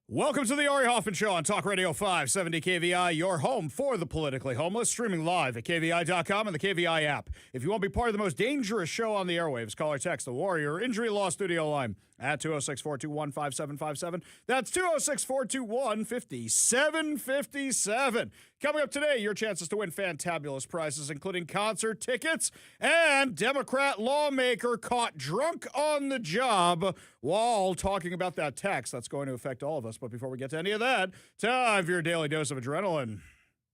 Welcome to the Ari Hoffman Show on Talk Radio 570 KVI, your home for the politically homeless, streaming live at KVI.com and the KVI app. If you want to be part of the most dangerous show on the airwaves, call or text the Warrior Injury Law Studio line at 206-421-5757. That's 206-421-5757. Coming up today, your chances to win fantabulous prizes, including concert tickets and Democrat lawmaker caught drunk on the job while talking about that tax that's going to affect all of us. But before we get to any of that, time for your daily dose of adrenaline.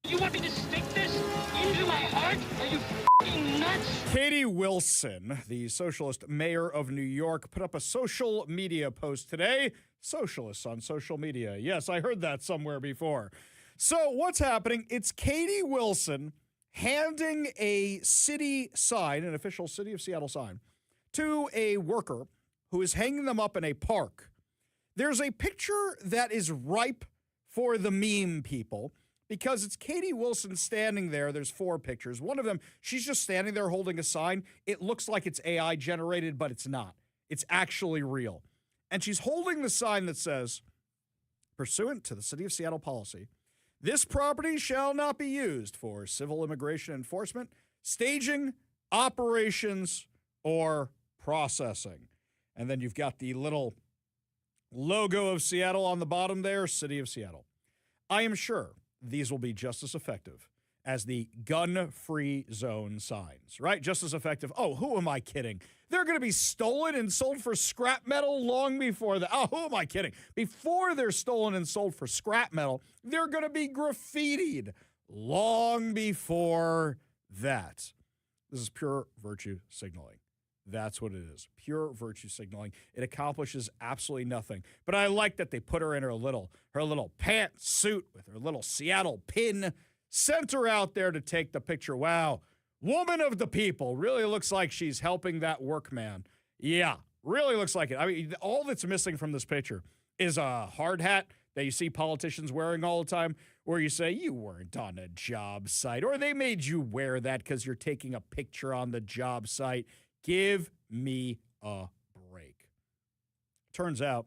You want me to stick this into my heart? Are you f***ing nuts? Katie Wilson, the socialist mayor of New York, put up a social media post today. Socialists on social media. Yes, I heard that somewhere before. So what's happening? It's Katie Wilson handing a city sign, an official City of Seattle sign, to a worker who is hanging them up in a park. There's a picture that is ripe for the meme people because it's Katie Wilson standing there. There's 4 pictures. One of them, she's just standing there holding a sign. It looks like it's AI generated, but it's not. It's actually real. And she's holding the sign that says, pursuant to the City of Seattle policy, this property shall not be used for civil immigration enforcement, staging, operations, or processing. And then you've got the little logo of Seattle on the bottom there, City of Seattle. I am sure these will be just as effective as the gun-free zone signs, right? Just as effective. Oh, who am I kidding? They're going to be stolen and sold for scrap metal long before that. Oh, who am I kidding? Before they're stolen and sold for scrap metal, they're going to be graffitied long before that. This is pure virtue signaling. That's what it is. Pure virtue signaling. It accomplishes absolutely nothing. But I like that they put her in her little pantsuit with her little Seattle pin, sent her out there to take the picture. Wow. Woman of the people. Really looks like she's helping that workman. Yeah, really looks like it. I mean, all that's missing from this picture is a hard hat that you see politicians wearing all the time, where you say you weren't on a job site, or they made you wear that because you're taking a picture on the job site. Give me a break. Turns out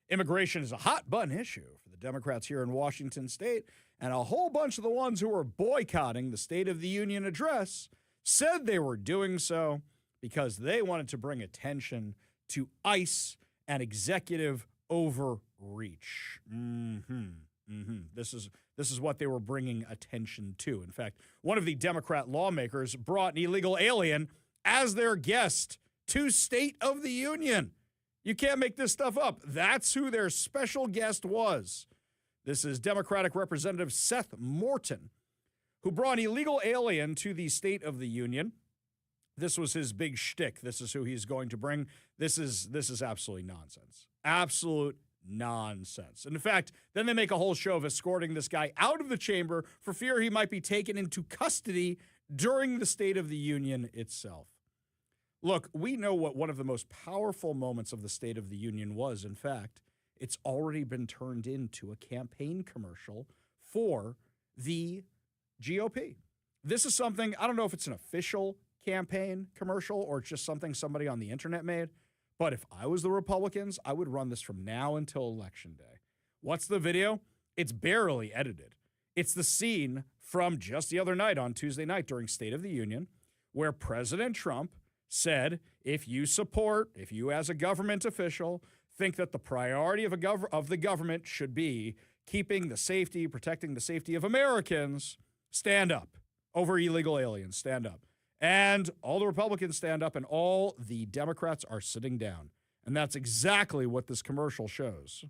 immigration is a hot button issue for the Democrats here in Washington state, and a whole bunch of the ones who were boycotting the State of the Union address said they were doing so because they wanted to bring attention to ICE and executive overreach. This is what they were bringing attention to. In fact, one of the Democrat lawmakers brought an illegal alien as their guest to State of the Union. You can't make this stuff up. That's who their special guest was. This is Democratic Representative Seth Morton, who brought an illegal alien to the State of the Union. This was his big shtick. This is who he's going to bring. This is absolutely nonsense. Absolute nonsense. And in fact, then they make a whole show of escorting this guy out of the chamber for fear he might be taken into custody during the State of the Union itself. Look, we know what one of the most powerful moments of the State of the Union was. In fact, it's already been turned into a campaign commercial for the GOP. This is something, I don't know if it's an official campaign commercial or it's just something somebody on the internet made, but if I was the Republicans, I would run this from now until Election Day. What's the video? It's barely edited. It's the scene from just the other night on Tuesday night during State of the Union where President Trump said, if you as a government official think that the priority of the government should be protecting the safety of Americans, stand up. Over illegal aliens, stand up. And all the Republicans stand up and all the Democrats are sitting down. And that's exactly what this commercial shows.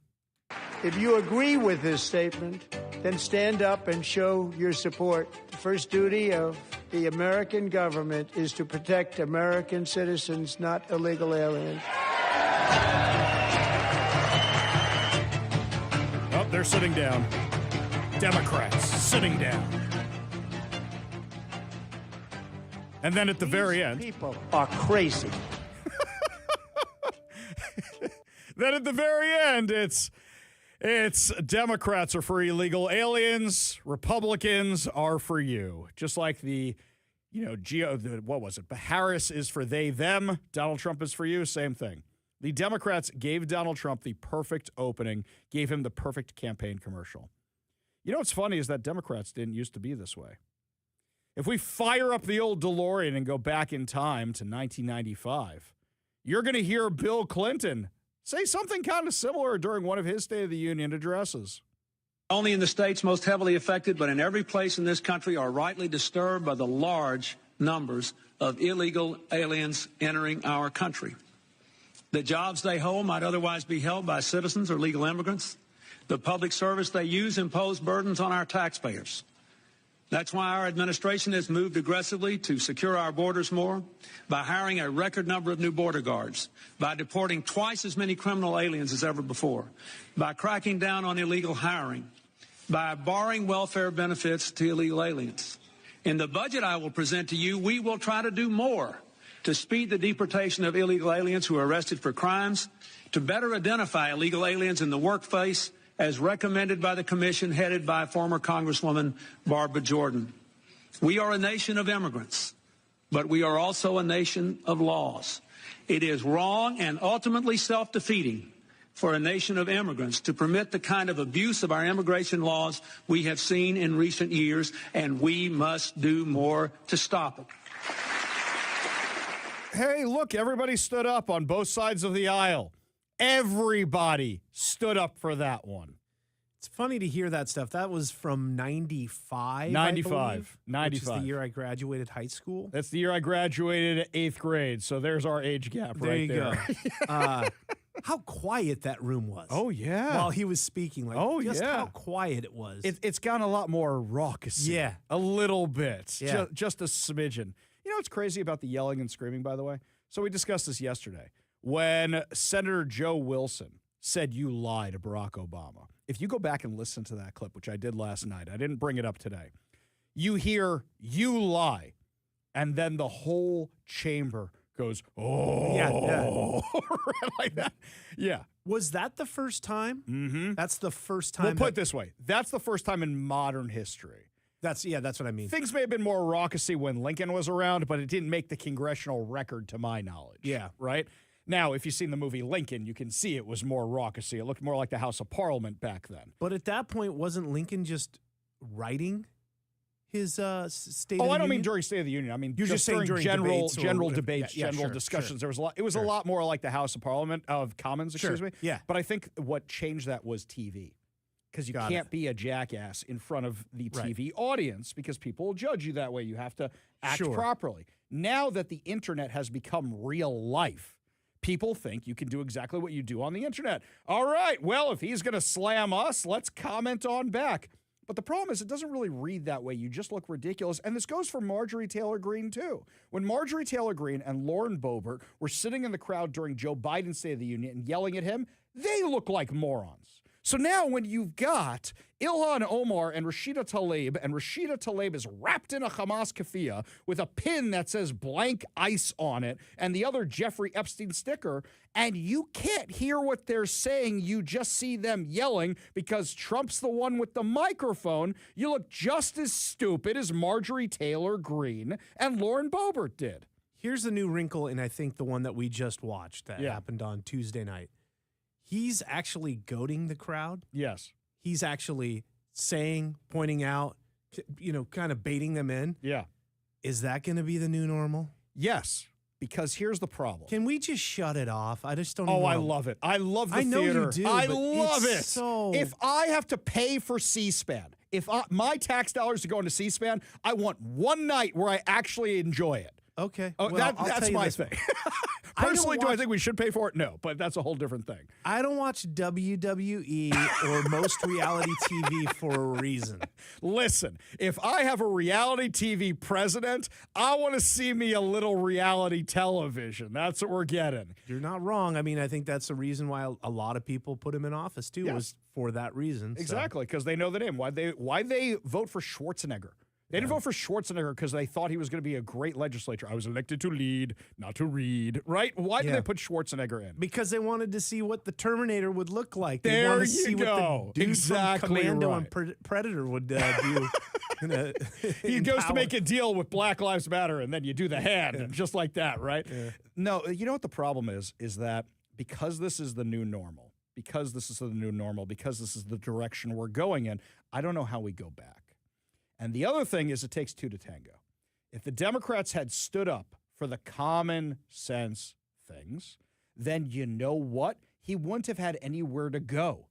If you agree with this statement, then stand up and show your support. The first duty of the American government is to protect American citizens, not illegal aliens. Oh, they're sitting down. Democrats sitting down. And then at the very end, people are crazy. Then at the very end, it's Democrats are for illegal aliens, Republicans are for you. Just like what was it? Harris is for they, them. Donald Trump is for you. Same thing. The Democrats gave Donald Trump the perfect opening, gave him the perfect campaign commercial. You know what's funny is that Democrats didn't used to be this way. If we fire up the old DeLorean and go back in time to 1995, you're going to hear Bill Clinton say something kind of similar during one of his State of the Union addresses. Only in the states most heavily affected, but in every place in this country are rightly disturbed by the large numbers of illegal aliens entering our country. The jobs they hold might otherwise be held by citizens or legal immigrants. The public service they use impose burdens on our taxpayers. That's why our administration has moved aggressively to secure our borders more, by hiring a record number of new border guards, by deporting twice as many criminal aliens as ever before, by cracking down on illegal hiring, by barring welfare benefits to illegal aliens. In the budget I will present to you, we will try to do more to speed the deportation of illegal aliens who are arrested for crimes, to better identify illegal aliens in the workplace, as recommended by the commission headed by former Congresswoman Barbara Jordan. We are a nation of immigrants, but we are also a nation of laws. It is wrong and ultimately self-defeating for a nation of immigrants to permit the kind of abuse of our immigration laws we have seen in recent years, and we must do more to stop it. Hey, look, everybody stood up on both sides of the aisle. Everybody stood up for that one. It's funny to hear that stuff. That was from 95. 95. Which is the year I graduated high school. That's the year I graduated 8th grade. So there's our age gap right there. There you go. How quiet that room was. Oh, yeah. While he was speaking. Just how quiet it was. It's gotten a lot more raucous. Yeah. A little bit. Yeah. Just a smidgen. You know what's crazy about the yelling and screaming, by the way? So we discussed this yesterday. When Senator Joe Wilson said you lie to Barack Obama, if you go back and listen to that clip, which I did last night, I didn't bring it up today, you hear you lie, and then the whole chamber goes, oh. Yeah. like that. Yeah. Was that the first time? Mm-hmm. That's the first time. We'll put it this way. That's the first time in modern history. That's what I mean. Things may have been more raucousy when Lincoln was around, but it didn't make the congressional record to my knowledge. Yeah. Right? Now, if you've seen the movie Lincoln, you can see it was more raucousy. It looked more like the House of Parliament back then. But at that point, wasn't Lincoln just writing his State of the Union? Oh, I don't mean during State of the Union. I mean, you're just saying during general debates, general discussions. Sure. There was a lot. It was a lot more like the House of Parliament of Commons. Excuse me. Yeah. But I think what changed that was TV. Because you can't be a jackass in front of the TV audience because people will judge you that way. You have to act properly. Now that the internet has become real life, people think you can do exactly what you do on the internet. All right, well, if he's going to slam us, let's comment on back. But the problem is it doesn't really read that way. You just look ridiculous. And this goes for Marjorie Taylor Greene, too. When Marjorie Taylor Greene and Lauren Boebert were sitting in the crowd during Joe Biden's State of the Union and yelling at him, they look like morons. So now when you've got Ilhan Omar and Rashida Tlaib is wrapped in a Hamas keffiyeh with a pin that says blank ICE on it and the other Jeffrey Epstein sticker, and you can't hear what they're saying, you just see them yelling because Trump's the one with the microphone, you look just as stupid as Marjorie Taylor Greene and Lauren Boebert did. Here's the new wrinkle, and I think the one that we just watched that happened on Tuesday night. He's actually goading the crowd. Yes. He's actually saying, pointing out, kind of baiting them in. Yeah. Is that going to be the new normal? Yes, because here's the problem. Can we just shut it off? I just don't Oh, even I love it. I love the theater. I know you do. I but love it. So... If I have to pay for C-SPAN, my tax dollars to go into C-SPAN, I want one night where I actually enjoy it. Okay. Oh, well, that's my thing. Personally, do I think we should pay for it? No, but that's a whole different thing. I don't watch WWE or most reality TV for a reason. Listen, if I have a reality TV president, I want to see me a little reality television. That's what we're getting. You're not wrong. I mean, I think that's the reason why a lot of people put him in office, too, was for that reason. Exactly, because they know the name. Why they vote for Schwarzenegger? They didn't vote for Schwarzenegger because they thought he was going to be a great legislator. I was elected to lead, not to read, right? Why did they put Schwarzenegger in? Because they wanted to see what the Terminator would look like. There wanted to you see go. What the dude exactly from Commando right. and Predator would do. He goes to make a deal with Black Lives Matter, and then you do the hand, just like that, right? Yeah. No, you know what the problem is that because this is the new normal, because this is the direction we're going in, I don't know how we go back. And the other thing is it takes two to tango. If the Democrats had stood up for the common sense things, then you know what? He wouldn't have had anywhere to go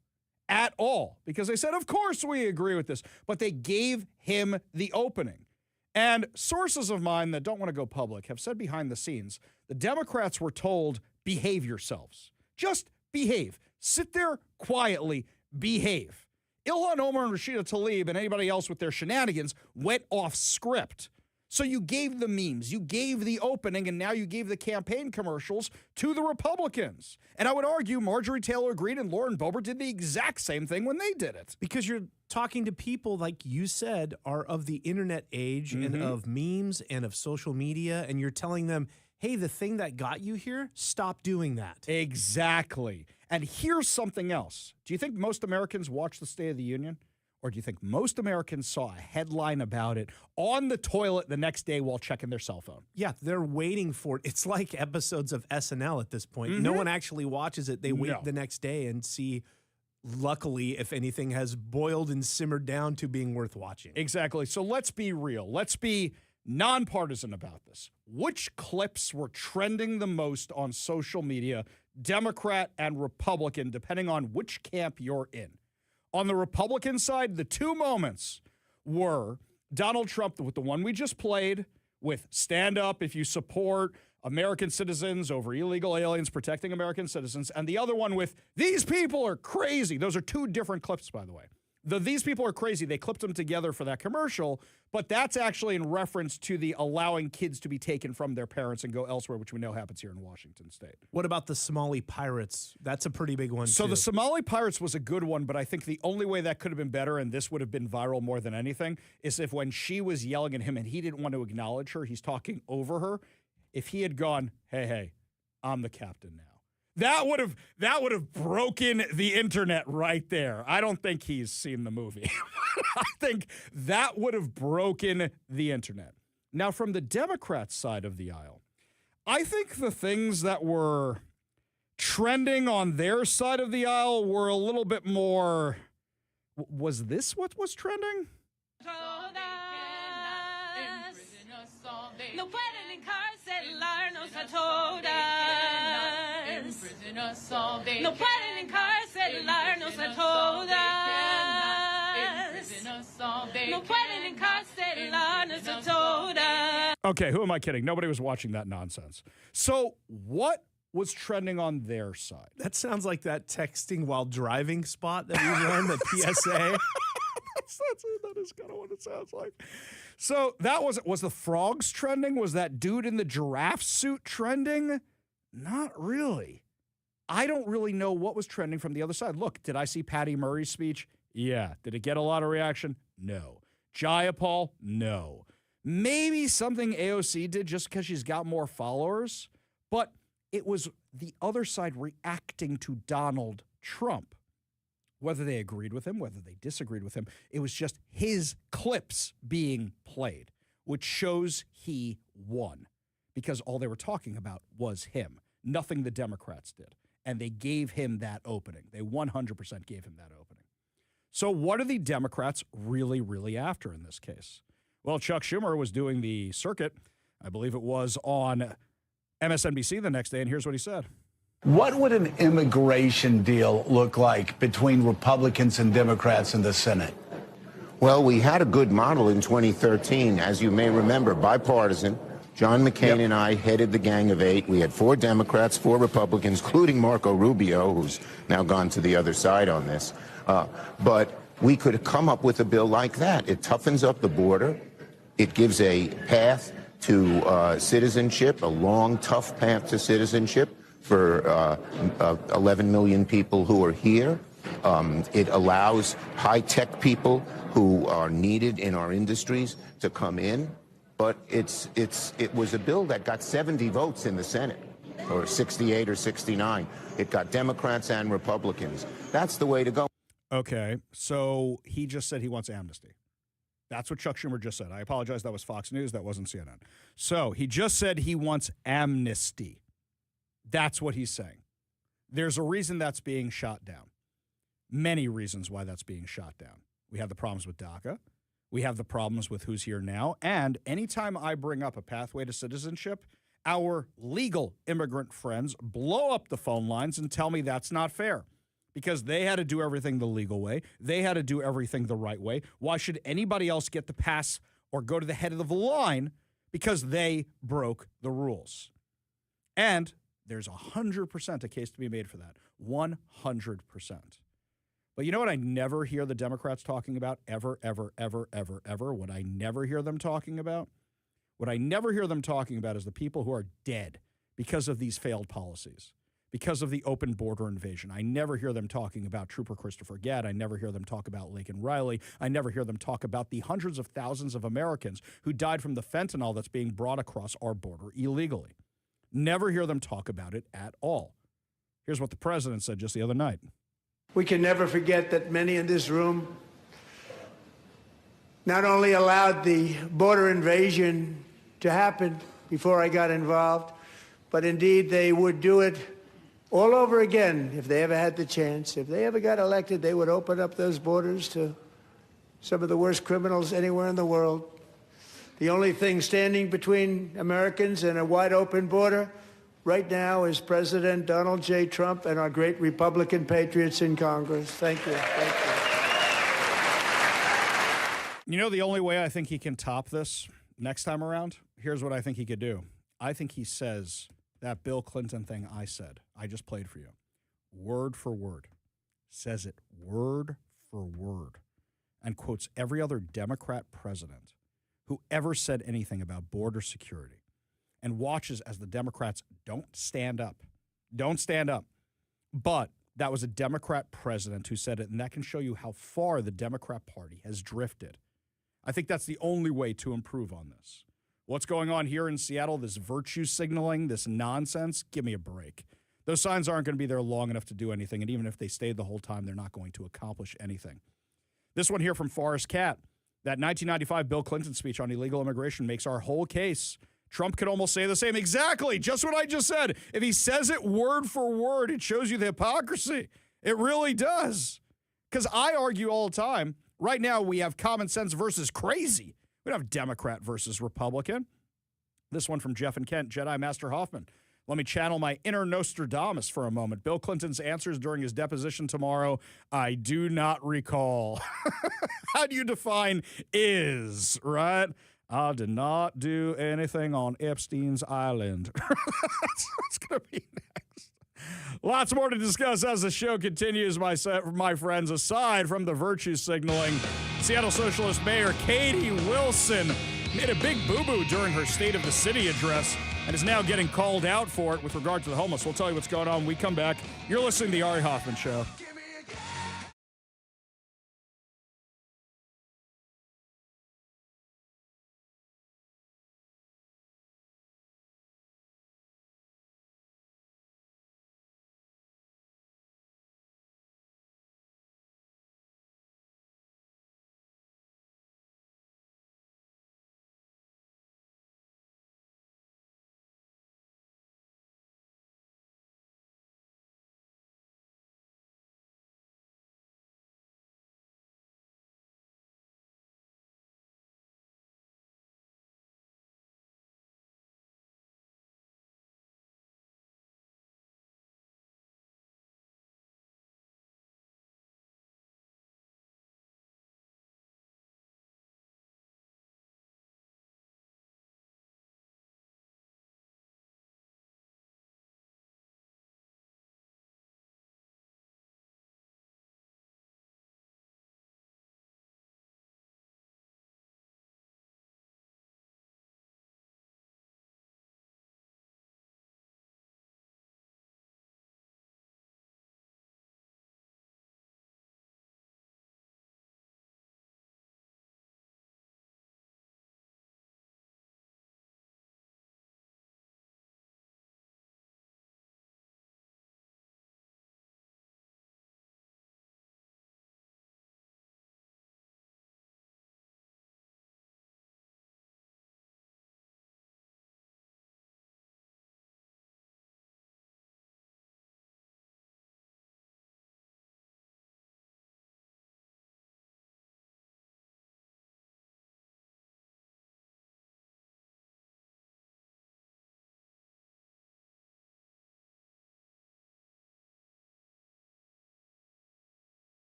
at all, because they said, of course we agree with this, but they gave him the opening. And sources of mine that don't want to go public have said behind the scenes, the Democrats were told, behave yourselves. Just behave. Sit there quietly, behave. Ilhan Omar and Rashida Tlaib and anybody else with their shenanigans went off script. So you gave the memes, you gave the opening, and now you gave the campaign commercials to the Republicans. And I would argue Marjorie Taylor Greene and Lauren Boebert did the exact same thing when they did it. Because you're talking to people, like you said, are of the internet age and of memes and of social media, and you're telling them, hey, the thing that got you here, stop doing that. Exactly. And here's something else. Do you think most Americans watch the State of the Union? Or do you think most Americans saw a headline about it on the toilet the next day while checking their cell phone? Yeah, they're waiting for it. It's like episodes of SNL at this point. No one actually watches it. They wait the next day and see, luckily, if anything has boiled and simmered down to being worth watching. Exactly. So let's be real. Let's be nonpartisan about this. Which clips were trending the most on social media, Democrat and Republican, depending on which camp you're in? On the Republican side, the two moments were Donald Trump with the one we just played, with stand up if you support American citizens over illegal aliens, protecting American citizens, and the other one with these people are crazy. Those are two different clips, by the way. These people are crazy. They clipped them together for that commercial, but that's actually in reference to the allowing kids to be taken from their parents and go elsewhere, which we know happens here in Washington State. What about the Somali pirates? That's a pretty big one, So too. the Somali pirates was a good one, but I think the only way that could have been better, and this would have been viral more than anything, is if when she was yelling at him and he didn't want to acknowledge her, he's talking over her, if he had gone, hey, I'm the captain now. That would have broken the internet right there. I don't think he's seen the movie. I think that would have broken the internet. Now, from the Democrat side of the aisle, I think the things that were trending on their side of the aisle were a little bit more. Was this what was trending? No pueden encarcelarnos a todas. No pueden encarcelarnos a todas. No pueden encarcelarnos a todas. Okay, who am I kidding? Nobody was watching that nonsense. So what was trending on their side? That sounds like that texting while driving spot that we run, the PSA. That is kind of what it sounds like. So that was the frogs trending? Was that dude in the giraffe suit trending? Not really. I don't really know what was trending from the other side. Look, did I see Patty Murray's speech? Yeah. Did it get a lot of reaction? No. Jayapal? No. Maybe something AOC did just because she's got more followers, but it was the other side reacting to Donald Trump. Whether they agreed with him, whether they disagreed with him, it was just his clips being played, which shows he won because all they were talking about was him, nothing the Democrats did. And they gave him that opening. They 100% gave him that opening. So what are the Democrats really, really after in this case? Well, Chuck Schumer was doing the circuit. I believe it was on MSNBC the next day, and here's what he said. What would an immigration deal look like between Republicans and Democrats in the Senate? Well, we had a good model in 2013, as you may remember, bipartisan. John McCain and I headed the Gang of Eight. We had 4 Democrats, 4 Republicans, including Marco Rubio, who's now gone to the other side on this. But we could come up with a bill like that. It toughens up the border. It gives a path to citizenship, a long, tough path to citizenship for 11 million people who are here. It allows high-tech people who are needed in our industries to come in. But it was a bill that got 70 votes in the Senate, or 68 or 69. It got Democrats and Republicans. That's the way to go. Okay, so he just said he wants amnesty. That's what Chuck Schumer just said. I apologize, that was Fox News, that wasn't CNN. So he just said he wants amnesty. That's what he's saying. There's a reason that's being shot down. Many reasons why that's being shot down. We have the problems with DACA. We have the problems with who's here now. And anytime I bring up a pathway to citizenship, our legal immigrant friends blow up the phone lines and tell me that's not fair because they had to do everything the legal way. They had to do everything the right way. Why should anybody else get the pass or go to the head of the line because they broke the rules? And there's 100% a case to be made for that. 100%. But you know what I never hear the Democrats talking about ever? What I never hear them talking about? What I never hear them talking about is the people who are dead because of these failed policies, because of the open border invasion. I never hear them talking about Trooper Christopher Gadd. I never hear them talk about Laken Riley. I never hear them talk about the hundreds of thousands of Americans who died from the fentanyl that's being brought across our border illegally. Never hear them talk about it at all. Here's what the president said just the other night. We can never forget that many in this room not only allowed the border invasion to happen before I got involved, but indeed they would do it all over again if they ever had the chance. If they ever got elected, they would open up those borders to some of the worst criminals anywhere in the world. The only thing standing between Americans and a wide open border right now is President Donald J. Trump and our great Republican patriots in Congress. Thank you. Thank you. You know, the only way I think he can top this next time around, here's what I think he could do. I think he says that Bill Clinton thing I said, I just played for you, word for word, says it word for word, and quotes every other Democrat president who ever said anything about border security, and watches as the Democrats don't stand up. But that was a Democrat president who said it, and that can show you how far the Democrat Party has drifted. I think that's the only way to improve on this. What's going on here in Seattle, this virtue signaling, this nonsense, give me a break. Those signs aren't going to be there long enough to do anything, and even if they stayed the whole time, they're not going to accomplish anything. This one here from Forrest Cat, that 1995 Bill Clinton speech on illegal immigration makes our whole case. Trump could almost say the same. Exactly, just what I just said. If he says it word for word, it shows you the hypocrisy. It really does. Because I argue all the time, right now we have common sense versus crazy. We don't have Democrat versus Republican. This one from Jeff and Kent, Jedi Master Hoffman. Let me channel my inner Nostradamus for a moment. Bill Clinton's answers during his deposition tomorrow, I do not recall. How do you define is, right? I did not do anything on Epstein's Island. That's what's going to be next. Lots more to discuss as the show continues, my friends. Aside from the virtue signaling, Seattle Socialist Mayor Katie Wilson made a big boo-boo during her State of the City address and is now getting called out for it with regard to the homeless. We'll tell you what's going on when we come back. You're listening to The Ari Hoffman Show.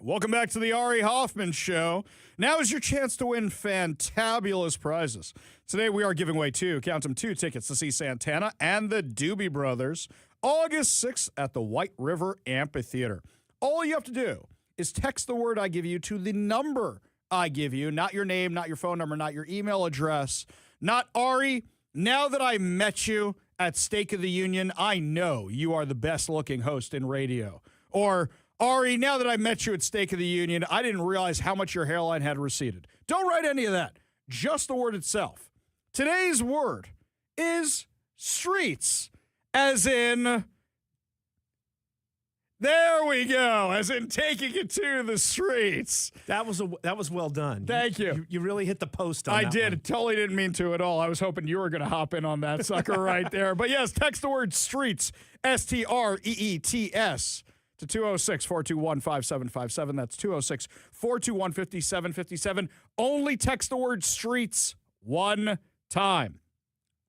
Welcome back to the Ari Hoffman Show. Now is your chance to win fantabulous prizes. Today we are giving away two tickets to see Santana and the Doobie Brothers August 6th at the White River Amphitheater. All you have to do is text the word I give you to the number I give you, not your name, not your phone number, not your email address, not Ari. Now that I met you at Stake of the Union, I know you are the best looking host in radio. Or Ari, now that I met you at Stake of the Union, I didn't realize how much your hairline had receded. Don't write any of that. Just the word itself. Today's word is streets, as in, there we go, as in taking it to the streets. That was well done. Thank you. You really hit the post on that. I did. One. Totally didn't mean to at all. I was hoping you were going to hop in on that sucker right there. But yes, text the word streets, STREETS, to 206-421-5757. That's 206-421-5757. Only text the word streets one time.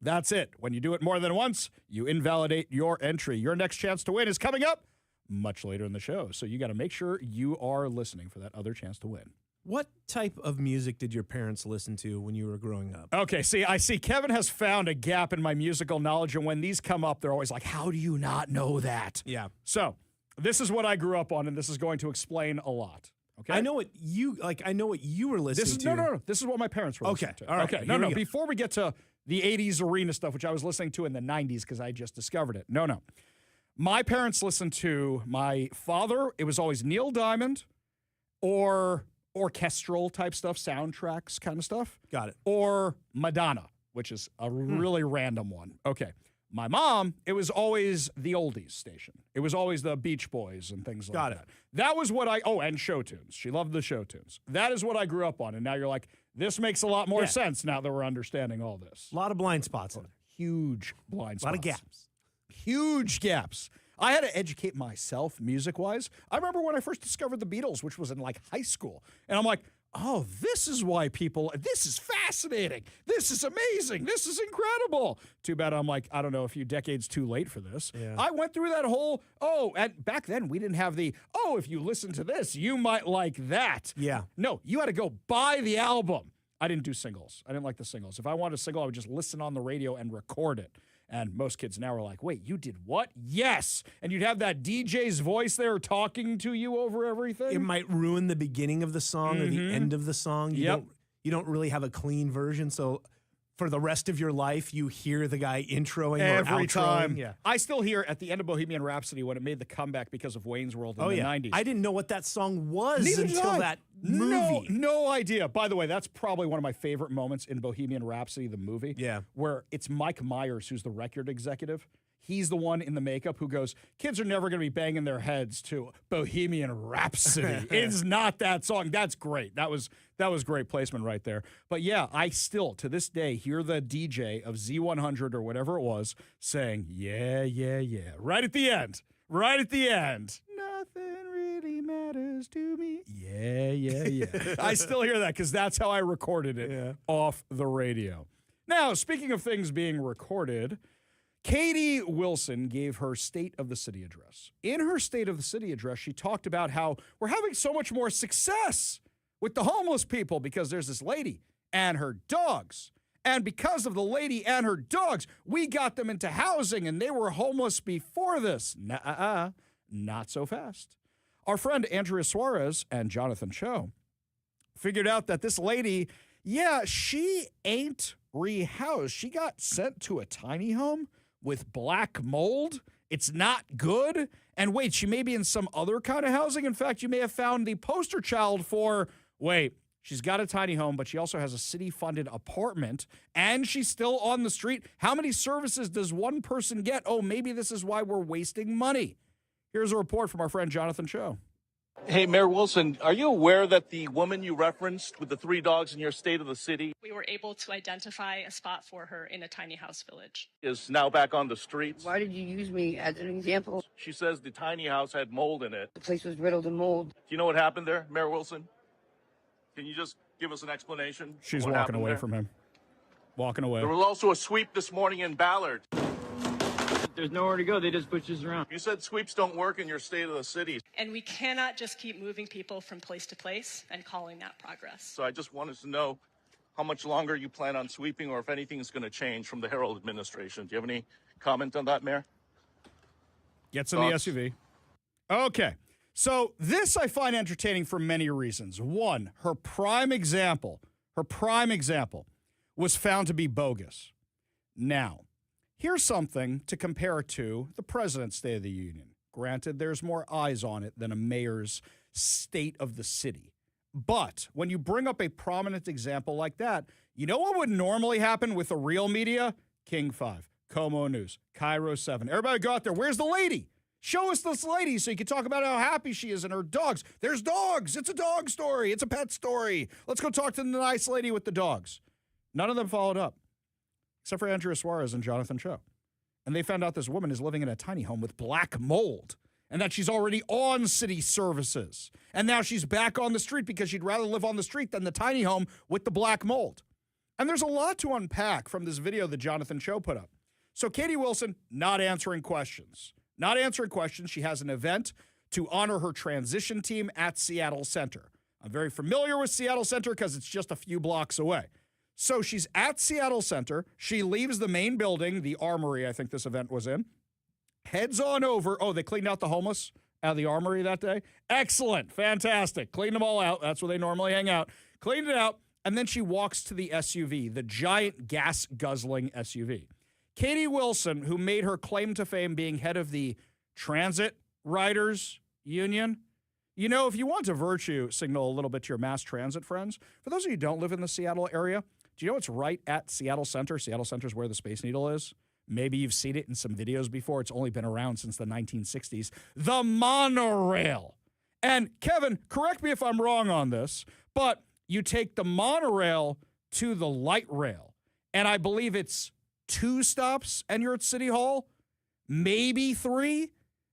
That's it. When you do it more than once, you invalidate your entry. Your next chance to win is coming up much later in the show. So you got to make sure you are listening for that other chance to win. What type of music did your parents listen to when you were growing up? Okay, I see Kevin has found a gap in my musical knowledge, and when these come up, they're always like, how do you not know that? Yeah. So this is what I grew up on, and this is going to explain a lot. Okay. I know what you were listening to. No. This is what my parents were listening to. All right. Okay. No. Before we get to the 80s arena stuff, which I was listening to in the 90s because I just discovered it. No. My parents listened to my father. It was always Neil Diamond or orchestral type stuff, soundtracks kind of stuff. Got it. Or Madonna, which is a really random one. Okay. My mom, it was always the oldies station. It was always the Beach Boys and things like that. That was what and show tunes. She loved the show tunes. That is what I grew up on. And now you're like, this makes a lot more sense now that we're understanding all this. A lot of blind spots in it. Huge blind spots. A lot of gaps. Huge gaps. I had to educate myself music-wise. I remember when I first discovered the Beatles, which was in like high school. And I'm like, oh, this is why this is fascinating. This is amazing. This is incredible. Too bad I'm like, I don't know, a few decades too late for this. Yeah. I went through that whole, and back then we didn't have if you listen to this, you might like that. Yeah. No, you had to go buy the album. I didn't do singles. I didn't like the singles. If I wanted a single, I would just listen on the radio and record it. And most kids now are like, wait, you did what? Yes. And you'd have that DJ's voice there talking to you over everything. It might ruin the beginning of the song or the end of the song. You don't really have a clean version. So for the rest of your life, you hear the guy introing every or outroing. time. Yeah. I still hear at the end of Bohemian Rhapsody when it made the comeback because of Wayne's World in the 90s. I didn't know what that song was until that movie. No idea. By the way, that's probably one of my favorite moments in Bohemian Rhapsody, the movie. Yeah. Where it's Mike Myers, who's the record executive. He's the one in the makeup who goes, kids are never going to be banging their heads to Bohemian Rhapsody. It's not that song. That's great. That was great placement right there. But yeah, I still, to this day, hear the DJ of Z100 or whatever it was saying, yeah. Right at the end. Nothing really matters to me. Yeah. I still hear that because that's how I recorded it off the radio. Now, speaking of things being recorded, Katie Wilson gave her State of the City address. In her State of the City address, she talked about how we're having so much more success with the homeless people because there's this lady and her dogs. And because of the lady and her dogs, we got them into housing and they were homeless before this. Nuh-uh, not so fast. Our friend Andrea Suarez and Jonathan Cho figured out that this lady, she ain't rehoused. She got sent to a tiny home with black mold. It's not good. And wait, she may be in some other kind of housing. In fact, you may have found the poster child for, she's got a tiny home, but she also has a city-funded apartment, and she's still on the street. How many services does one person get? Oh, maybe this is why we're wasting money. Here's a report from our friend Jonathan Cho. Hey, Mayor Wilson, are you aware that the woman you referenced with the 3 dogs in your State of the City we were able to identify a spot for her in a tiny house village is now back on the streets? Why did you use me as an example? She says the tiny house had mold in it. The place was riddled in mold. Do you know what happened there, Mayor Wilson? Can you just give us an explanation? She's walking away from him. Walking away. There was also a sweep this morning in Ballard. there's nowhere to go. They just push us around. You said sweeps don't work in your state of the city. And we cannot just keep moving people from place to place and calling that progress. So I just wanted to know how much longer you plan on sweeping or if anything is going to change from the Herald administration. Do you have any comment on that, Mayor? Gets in the SUV. Okay. So this I find entertaining for many reasons. One, her prime example was found to be bogus. Now, here's something to compare to the President's State of the Union. Granted, there's more eyes on it than a mayor's state of the city. But when you bring up a prominent example like that, you know what would normally happen with the real media? King 5, Como News, Cairo 7. Everybody go out there. Where's the lady? Show us this lady so you can talk about how happy she is and her dogs. There's dogs. It's a dog story. It's a pet story. Let's go talk to the nice lady with the dogs. None of them followed up, except for Andrea Suarez and Jonathan Cho. And they found out this woman is living in a tiny home with black mold and that she's already on city services. And now she's back on the street because she'd rather live on the street than the tiny home with the black mold. And there's a lot to unpack from this video that Jonathan Cho put up. So Katie Wilson, not answering questions. Not answering questions. She has an event to honor her transition team at Seattle Center. I'm very familiar with Seattle Center because it's just a few blocks away. So she's at Seattle Center. She leaves the main building, the Armory, I think this event was in, heads on over. Oh, they cleaned out the homeless out of the Armory that day? Excellent. Fantastic. Cleaned them all out. That's where they normally hang out. Cleaned it out. And then she walks to the SUV, the giant gas-guzzling SUV. Katie Wilson, who made her claim to fame being head of the Transit Riders Union. You know, if you want to virtue signal a little bit to your mass transit friends, for those of you who don't live in the Seattle area, do you know it's right at Seattle Center? Seattle Center is where the Space Needle is. Maybe you've seen it in some videos before. It's only been around since the 1960s. The monorail. And Kevin, correct me if I'm wrong on this, but you take the monorail to the light rail, and I believe it's 2 stops and you're at City Hall, maybe 3.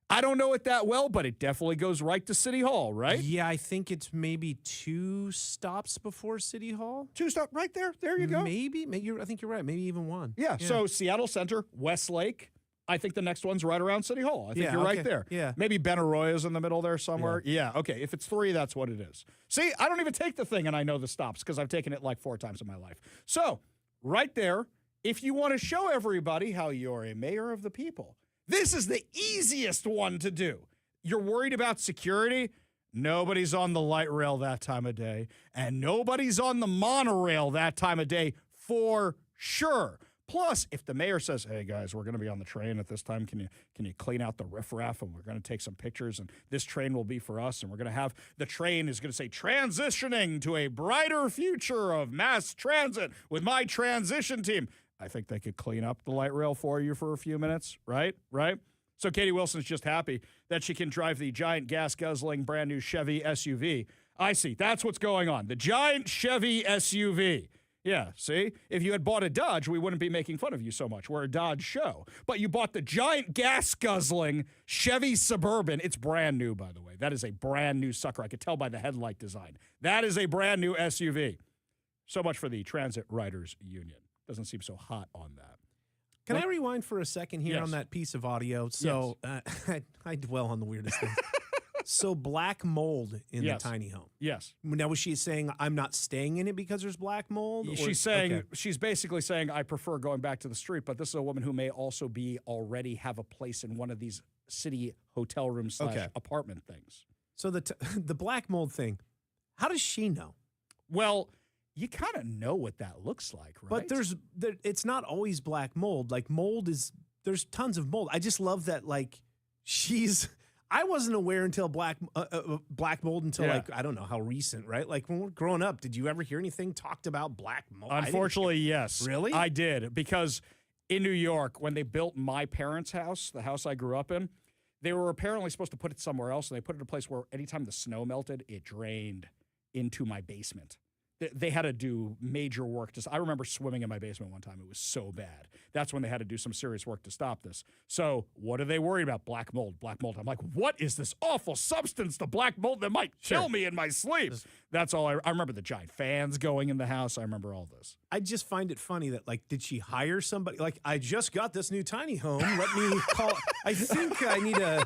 I don't know it that well, but it definitely goes right to City Hall, right? Yeah, I think it's maybe 2 stops before City Hall. 2 stops right there. There you go. Maybe I think you're right. Maybe even 1. Yeah. So Seattle Center, Westlake. I think the next one's right around City Hall. I think you're right there. Yeah. Maybe Ben Arroyo's in the middle there somewhere. Yeah. Okay. If it's 3, that's what it is. See, I don't even take the thing and I know the stops because I've taken it like 4 times in my life. So right there, if you want to show everybody how you're a mayor of the people, this is the easiest one to do. You're worried about security? Nobody's on the light rail that time of day, and nobody's on the monorail that time of day for sure. Plus, if the mayor says, hey, guys, we're going to be on the train at this time, can you clean out the riffraff, and we're going to take some pictures, and this train will be for us, and we're going to have the train is going to say, transitioning to a brighter future of mass transit with my transition team. I think they could clean up the light rail for you for a few minutes, right? Right? So Katie Wilson's just happy that she can drive the giant gas-guzzling brand new Chevy SUV. I see. That's what's going on. The giant Chevy SUV. Yeah, see? If you had bought a Dodge, we wouldn't be making fun of you so much. We're a Dodge show. But you bought the giant gas-guzzling Chevy Suburban. It's brand new, by the way. That is a brand new sucker. I could tell by the headlight design. That is a brand new SUV. So much for the Transit Riders Union. Doesn't seem so hot on that. Can I rewind for a second here on that piece of audio? So I dwell on the weirdest things. So black mold in the tiny home. Yes. Now, was she saying I'm not staying in it because there's black mold? She's saying she's basically saying I prefer going back to the street, but this is a woman who may also be already have a place in one of these city hotel rooms / apartment things. So the black mold thing, how does she know? Well, you kind of know what that looks like, right? But it's not always black mold. Like there's tons of mold. I just love that. Like I wasn't aware until black mold until I don't know how recent, right? Like when we're growing up, did you ever hear anything talked about black mold? Unfortunately, yes. Really? I did, because in New York, when they built my parents' house, the house I grew up in, they were apparently supposed to put it somewhere else, and they put it in a place where anytime the snow melted, it drained into my basement. they had to do major work. I remember swimming in my basement one time. It was so bad. That's when they had to do some serious work to stop this. So what are they worried about? Black mold, black mold. I'm like, what is this awful substance, the black mold that might kill me in my sleep? That's all I remember the giant fans going in the house. I remember all this. I just find it funny that, like, did she hire somebody? Like, I just got this new tiny home. Let me call. I think I need a.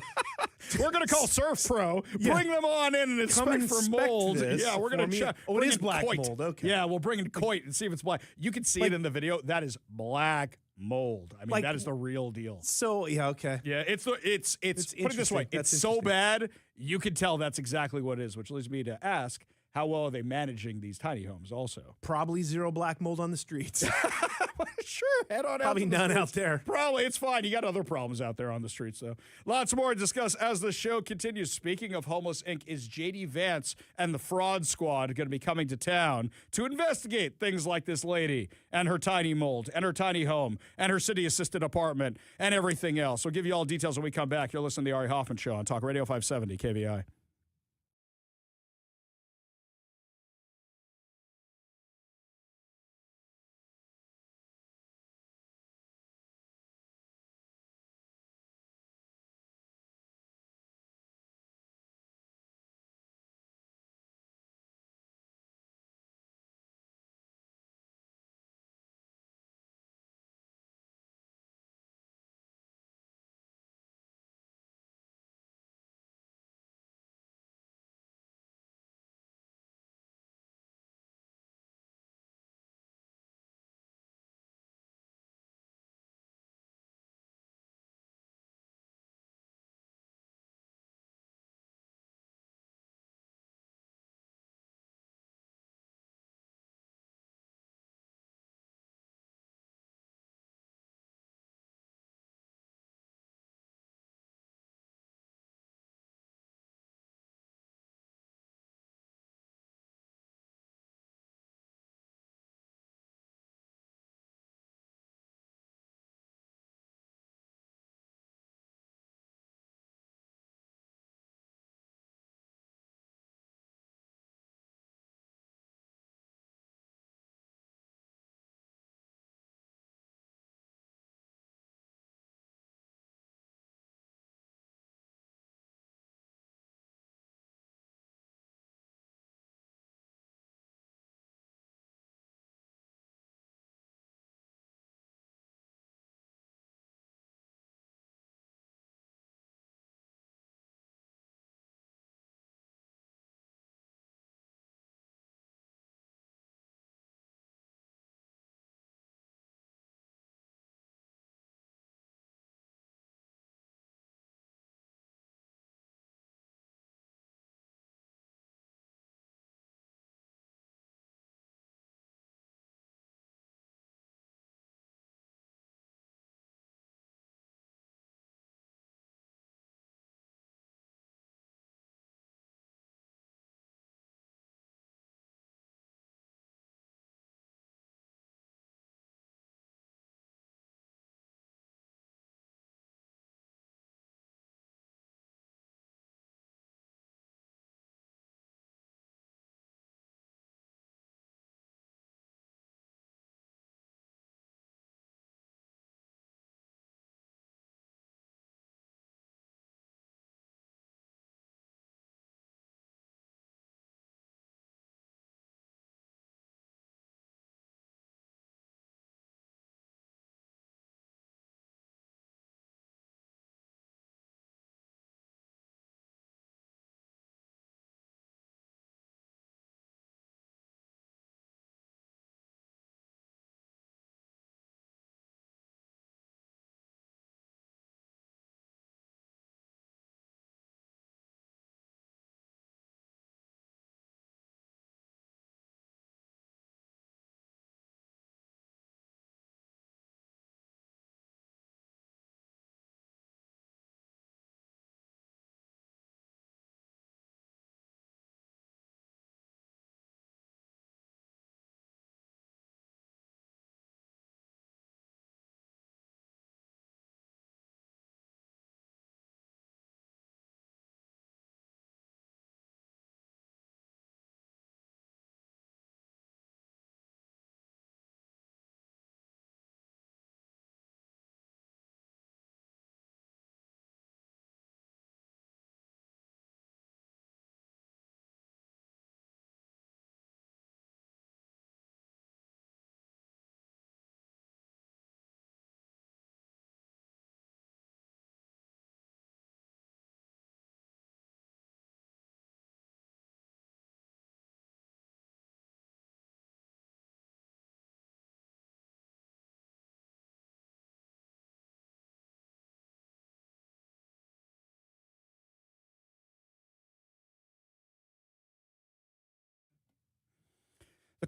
We're going to call Surf Pro, bring them on in and inspect for mold. Yeah, we're going to check. Oh, it is black mold. Okay. Yeah, we'll bring in Coit and see if it's black. You can see it in the video. That is black mold. I mean, that is the real deal. So, yeah, okay. Yeah, it's put it this way. It's so bad, you can tell that's exactly what it is, which leads me to ask, how well are they managing these tiny homes also? Probably zero black mold on the streets. Sure, head on out. Probably none out there. Probably, it's fine. You got other problems out there on the streets, though. Lots more to discuss as the show continues. Speaking of Homeless Inc., is J.D. Vance and the Fraud Squad going to be coming to town to investigate things like this lady and her tiny mold and her tiny home and her city-assisted apartment and everything else? We'll give you all details when we come back. You're listening to the Ari Hoffman Show on Talk Radio 570 KVI.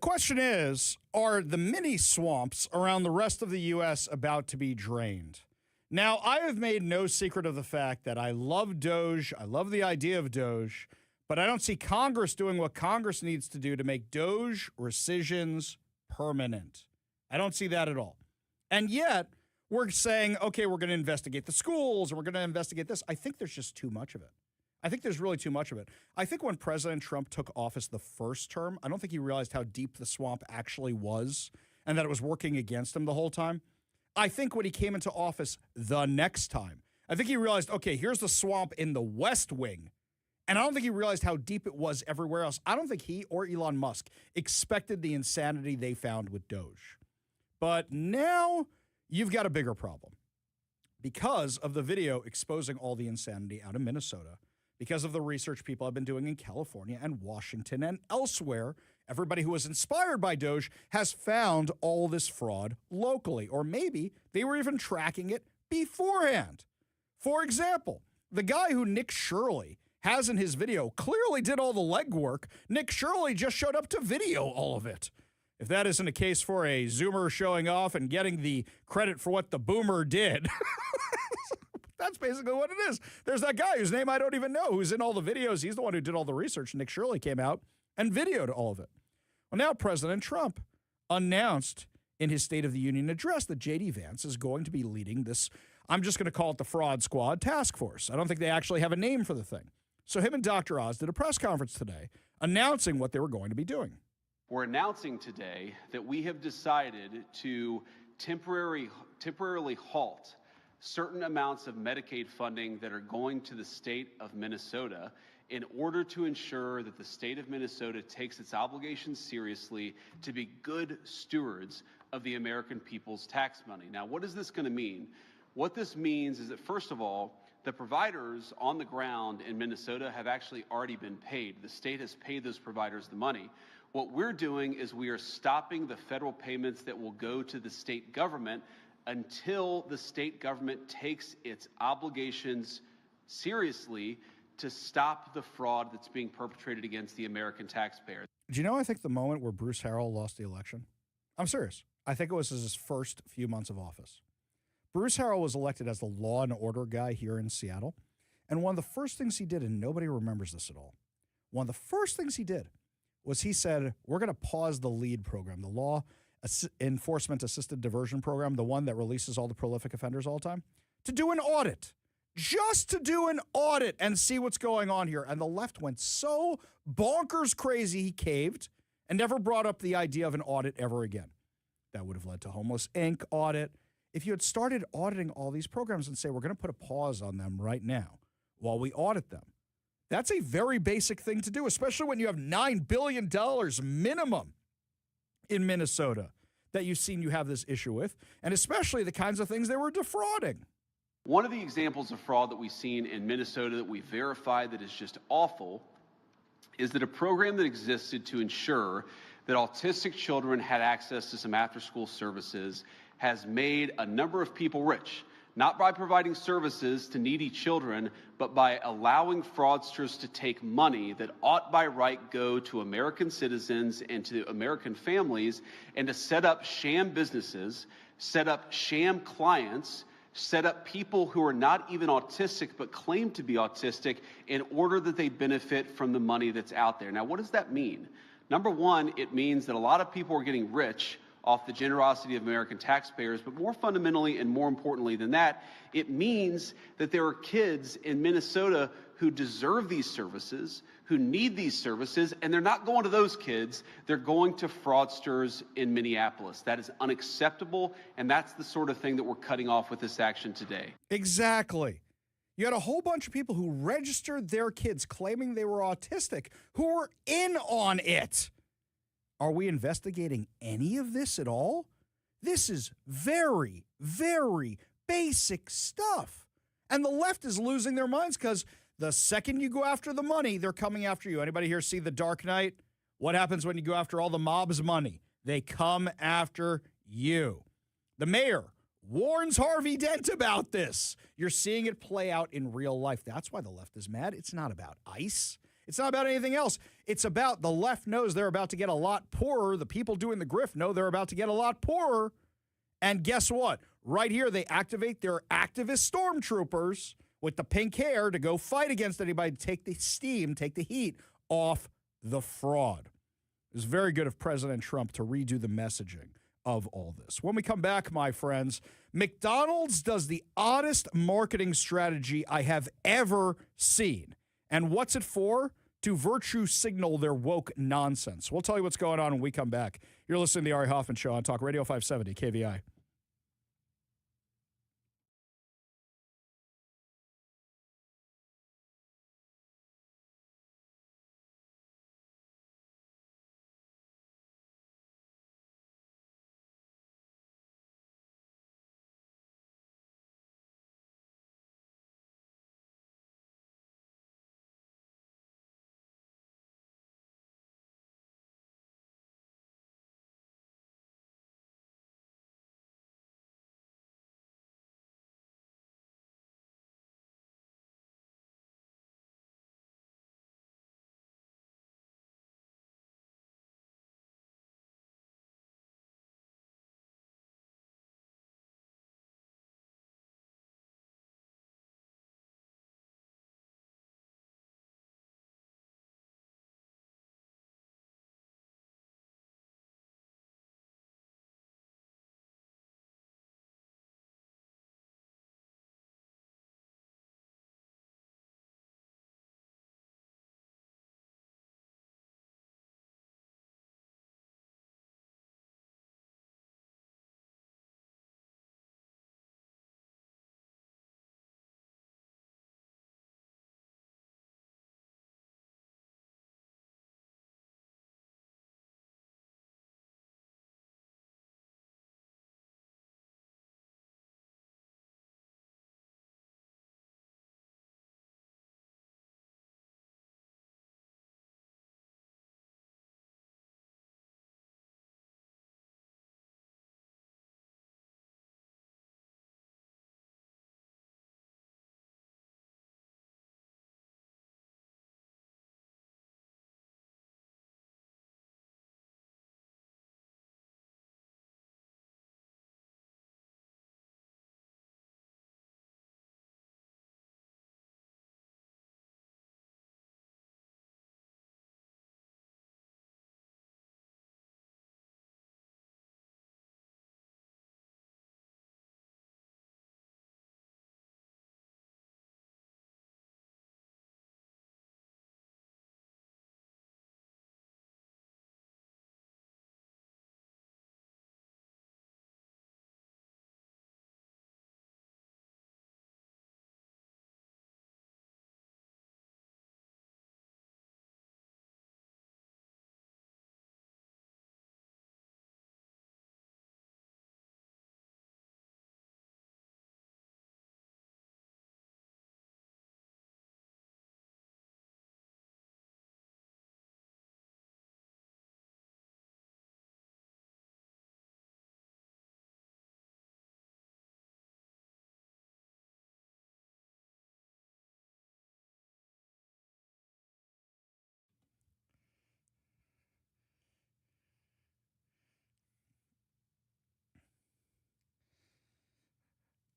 question is, are the mini swamps around the rest of the U.S. about to be drained? Now, I have made no secret of the fact that I love Doge. I love the idea of Doge, but I don't see Congress doing what Congress needs to do to make Doge rescissions permanent. I don't see that at all. And yet, we're saying, okay, we're going to investigate the schools and we're going to investigate this. I think there's just too much of it. I think there's really too much of it. I think when President Trump took office the first term, I don't think he realized how deep the swamp actually was and that it was working against him the whole time. I think when he came into office the next time, I think he realized, okay, here's the swamp in the West Wing. And I don't think he realized how deep it was everywhere else. I don't think he or Elon Musk expected the insanity they found with Doge. But now you've got a bigger problem because of the video exposing all the insanity out of Minnesota, because of the research people have been doing in California and Washington and elsewhere. Everybody who was inspired by Doge has found all this fraud locally, or maybe they were even tracking it beforehand. For example, the guy who Nick Shirley has in his video clearly did all the legwork. Nick Shirley just showed up to video all of it. If that isn't a case for a Zoomer showing off and getting the credit for what the boomer did, that's basically what it is. There's that guy whose name I don't even know, who's in all the videos. He's the one who did all the research. Nick Shirley came out and videoed all of it. Well, now President Trump announced in his State of the Union address that J.D. Vance is going to be leading this, I'm just going to call it the Fraud Squad task force. I don't think they actually have a name for the thing. So him and Dr. Oz did a press conference today announcing what they were going to be doing. We're announcing today that we have decided to temporarily halt certain amounts of Medicaid funding that are going to the state of Minnesota in order to ensure that the state of Minnesota takes its obligations seriously to be good stewards of the American people's tax money. Now, what is this going to mean? What this means is that, first of all, the providers on the ground in Minnesota have actually already been paid. The state has paid those providers the money. What we're doing is we are stopping the federal payments that will go to the state government until the state government takes its obligations seriously to stop the fraud that's being perpetrated against the American taxpayer. Do you know, I think the moment where Bruce Harrell lost the election? I'm serious. I think it was his first few months of office. Bruce Harrell was elected as the law and order guy here in Seattle. And one of the first things he did, and nobody remembers this at all, one of the first things he did was he said, we're going to pause the LEAD program, the Law Enforcement Assisted Diversion Program, the one that releases all the prolific offenders all the time, to do an audit, just to do an audit and see what's going on here. And the left went so bonkers crazy, he caved and never brought up the idea of an audit ever again. That would have led to Homeless Inc. audit. If you had started auditing all these programs and say, we're going to put a pause on them right now while we audit them, that's a very basic thing to do, especially when you have $9 billion minimum in Minnesota that you've seen you have this issue with, and especially the kinds of things they were defrauding. One of the examples of fraud that we've seen in Minnesota that we verified that is just awful is that a program that existed to ensure that autistic children had access to some after-school services has made a number of people rich, not by providing services to needy children, but by allowing fraudsters to take money that ought by right go to American citizens and to American families, and to set up sham businesses, set up sham clients, set up people who are not even autistic but claim to be autistic in order that they benefit from the money that's out there. Now, what does that mean? Number one, it means that a lot of people are getting rich off the generosity of American taxpayers, but more fundamentally and more importantly than that, it means that there are kids in Minnesota who deserve these services, who need these services, and they're not going to those kids, they're going to fraudsters in Minneapolis. That is unacceptable, and that's the sort of thing that we're cutting off with this action today. Exactly. You had a whole bunch of people who registered their kids claiming they were autistic who were in on it. Are we investigating any of this at all? This is very, very basic stuff. And the left is losing their minds because the second you go after the money, they're coming after you. Anybody here see The Dark Knight? What happens when you go after all the mob's money? They come after you. The mayor warns Harvey Dent about this. You're seeing it play out in real life. That's why the left is mad. It's not about ICE. It's not about anything else. It's about the left knows they're about to get a lot poorer. The people doing the grift know they're about to get a lot poorer. And guess what? Right here, they activate their activist stormtroopers with the pink hair to go fight against anybody, to take the steam, take the heat off the fraud. It was very good of President Trump to redo the messaging of all this. When we come back, my friends, McDonald's does the oddest marketing strategy I have ever seen. And what's it for? To virtue signal their woke nonsense. We'll tell you what's going on when we come back. You're listening to the Ari Hoffman Show on Talk Radio 570 KVI.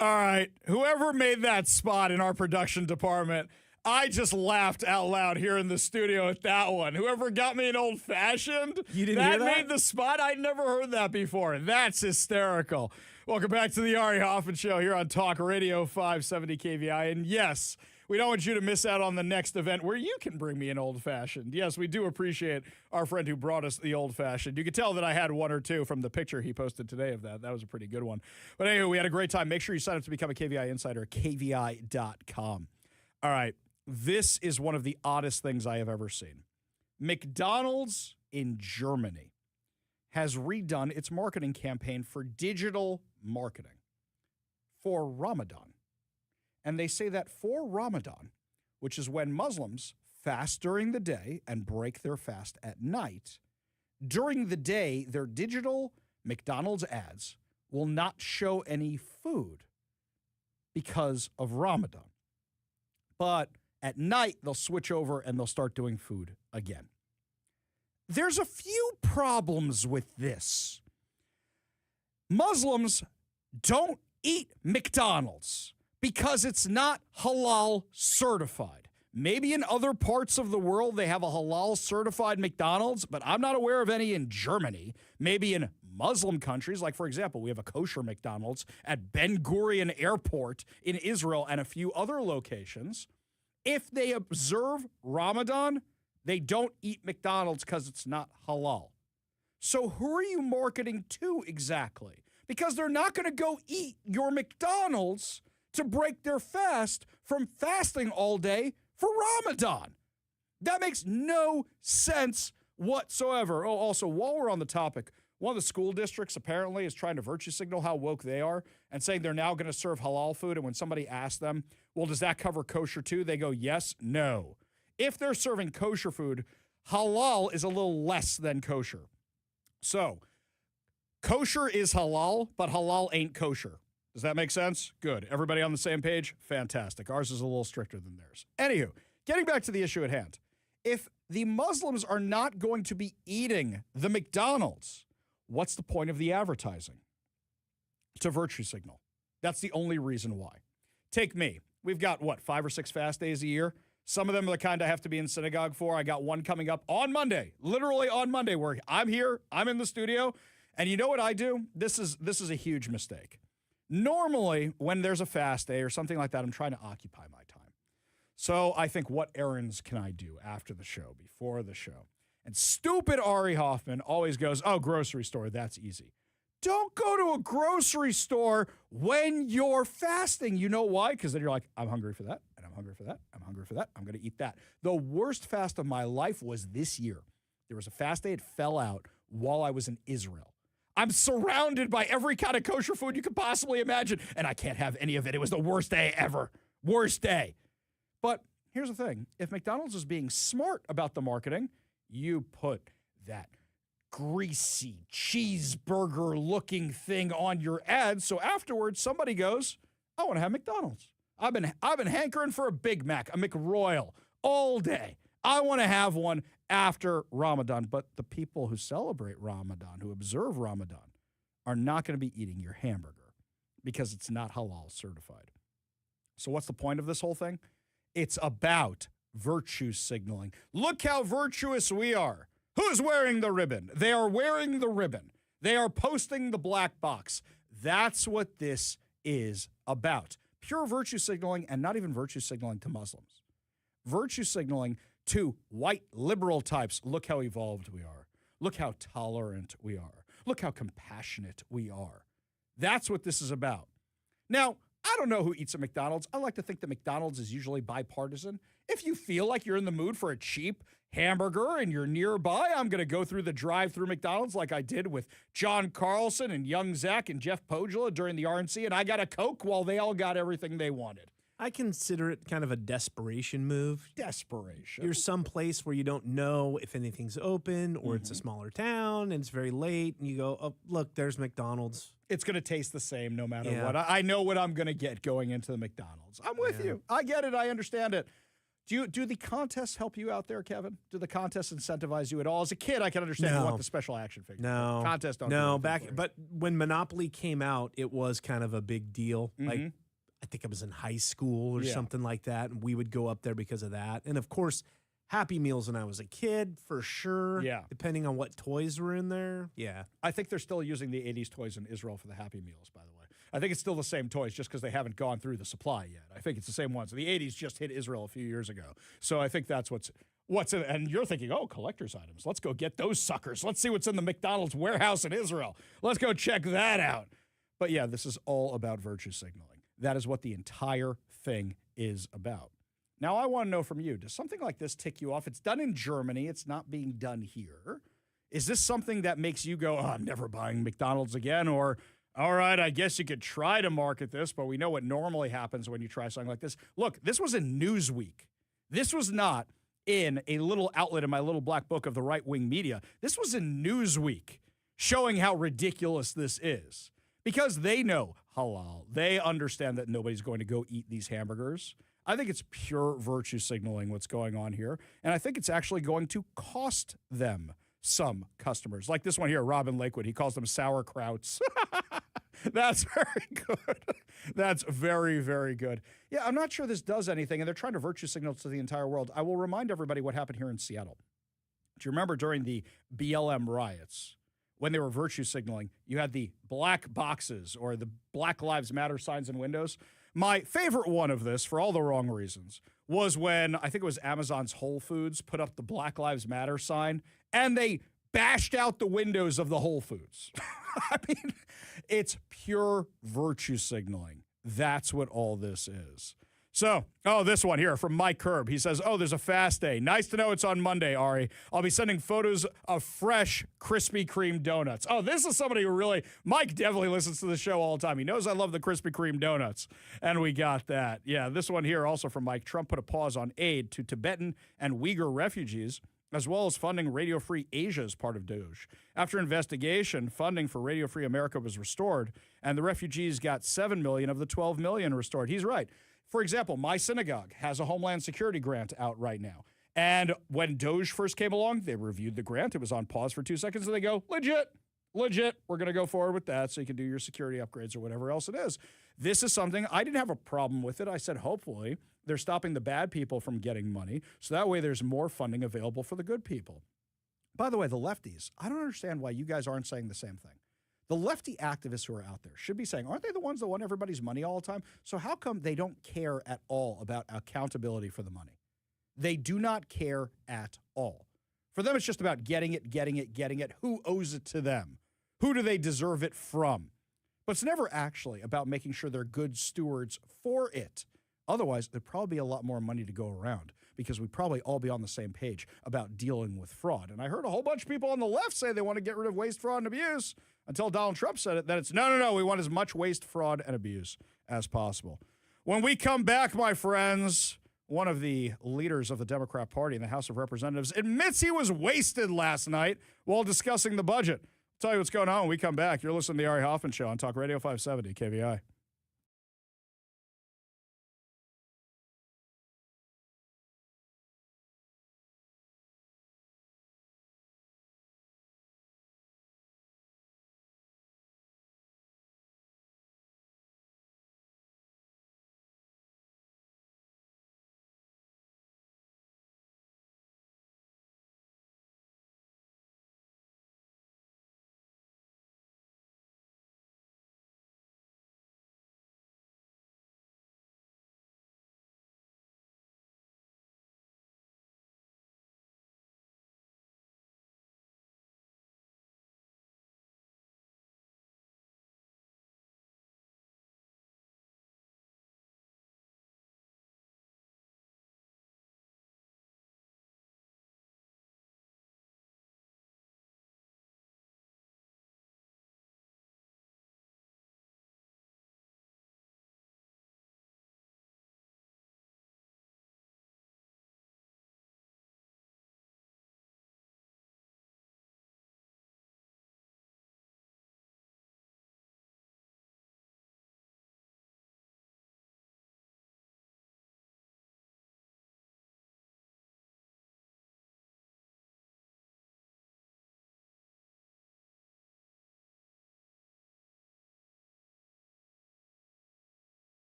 All right, whoever made that spot in our production department, I just laughed out loud here in the studio at that one. Whoever got me an old-fashioned, you didn't hear that? Made the spot. I'd never heard that before. That's hysterical. Welcome back to the Ari Hoffman Show here on Talk Radio 570 KVI. And yes, we don't want you to miss out on the next event where you can bring me an old-fashioned. Yes, we do appreciate our friend who brought us the old-fashioned. You could tell that I had one or two from the picture he posted today of that. That was a pretty good one. But anyway, we had a great time. Make sure you sign up to become a KVI insider at kvi.com. All right, this is one of the oddest things I have ever seen. McDonald's in Germany has redone its marketing campaign for digital marketing for Ramadan. And they say that for Ramadan, which is when Muslims fast during the day and break their fast at night, during the day, their digital McDonald's ads will not show any food because of Ramadan. But At night, they'll switch over and they'll start doing food again. There's a few problems with this. Muslims don't eat McDonald's because it's not halal certified. Maybe in other parts of the world they have a halal certified McDonald's, but I'm not aware of any in Germany. Maybe in Muslim countries, like for example, we have a kosher McDonald's at Ben Gurion Airport in Israel and a few other locations. If they observe Ramadan, they don't eat McDonald's because it's not halal. So who are you marketing to exactly? Because they're not going to go eat your McDonald's to break their fast from fasting all day for Ramadan. That makes no sense whatsoever. Oh, also, while we're on the topic, one of the school districts apparently is trying to virtue signal how woke they are and saying they're now going to serve halal food. And when somebody asks them, well, does that cover kosher too? They go, yes, no. If they're serving kosher food, halal is a little less than kosher. So, kosher is halal, but halal ain't kosher. Does that make sense? Good. Everybody on the same page? Fantastic. Ours is a little stricter than theirs. Anywho, getting back to the issue at hand. If the Muslims are not going to be eating the McDonald's, what's the point of the advertising? To virtue signal. That's the only reason why. Take me. We've got, 5 or 6 fast days a year? Some of them are the kind I have to be in synagogue for. I got one coming up on Monday, literally on Monday, where I'm here, I'm in the studio, and you know what I do? This is a huge mistake. Normally, when there's a fast day or something like that, I'm trying to occupy my time. So I think, what errands can I do after the show, before the show? And stupid Ari Hoffman always goes, oh, grocery store, that's easy. Don't go to a grocery store when you're fasting. You know why? Because then you're like, I'm hungry for that, and I'm hungry for that, I'm hungry for that, I'm going to eat that. The worst fast of my life was this year. There was a fast day. It fell out while I was in Israel. I'm surrounded by every kind of kosher food you could possibly imagine, and I can't have any of it. It was the worst day ever. Worst day. But here's the thing. If McDonald's is being smart about the marketing, you put that greasy cheeseburger-looking thing on your ad, so afterwards somebody goes, I want to have McDonald's. I've been hankering for a Big Mac, a McRoyal, all day. I want to have one after Ramadan. But the people who celebrate Ramadan, who observe Ramadan, are not going to be eating your hamburger because it's not halal certified. So what's the point of this whole thing? It's about virtue signaling. Look how virtuous we are. Who's wearing the ribbon? They are wearing the ribbon. They are posting the black box. That's what this is about. Pure virtue signaling, and not even virtue signaling to Muslims. Virtue signaling to white liberal types. Look how evolved we are. Look how tolerant we are. Look how compassionate we are. That's what this is about. Now, I don't know who eats at McDonald's. I like to think that McDonald's is usually bipartisan. If you feel like you're in the mood for a cheap hamburger and you're nearby, I'm going to go through the drive-through McDonald's like I did with John Carlson and Young Zach and Jeff Pogula during the RNC, and I got a Coke while they all got everything they wanted. I consider it kind of a desperation move. Desperation. You're someplace where you don't know if anything's open or it's a smaller town and it's very late and you go, oh, look, there's McDonald's. It's going to taste the same no matter what. I know what I'm going to get going into the McDonald's. I'm with you. I get it. I understand it. Do the contests help you out there, Kevin? Do the contests incentivize you at all? As a kid, I can understand you want the special action figure. No. Contests don't. No, but when Monopoly came out, it was kind of a big deal. Like, I think I was in high school or something like that, and we would go up there because of that. And, of course, Happy Meals when I was a kid, for sure. Yeah. Depending on what toys were in there. Yeah. I think they're still using the 80s toys in Israel for the Happy Meals, by the way. I think it's still the same toys just because they haven't gone through the supply yet. I think it's the same ones. The 80s just hit Israel a few years ago. So I think that's what's in it. And you're thinking, oh, collector's items. Let's go get those suckers. Let's see what's in the McDonald's warehouse in Israel. Let's go check that out. But yeah, this is all about virtue signaling. That is what the entire thing is about. Now, I want to know from you, does something like this tick you off? It's done in Germany. It's not being done here. Is this something that makes you go, oh, I'm never buying McDonald's again? Or, all right, I guess you could try to market this, but we know what normally happens when you try something like this. Look, this was in Newsweek. This was not in a little outlet in my little black book of the right-wing media. This was in Newsweek, showing how ridiculous this is. Because they know halal. They understand that nobody's going to go eat these hamburgers. I think it's pure virtue signaling what's going on here. And I think it's actually going to cost them some customers. Like this one here, Robin Lakewood. He calls them sauerkrauts. That's very good. That's very, very good. Yeah, I'm not sure this does anything, and they're trying to virtue signal to the entire world. I will remind everybody what happened here in Seattle. Do you remember during the BLM riots, when they were virtue signaling, you had the black boxes or the Black Lives Matter signs in windows? My favorite one of this, for all the wrong reasons, was when I think it was Amazon's Whole Foods put up the Black Lives Matter sign, and they bashed out the windows of the Whole Foods. I mean, it's pure virtue signaling. That's what all this is. So, this one here from Mike Kerb. He says, there's a fast day. Nice to know it's on Monday, Ari. I'll be sending photos of fresh Krispy Kreme donuts. This is somebody who really, Mike definitely listens to the show all the time. He knows I love the Krispy Kreme donuts. And we got that. Yeah, this one here also from Mike. Trump put a pause on aid to Tibetan and Uyghur refugees, as well as funding Radio Free Asia as part of DOGE. After investigation, funding for Radio Free America was restored, and the refugees got $7 million of the $12 million restored. He's right. For example, my synagogue has a Homeland Security grant out right now. And when DOGE first came along, they reviewed the grant. It was on pause for 2 seconds, and they go, legit. We're going to go forward with that so you can do your security upgrades or whatever else it is. This is something, I didn't have a problem with it. I said, hopefully, they're stopping the bad people from getting money, so that way there's more funding available for the good people. By the way, the lefties, I don't understand why you guys aren't saying the same thing. The lefty activists who are out there should be saying, aren't they the ones that want everybody's money all the time? So how come they don't care at all about accountability for the money? They do not care at all. For them, it's just about getting it. Who owes it to them? Who do they deserve it from? But it's never actually about making sure they're good stewards for it. Otherwise, there'd probably be a lot more money to go around because we'd probably all be on the same page about dealing with fraud. And I heard a whole bunch of people on the left say they want to get rid of waste, fraud, and abuse until Donald Trump said it. Then it's no, we want as much waste, fraud, and abuse as possible. When we come back, my friends, one of the leaders of the Democrat Party in the House of Representatives admits he was wasted last night while discussing the budget. I'll tell you what's going on when we come back. You're listening to the Ari Hoffman Show on Talk Radio 570 KVI.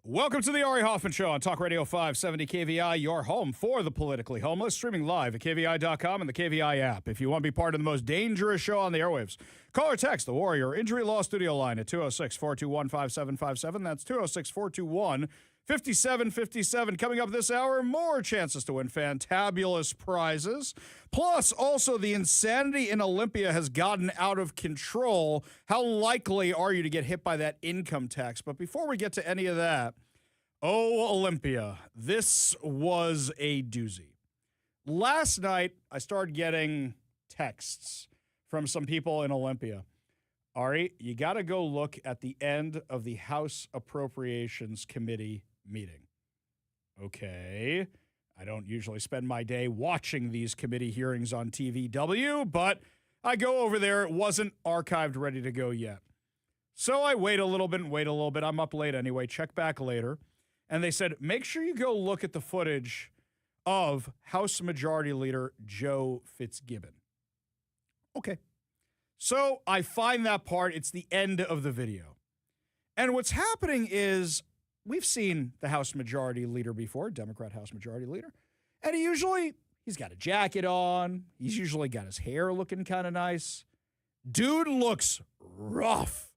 Welcome to the Ari Hoffman Show on Talk Radio 570 KVI, your home for the politically homeless, streaming live at KVI.com and the KVI app. If you want to be part of the most dangerous show on the airwaves, call or text the Warrior Injury Law Studio line at 206-421-5757. That's 206-421-5757. Coming up this hour, more chances to win fantabulous prizes. Plus, also, the insanity in Olympia has gotten out of control. How likely are you to get hit by that income tax? But before we get to any of that, oh, Olympia, this was a doozy. Last night, I started getting texts from some people in Olympia. Ari, you got to go look at the end of the House Appropriations Committee meeting. Okay. I don't usually spend my day watching these committee hearings on TVW, but I go over there. It wasn't archived, ready to go yet. So I wait a little bit. I'm up late anyway. Check back later. And they said, make sure you go look at the footage of House Majority Leader Joe Fitzgibbon. Okay. So I find that part. It's the end of the video. And what's happening is we've seen the House Majority Leader before, Democrat House Majority Leader. And he's got a jacket on. He's usually got his hair looking kind of nice. Dude looks rough,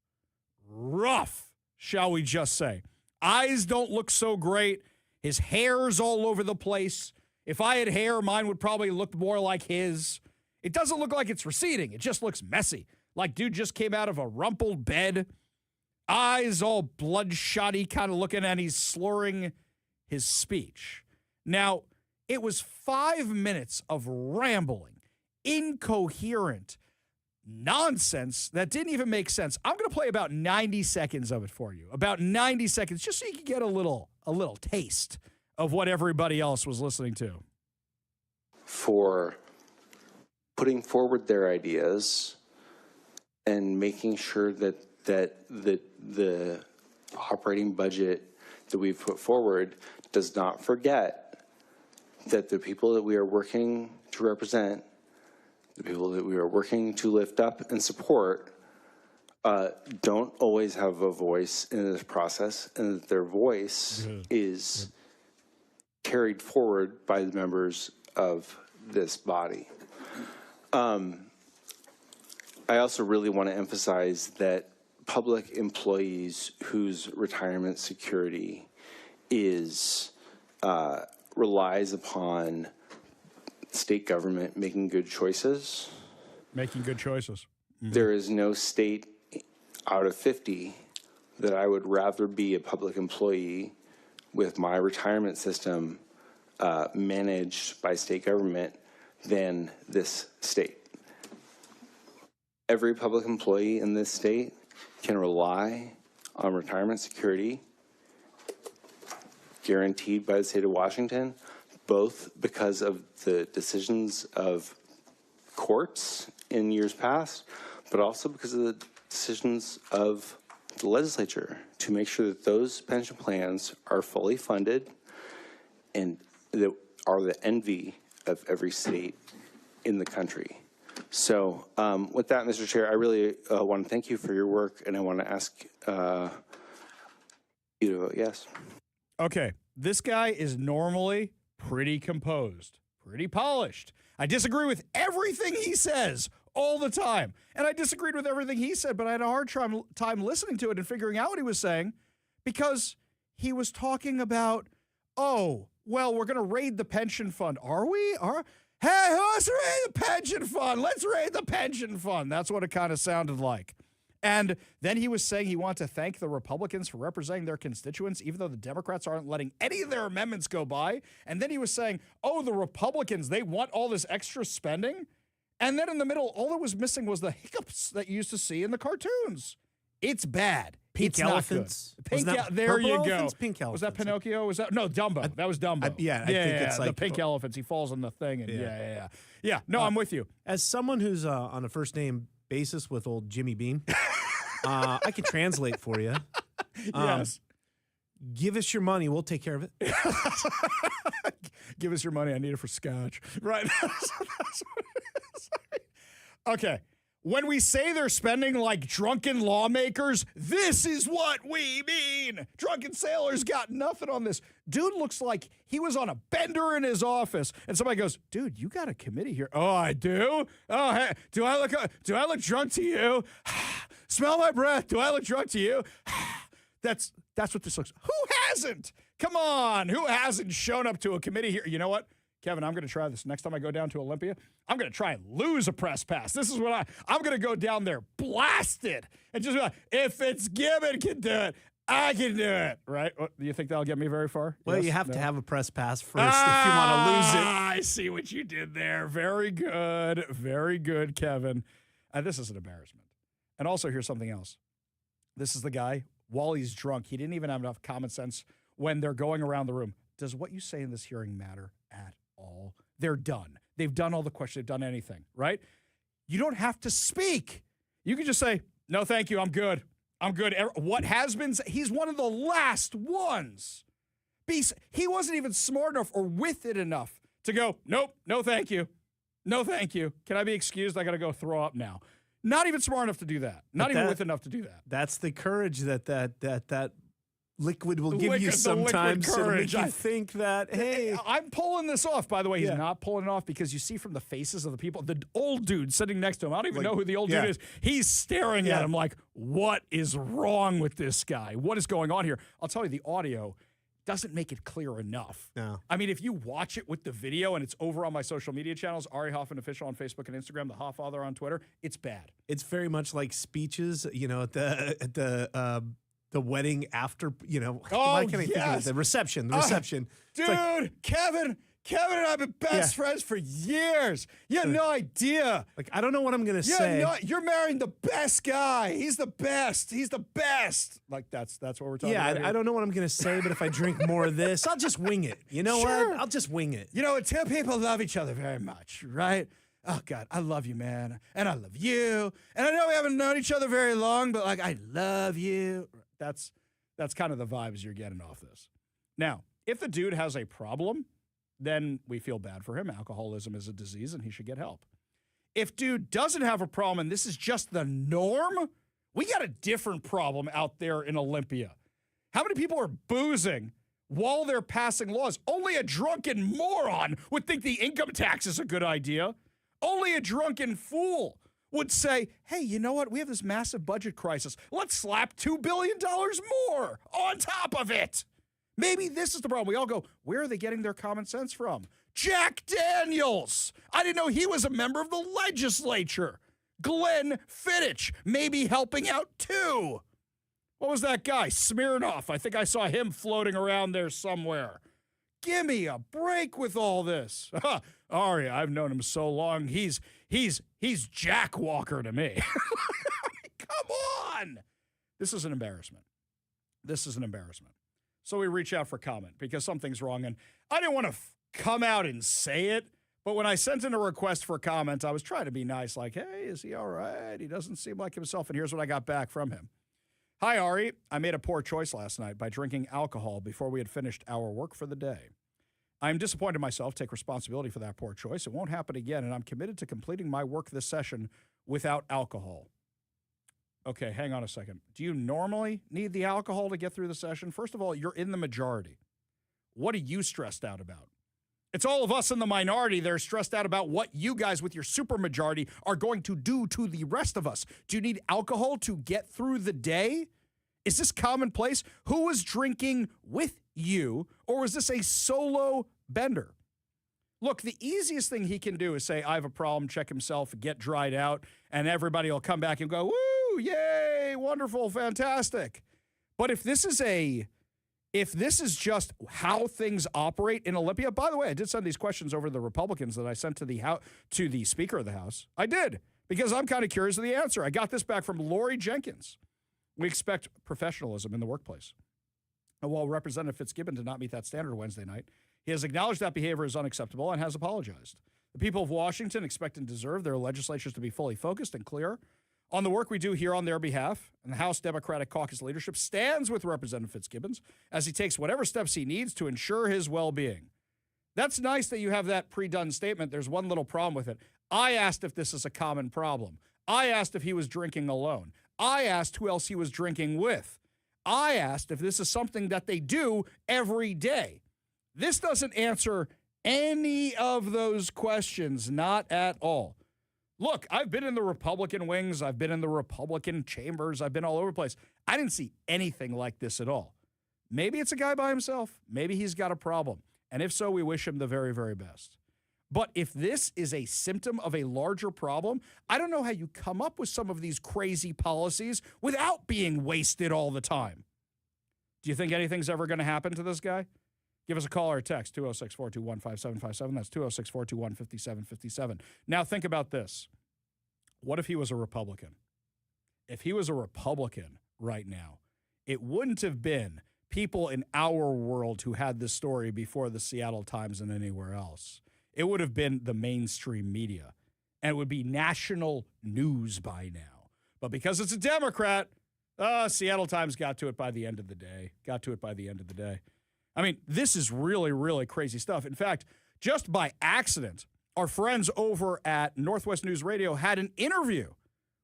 shall we just say. Eyes don't look so great. His hair's all over the place. If I had hair, mine would probably look more like his. It doesn't look like it's receding. It just looks messy. Like dude just came out of a rumpled bed. Eyes all bloodshotty kind of looking, and he's slurring his speech. Now, it was 5 minutes of rambling, incoherent nonsense that didn't even make sense. I'm going to play about 90 seconds of it for you. About 90 seconds, just so you can get a little taste of what everybody else was listening to. For putting forward their ideas and making sure that the operating budget that we've put forward does not forget that the people that we are working to represent, the people that we are working to lift up and support, don't always have a voice in this process, and that their voice is carried forward by the members of this body. I also really want to emphasize that public employees whose retirement security relies upon state government making good choices. Making good choices. Mm-hmm. There is no state out of 50 that I would rather be a public employee with my retirement system managed by state government than this state. Every public employee in this state can rely on retirement security guaranteed by the state of Washington, both because of the decisions of courts in years past, but also because of the decisions of the legislature to make sure that those pension plans are fully funded and that are the envy of every state in the country. So with that, Mr. Chair, I really want to thank you for your work, and I want to ask you to vote yes. Okay, this guy is normally pretty composed, pretty polished. I disagree with everything he says all the time, and I disagreed with everything he said, but I had a hard time listening to it and figuring out what he was saying because he was talking about, oh, well, we're going to raid the pension fund. Are we? Hey, let's raid the pension fund. Let's raid the pension fund. That's what it kind of sounded like. And then he was saying he wanted to thank the Republicans for representing their constituents, even though the Democrats aren't letting any of their amendments go by. And then he was saying, oh, the Republicans, they want all this extra spending. And then in the middle, all that was missing was the hiccups that you used to see in the cartoons. It's bad. Pink elephants. There you go. Pink elephants. Was that Pinocchio? Was that no Dumbo? That was Dumbo. I think it's like the pink elephants. He falls on the thing, and yeah. No, I'm with you. As someone who's on a first name basis with old Jimmy Bean, I can translate for you. Yes. Give us your money. We'll take care of it. Give us your money. I need it for scotch. Right. That's what it is. Okay. when we say they're spending like drunken lawmakers, this is what we mean. Drunken sailors got nothing on this. Dude looks like he was on a bender in his office, and somebody goes, "Dude, you got a committee here." "Oh, I do? Oh, hey, do I look drunk to you? Smell my breath. Do I look drunk to you?" That's what this looks. Who hasn't? Come on, who hasn't shown up to a committee here? You know what, Kevin, I'm going to try this. Next time I go down to Olympia, I'm going to try and lose a press pass. This is what I'm going to go down there blasted and just be like, if Fitzgibbon can do it, I can do it, right? What, do you think that'll get me very far? Well, Yes? you have No? to have a press pass first if you want to lose it. I see what you did there. Very good, Kevin. This is an embarrassment. And also, here's something else. This is the guy, while he's drunk, he didn't even have enough common sense when they're going around the room. Does what you say in this hearing matter at all? They're done. They've done all the questions. They've done anything, right? You don't have to speak. You can just say, "No, thank you. I'm good. I'm good." What has been, he's one of the last ones. He wasn't even smart enough or with it enough to go, "Nope, no, thank you. No, thank you. Can I be excused? I got to go throw up now." Not even smart enough to do that. Not even with enough to do that. That's the courage that liquid will give you sometimes to make you think that, hey. I'm pulling this off, by the way. He's not pulling it off because you see from the faces of the people, the old dude sitting next to him, I don't even know who the old dude is. He's staring at him like, what is wrong with this guy? What is going on here? I'll tell you, the audio doesn't make it clear enough. No. I mean, if you watch it with the video and it's over on my social media channels, Ari Hoffman Official on Facebook and Instagram, the Hofffather on Twitter, it's bad. It's very much like speeches, at the wedding after, why can't I think of it? The reception. Dude, like, Kevin and I have been best friends for years. You have no idea. Like, I don't know what I'm going to say. You're marrying the best guy. He's the best. He's the best. Like, that's what we're talking about. I don't know what I'm going to say, but if I drink more of this, I'll just wing it. You know what? I'll just wing it. Two people love each other very much, right? Oh, God, I love you, man. And I love you. And I know we haven't known each other very long, but, like, I love you. That's kind of the vibes you're getting off this. Now, if the dude has a problem, then we feel bad for him. Alcoholism is a disease, and he should get help. If dude doesn't have a problem, and this is just the norm, we got a different problem out there in Olympia. How many people are boozing while they're passing laws? Only a drunken moron would think the income tax is a good idea. Only a drunken fool would say, hey, you know what? We have this massive budget crisis. Let's slap $2 billion more on top of it. Maybe this is the problem. We all go, where are they getting their common sense from? Jack Daniels. I didn't know he was a member of the legislature. Glenn Fittich, maybe helping out too. What was that guy? Smirnoff. I think I saw him floating around there somewhere. Give me a break with all this. Ari, I've known him so long. He's Jack Walker to me. Come on. This is an embarrassment. So we reach out for comment because something's wrong. And I didn't want to come out and say it, but when I sent in a request for comment, I was trying to be nice, like, hey, is he all right? He doesn't seem like himself. And here's what I got back from him. Hi, Ari. I made a poor choice last night by drinking alcohol before we had finished our work for the day. I'm disappointed in myself, take responsibility for that poor choice. It won't happen again, and I'm committed to completing my work this session without alcohol. Okay, hang on a second. Do you normally need the alcohol to get through the session? First of all, you're in the majority. What are you stressed out about? It's all of us in the minority that are stressed out about what you guys with your supermajority are going to do to the rest of us. Do you need alcohol to get through the day? Is this commonplace? Who was drinking with you, or was this a solo bender? Look, the easiest thing he can do is say, I have a problem, check himself, get dried out, and everybody will come back and go, woo, yay, wonderful, fantastic. But if this is just how things operate in Olympia, by the way, I did send these questions over to the Republicans that I sent to the Speaker of the House. I did, because I'm kind of curious of the answer. I got this back from Lori Jenkins. We expect professionalism in the workplace. And while Representative Fitzgibbon did not meet that standard Wednesday night, he has acknowledged that behavior is unacceptable and has apologized. The people of Washington expect and deserve their legislatures to be fully focused and clear on the work we do here on their behalf, and the House Democratic Caucus leadership stands with Representative Fitzgibbon as he takes whatever steps he needs to ensure his well-being. That's nice that you have that pre-done statement. There's one little problem with it. I asked if this is a common problem. I asked if he was drinking alone. I asked who else he was drinking with. I asked if this is something that they do every day. This doesn't answer any of those questions, not at all. Look, I've been in the Republican wings. I've been in the Republican chambers. I've been all over the place. I didn't see anything like this at all. Maybe it's a guy by himself. Maybe he's got a problem. And if so, we wish him the very, very best. But if this is a symptom of a larger problem, I don't know how you come up with some of these crazy policies without being wasted all the time. Do you think anything's ever going to happen to this guy? Give us a call or a text, 206-421-5757. That's 206-421-5757. Now think about this. What if he was a Republican? If he was a Republican right now, it wouldn't have been people in our world who had this story before the Seattle Times and anywhere else. It would have been the mainstream media, and it would be national news by now. But because it's a Democrat, Seattle Times got to it by the end of the day. I mean, this is really, really crazy stuff. In fact, just by accident, our friends over at Northwest News Radio had an interview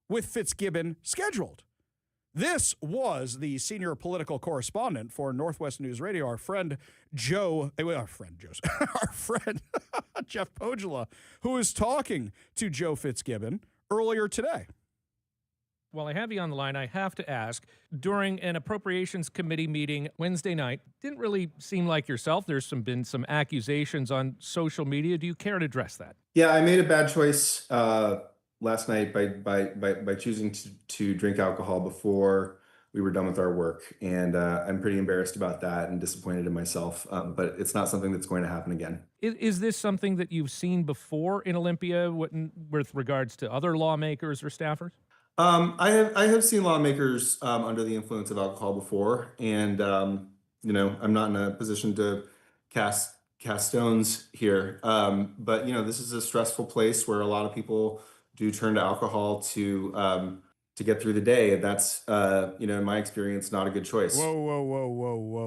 with Fitzgibbon scheduled. This was the senior political correspondent for Northwest News Radio, our friend Jeff Pogula, who was talking to Joe Fitzgibbon earlier today. While I have you on the line, I have to ask, during an Appropriations Committee meeting Wednesday night, didn't really seem like yourself. There's been some accusations on social media. Do you care to address that? Yeah, I made a bad choice last night by choosing to drink alcohol before we were done with our work. And I'm pretty embarrassed about that and disappointed in myself. But it's not something that's going to happen again. Is this something that you've seen before in Olympia with regards to other lawmakers or staffers? I have seen lawmakers under the influence of alcohol before, and I'm not in a position to cast stones here. But this is a stressful place where a lot of people do turn to alcohol to get through the day. And that's in my experience, not a good choice. Whoa.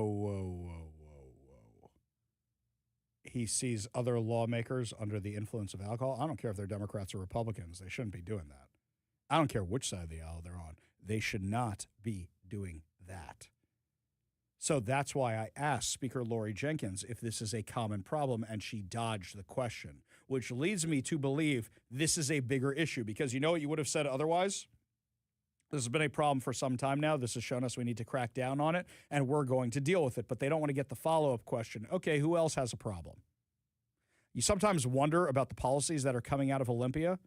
He sees other lawmakers under the influence of alcohol. I don't care if they're Democrats or Republicans. They shouldn't be doing that. I don't care which side of the aisle they're on. They should not be doing that. So that's why I asked Speaker Lori Jenkins if this is a common problem, and she dodged the question, which leads me to believe this is a bigger issue, because you know what you would have said otherwise? This has been a problem for some time now. This has shown us we need to crack down on it, and we're going to deal with it. But they don't want to get the follow-up question, okay, who else has a problem? You sometimes wonder about the policies that are coming out of Olympia.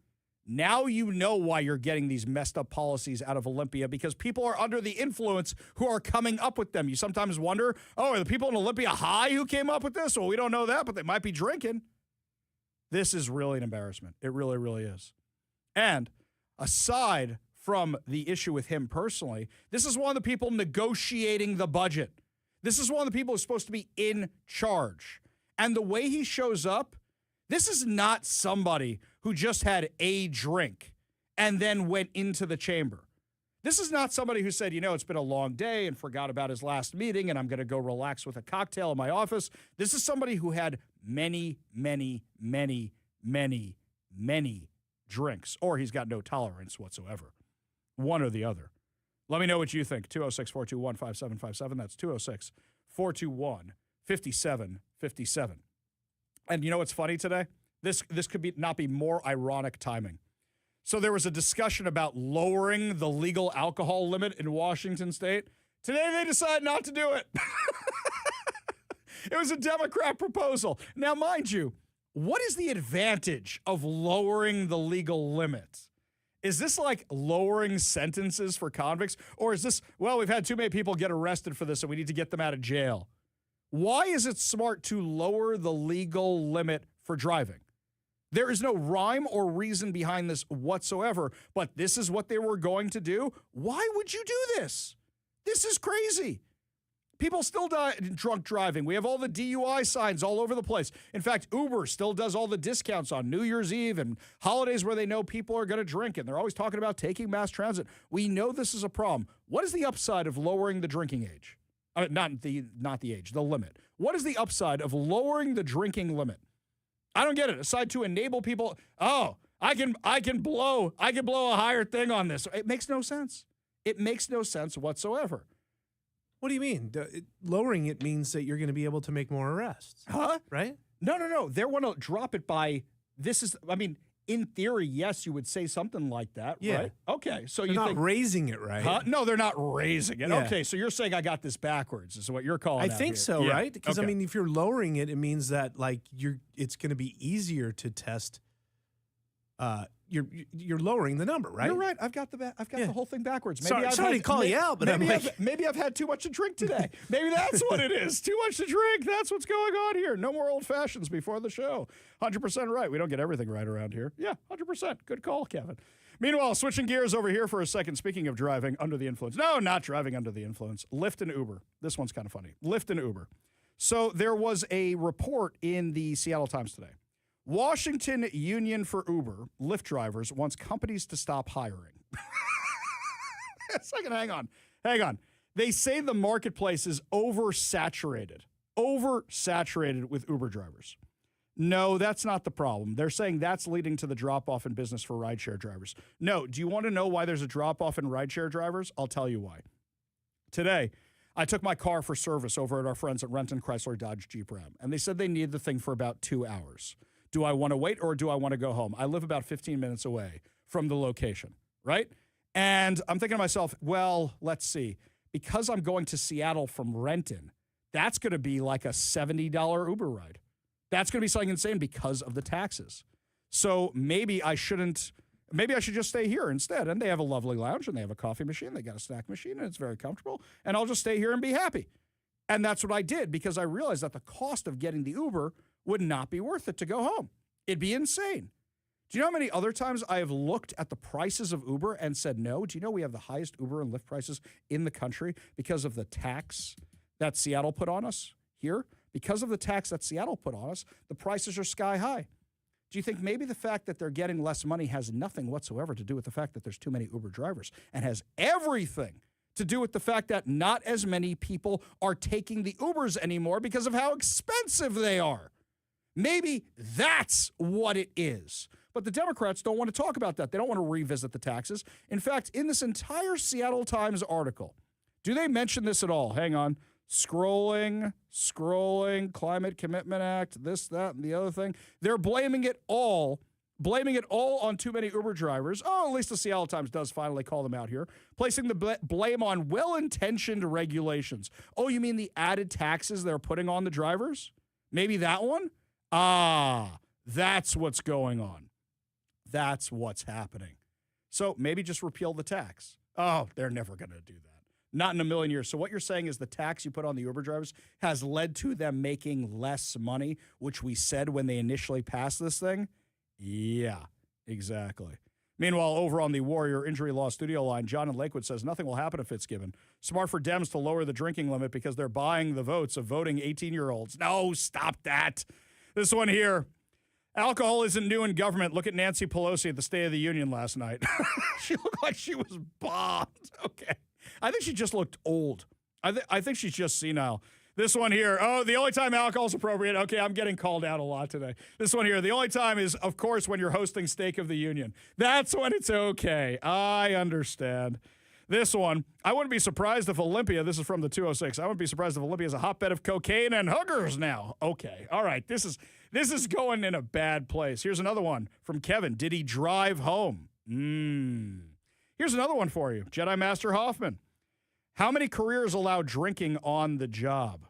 Now you know why you're getting these messed up policies out of Olympia, because people are under the influence who are coming up with them. You sometimes wonder, are the people in Olympia high who came up with this? Well, we don't know that, but they might be drinking. This is really an embarrassment. It really, really is. And aside from the issue with him personally, this is one of the people negotiating the budget. This is one of the people who's supposed to be in charge. And the way he shows up, this is not somebody who just had a drink and then went into the chamber. This is not somebody who said, it's been a long day and forgot about his last meeting and I'm going to go relax with a cocktail in my office. This is somebody who had many, many, many, many, many drinks, or he's got no tolerance whatsoever. One or the other. Let me know what you think. 206-421-5757. That's 206-421-5757. And you know what's funny today? This could not be more ironic timing. So there was a discussion about lowering the legal alcohol limit in Washington State. Today they decided not to do it. It was a Democrat proposal. Now, mind you, what is the advantage of lowering the legal limit? Is this like lowering sentences for convicts? Or is this, we've had too many people get arrested for this and we need to get them out of jail? Why is it smart to lower the legal limit for driving? There is no rhyme or reason behind this whatsoever, but this is what they were going to do. Why would you do this? This is crazy. People still die drunk driving. We have all the DUI signs all over the place. In fact, Uber still does all the discounts on New Year's Eve and holidays where they know people are going to drink, and they're always talking about taking mass transit. We know this is a problem. What is the upside of lowering the drinking age? Not the age, the limit. What is the upside of lowering the drinking limit? I don't get it. Aside to enable people, I can blow a higher thing on this. It makes no sense. It makes no sense whatsoever. What do you mean? Lowering it means that you're going to be able to make more arrests. Huh? Right? No. They want to drop it by in theory, yes, you would say something like that, Yeah. right? Okay, so They're you not think raising it, right? Huh? No, they're not raising it. Yeah. Okay, so you're saying I got this backwards, is what you're calling I out think here. so, Yeah. right? Because Okay. I mean, if you're lowering it, it means that like it's going to be easier to test. You're lowering the number, right? You're right. I've got the whole thing backwards. Sorry to call you out, but maybe I've had too much to drink today. Maybe that's what it is. Too much to drink. That's what's going on here. No more old fashions before the show. 100% right. We don't get everything right around here. Yeah, 100%. Good call, Kevin. Meanwhile, switching gears over here for a second. Speaking of driving under the influence. No, not driving under the influence. Lyft and Uber. This one's kind of funny. Lyft and Uber. So there was a report in the Seattle Times today. Washington Union for Uber, Lyft drivers, wants companies to stop hiring. A second, hang on. They say the marketplace is oversaturated with Uber drivers. No, that's not the problem. They're saying that's leading to the drop-off in business for rideshare drivers. No, do you want to know why there's a drop-off in rideshare drivers? I'll tell you why. Today, I took my car for service over at our friends at Renton Chrysler Dodge Jeep Ram, and they said they need the thing for about 2 hours. Do I want to wait or do I want to go home? I live about 15 minutes away from the location, right? And I'm thinking to myself, well, let's see. Because I'm going to Seattle from Renton, that's going to be like a $70 Uber ride. That's going to be something insane because of the taxes. So maybe I should just stay here instead. And they have a lovely lounge and they have a coffee machine. They got a snack machine and it's very comfortable. And I'll just stay here and be happy. And that's what I did because I realized that the cost of getting the Uber would not be worth it to go home. It'd be insane. Do you know how many other times I have looked at the prices of Uber and said no? Do you know we have the highest Uber and Lyft prices in the country because of the tax that Seattle put on us here? Because of the tax that Seattle put on us, the prices are sky high. Do you think maybe the fact that they're getting less money has nothing whatsoever to do with the fact that there's too many Uber drivers and has everything to do with the fact that not as many people are taking the Ubers anymore because of how expensive they are? Maybe that's what it is. But the Democrats don't want to talk about that. They don't want to revisit the taxes. In fact, in this entire Seattle Times article, do they mention this at all? Hang on. Scrolling, Climate Commitment Act, this, that, and the other thing. They're blaming it all on too many Uber drivers. Oh, at least the Seattle Times does finally call them out here. Placing the blame on well-intentioned regulations. Oh, you mean the added taxes they're putting on the drivers? Maybe that one? Ah, that's what's going on. That's what's happening. So maybe just repeal the tax. Oh, they're never going to do that. Not in a million years. So what you're saying is the tax you put on the Uber drivers has led to them making less money, which we said when they initially passed this thing? Yeah, exactly. Meanwhile, over on the Warrior Injury Law studio line, John in Lakewood says nothing will happen if Fitzgibbon. Smart for Dems to lower the drinking limit because they're buying the votes of voting 18-year-olds. No, stop that. This one here. Alcohol isn't new in government. Look at Nancy Pelosi at the State of the Union last night. She looked like she was bombed. Okay. I think she just looked old. I think she's just senile. This one here. Oh, the only time alcohol is appropriate. Okay, I'm getting called out a lot today. This one here. The only time is, of course, when you're hosting State of the Union. That's when it's okay. I understand. This one. I wouldn't be surprised if Olympia, this is from the 206, I wouldn't be surprised if Olympia is a hotbed of cocaine and hookers now. Okay. All right. This is going in a bad place. Here's another one from Kevin. Did he drive home? Here's another one for you. Jedi Master Hoffman. How many careers allow drinking on the job?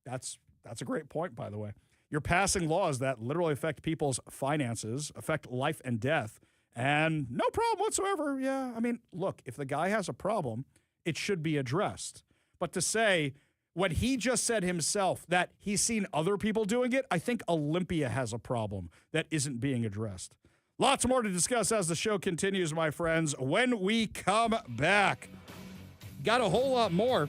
That's a great point, by the way. You're passing laws that literally affect people's finances, affect life and death, and no problem whatsoever. Yeah, I mean, look, if the guy has a problem, it should be addressed. But to say what he just said himself, that he's seen other people doing it, I think Olympia has a problem that isn't being addressed. Lots more to discuss as the show continues, my friends, when we come back. Got a whole lot more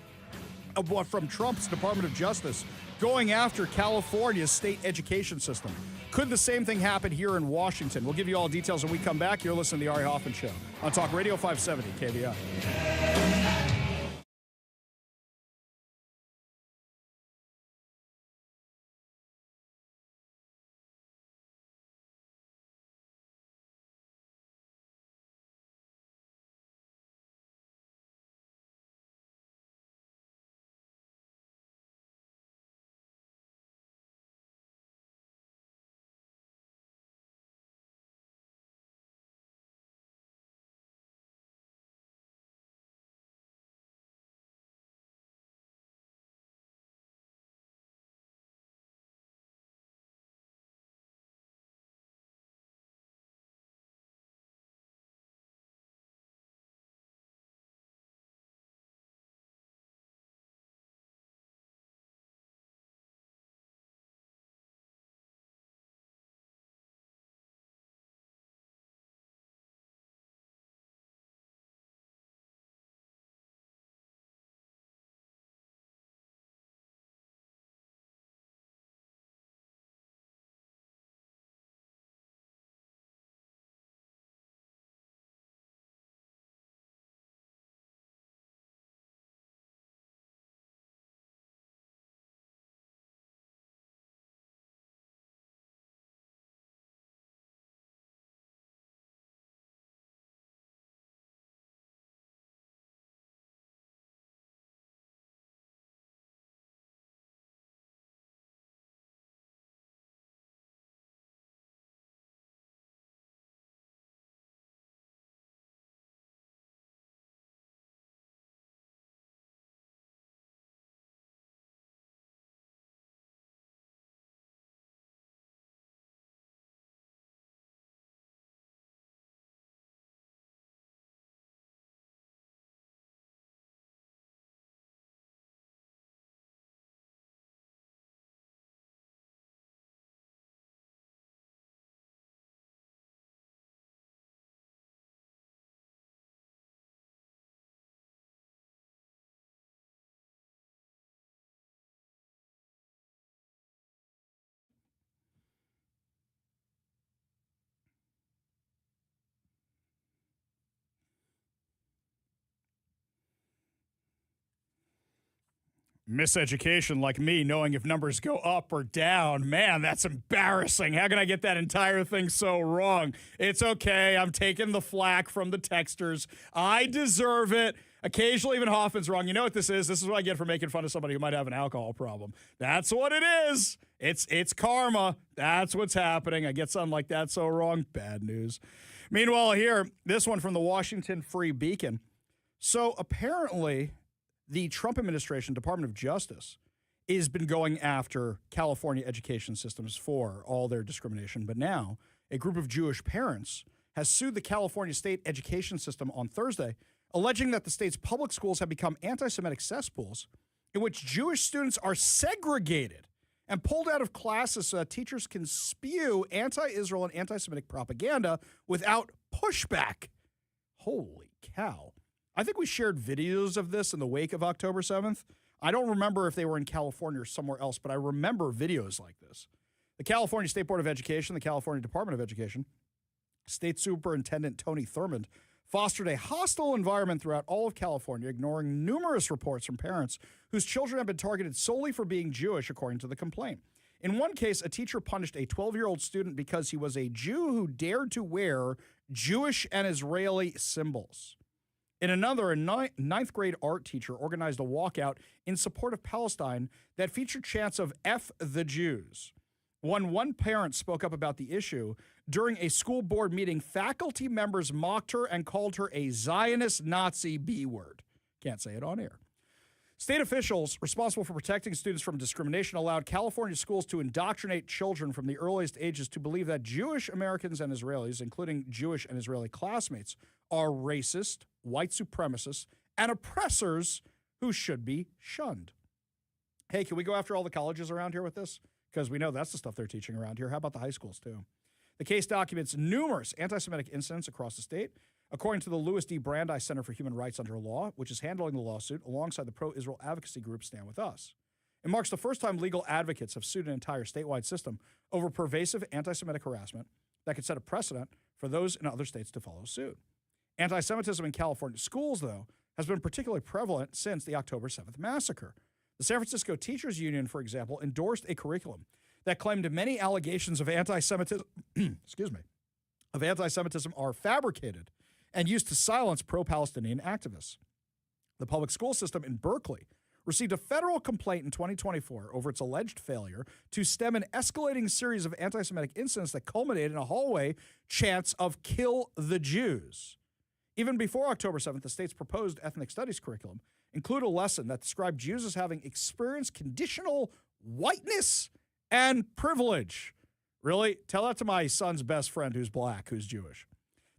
of what from Trump's Department of Justice going after California's state education system. Could the same thing happen here in Washington? We'll give you all details when we come back. You're listening to the Ari Hoffman Show on Talk Radio 570 KBI. Miseducation like me, knowing if numbers go up or down. Man, that's embarrassing. How can I get that entire thing so wrong? It's okay. I'm taking the flack from the texters. I deserve it. Occasionally, even Hoffman's wrong. You know what this is? This is what I get for making fun of somebody who might have an alcohol problem. That's what it is. It's karma. That's what's happening. I get something like that so wrong. Bad news. Meanwhile, here, this one from the Washington Free Beacon. So apparently, the Trump administration, Department of Justice, has been going after California education systems for all their discrimination. But now, a group of Jewish parents has sued the California state education system on Thursday, alleging that the state's public schools have become anti-Semitic cesspools in which Jewish students are segregated and pulled out of classes so that teachers can spew anti-Israel and anti-Semitic propaganda without pushback. Holy cow. I think we shared videos of this in the wake of October 7th. I don't remember if they were in California or somewhere else, but I remember videos like this. The California State Board of Education, the California Department of Education, State Superintendent Tony Thurmond fostered a hostile environment throughout all of California, ignoring numerous reports from parents whose children have been targeted solely for being Jewish, according to the complaint. In one case, a teacher punished a 12-year-old student because he was a Jew who dared to wear Jewish and Israeli symbols. In another, a ninth grade art teacher organized a walkout in support of Palestine that featured chants of F the Jews. When one parent spoke up about the issue, during a school board meeting, faculty members mocked her and called her a Zionist Nazi B-word. Can't say it on air. State officials responsible for protecting students from discrimination allowed California schools to indoctrinate children from the earliest ages to believe that Jewish Americans and Israelis, including Jewish and Israeli classmates, are racist, white supremacists, and oppressors who should be shunned. Hey, can we go after all the colleges around here with this? Because we know that's the stuff they're teaching around here. How about the high schools, too? The case documents numerous anti-Semitic incidents across the state. According to the Louis D. Brandeis Center for Human Rights Under Law, which is handling the lawsuit alongside the pro-Israel advocacy group Stand With Us. It marks the first time legal advocates have sued an entire statewide system over pervasive anti-Semitic harassment that could set a precedent for those in other states to follow suit. Anti-Semitism in California schools, though, has been particularly prevalent since the October 7th massacre. The San Francisco Teachers Union, for example, endorsed a curriculum that claimed many allegations of anti-Semitism, of anti-Semitism are fabricated and used to silence pro-Palestinian activists. The public school system in Berkeley received a federal complaint in 2024 over its alleged failure to stem an escalating series of anti-Semitic incidents that culminated in a hallway chants of "Kill the Jews." Even before October 7th, the state's proposed ethnic studies curriculum included a lesson that described Jews as having experienced conditional whiteness and privilege. Really? Tell that to my son's best friend who's black, who's Jewish.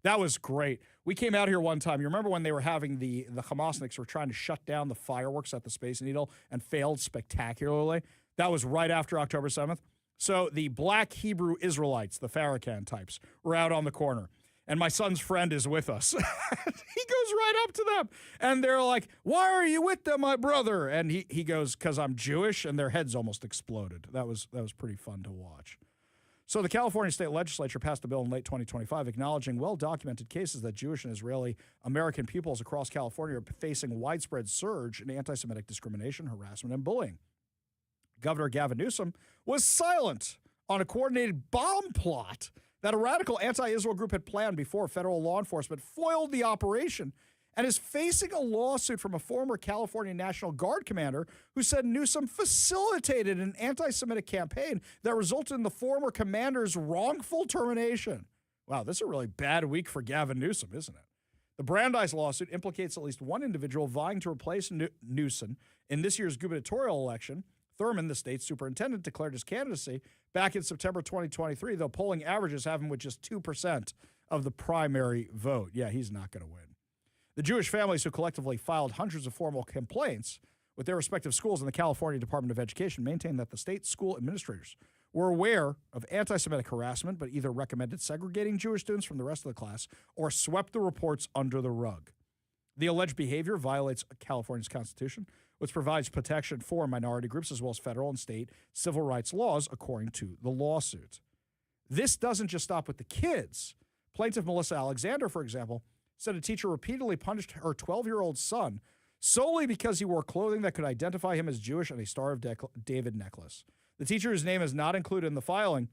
That was great. We came out here one time. You remember when they were having the Hamasniks were trying to shut down the fireworks at the Space Needle and failed spectacularly? That was right after October 7th. So the black Hebrew Israelites, the Farrakhan types, were out on the corner. And my son's friend is with us. He goes right up to them. And they're like, "Why are you with them, my brother?" And he goes, "Because I'm Jewish." And their heads almost exploded. That was pretty fun to watch. So the California State Legislature passed a bill in late 2025 acknowledging well-documented cases that Jewish and Israeli American pupils across California are facing widespread surge in anti-Semitic discrimination, harassment, and bullying. Governor Gavin Newsom was silent on a coordinated bomb plot that a radical anti-Israel group had planned before federal law enforcement foiled the operation, and is facing a lawsuit from a former California National Guard commander who said Newsom facilitated an anti-Semitic campaign that resulted in the former commander's wrongful termination. Wow, this is a really bad week for Gavin Newsom, isn't it? The Brandeis lawsuit implicates at least one individual vying to replace Newsom in this year's gubernatorial election. Thurmond, the state superintendent, declared his candidacy back in September 2023, though polling averages have him with just 2% of the primary vote. Yeah, he's not going to win. The Jewish families who collectively filed hundreds of formal complaints with their respective schools in the California Department of Education maintain that the state school administrators were aware of anti-Semitic harassment, but either recommended segregating Jewish students from the rest of the class or swept the reports under the rug. The alleged behavior violates California's Constitution, which provides protection for minority groups as well as federal and state civil rights laws, according to the lawsuit. This doesn't just stop with the kids. Plaintiff Melissa Alexander, for example, said a teacher repeatedly punished her 12-year-old son solely because he wore clothing that could identify him as Jewish and a Star of David necklace. The teacher, whose name is not included in the filing,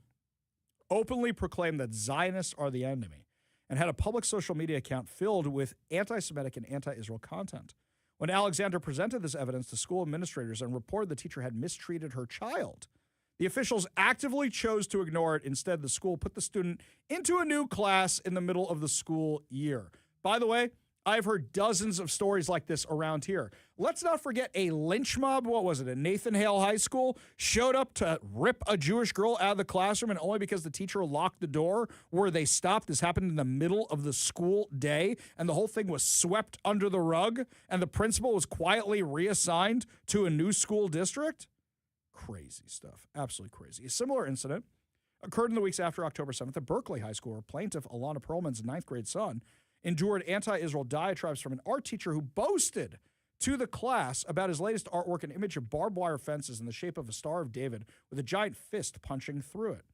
openly proclaimed that Zionists are the enemy and had a public social media account filled with anti-Semitic and anti-Israel content. When Alexander presented this evidence to school administrators and reported the teacher had mistreated her child, the officials actively chose to ignore it. Instead, the school put the student into a new class in the middle of the school year. By the way, I've heard dozens of stories like this around here. Let's not forget a lynch mob, what was it, at Nathan Hale High School, showed up to rip a Jewish girl out of the classroom, and only because the teacher locked the door were they stopped. This happened in the middle of the school day, and the whole thing was swept under the rug, and the principal was quietly reassigned to a new school district. Crazy stuff. Absolutely crazy. A similar incident occurred in the weeks after October 7th at Berkeley High School, where plaintiff Alana Perlman's ninth grade son endured anti-Israel diatribes from an art teacher who boasted to the class about his latest artwork, an image of barbed wire fences in the shape of a Star of David with a giant fist punching through it.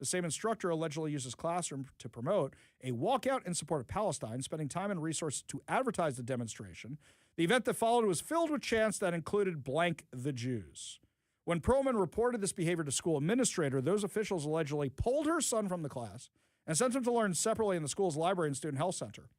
The same instructor allegedly used his classroom to promote a walkout in support of Palestine, spending time and resources to advertise the demonstration. The event that followed was filled with chants that included blank the Jews. When Perlman reported this behavior to school administrator, those officials allegedly pulled her son from the class and sent him to learn separately in the school's library and student health center.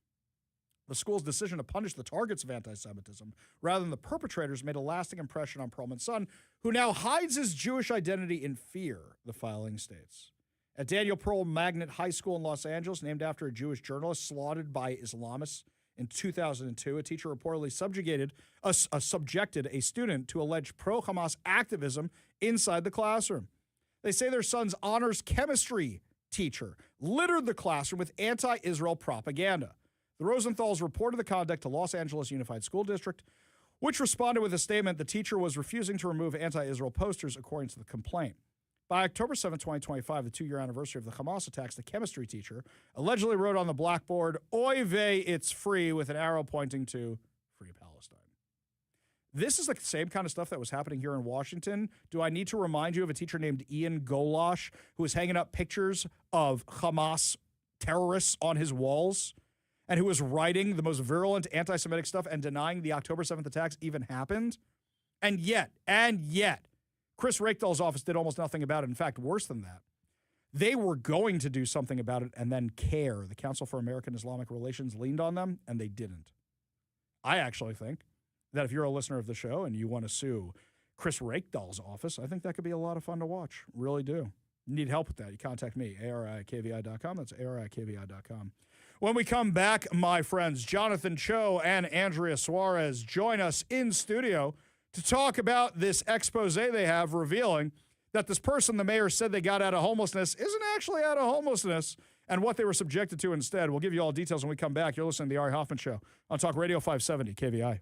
The school's decision to punish the targets of anti-Semitism rather than the perpetrators made a lasting impression on Perlman's son, who now hides his Jewish identity in fear, the filing states. At Daniel Pearl Magnet High School in Los Angeles, named after a Jewish journalist slaughtered by Islamists in 2002, a teacher reportedly subjected a student to alleged pro-Hamas activism inside the classroom. They say their son's honors chemistry teacher littered the classroom with anti-Israel propaganda. The Rosenthals reported the conduct to Los Angeles Unified School District, which responded with a statement the teacher was refusing to remove anti-Israel posters, according to the complaint. By October 7, 2025, the 2-year anniversary of the Hamas attacks, the chemistry teacher allegedly wrote on the blackboard, "Oy vey, it's free," with an arrow pointing to Free Palestine. This is the same kind of stuff that was happening here in Washington. Do I need to remind you of a teacher named Ian Golosh who was hanging up pictures of Hamas terrorists on his walls and who was writing the most virulent anti-Semitic stuff and denying the October 7th attacks even happened? And yet, Chris Rakedal's office did almost nothing about it. In fact, worse than that, they were going to do something about it and then CARE, the Council for American Islamic Relations, leaned on them, and they didn't. I actually think that if you're a listener of the show and you want to sue Chris Rakedal's office, I think that could be a lot of fun to watch. Really do. You need help with that, you contact me, ari@kvi.com. That's ari@kvi.com. When we come back, my friends, Jonathan Cho and Andrea Suarez join us in studio to talk about this expose they have revealing that this person the mayor said they got out of homelessness isn't actually out of homelessness and what they were subjected to instead. We'll give you all details when we come back. You're listening to The Ari Hoffman Show on Talk Radio 570 KVI.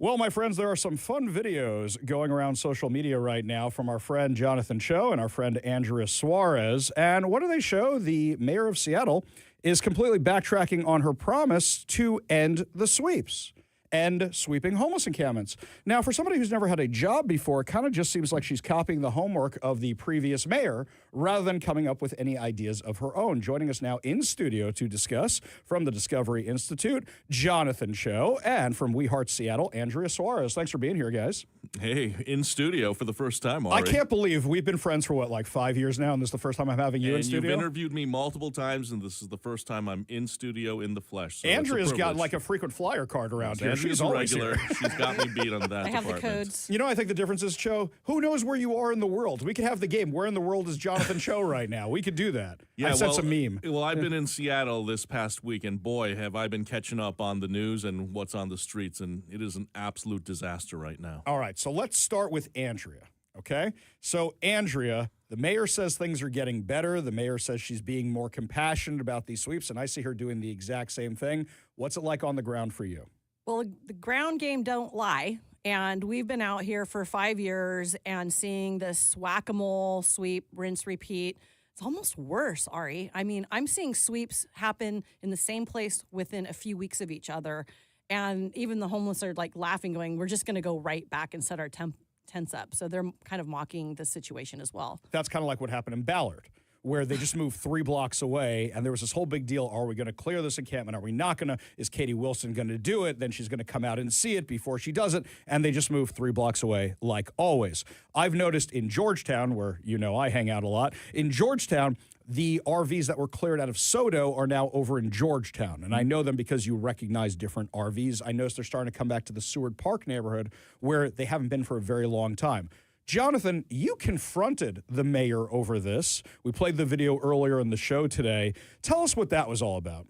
Well, my friends, there are some fun videos going around social media right now from our friend Jonathan Cho and our friend Andrea Suarez. And what do they show? The mayor of Seattle is completely backtracking on her promise to end the sweeps and sweeping homeless encampments. Now, for somebody who's never had a job before, it kind of just seems like she's copying the homework of the previous mayor rather than coming up with any ideas of her own. Joining us now in studio to discuss from the Discovery Institute, Jonathan Cho, and from We Heart Seattle, Andrea Suarez. Thanks for being here, guys. Hey, in studio for the first time, Ari. I can't believe we've been friends for, 5 years now, and this is the first time I'm having you in studio? You've interviewed me multiple times, and this is the first time I'm in studio in the flesh. So Andrea's got a frequent flyer card around here. She's a regular. She's got me beat on that I have the department. codes. You know, I think the difference is, Cho, who knows where you are in the world? We could have the game. Where in the world is Jonathan Cho right now? We could do that. Yeah, I sense a meme. Well, I've been in Seattle this past week, and boy, have I been catching up on the news and what's on the streets, and it is an absolute disaster right now. All right, so let's start with Andrea, okay? So, Andrea, the mayor says things are getting better. The mayor says she's being more compassionate about these sweeps, and I see her doing the exact same thing. What's it like on the ground for you? Well, the ground game don't lie. And we've been out here for 5 years and seeing this whack-a-mole sweep, rinse, repeat. It's almost worse, Ari. I mean, I'm seeing sweeps happen in the same place within a few weeks of each other. And even the homeless are laughing, going, we're just going to go right back and set our tents up. So they're kind of mocking the situation as well. That's kind of like what happened in Ballard, where they just moved 3 blocks away, and there was this whole big deal. Are we going to clear this encampment? Are we not going to? Is Katie Wilson going to do it? Then she's going to come out and see it before she does it, and they just moved 3 blocks away like always. I've noticed in Georgetown, where I hang out a lot, in Georgetown, the RVs that were cleared out of Soto are now over in Georgetown, and I know them because you recognize different RVs. I noticed they're starting to come back to the Seward Park neighborhood, where they haven't been for a very long time. Jonathan, you confronted the mayor over this. We played the video earlier in the show today. Tell us what that was all about.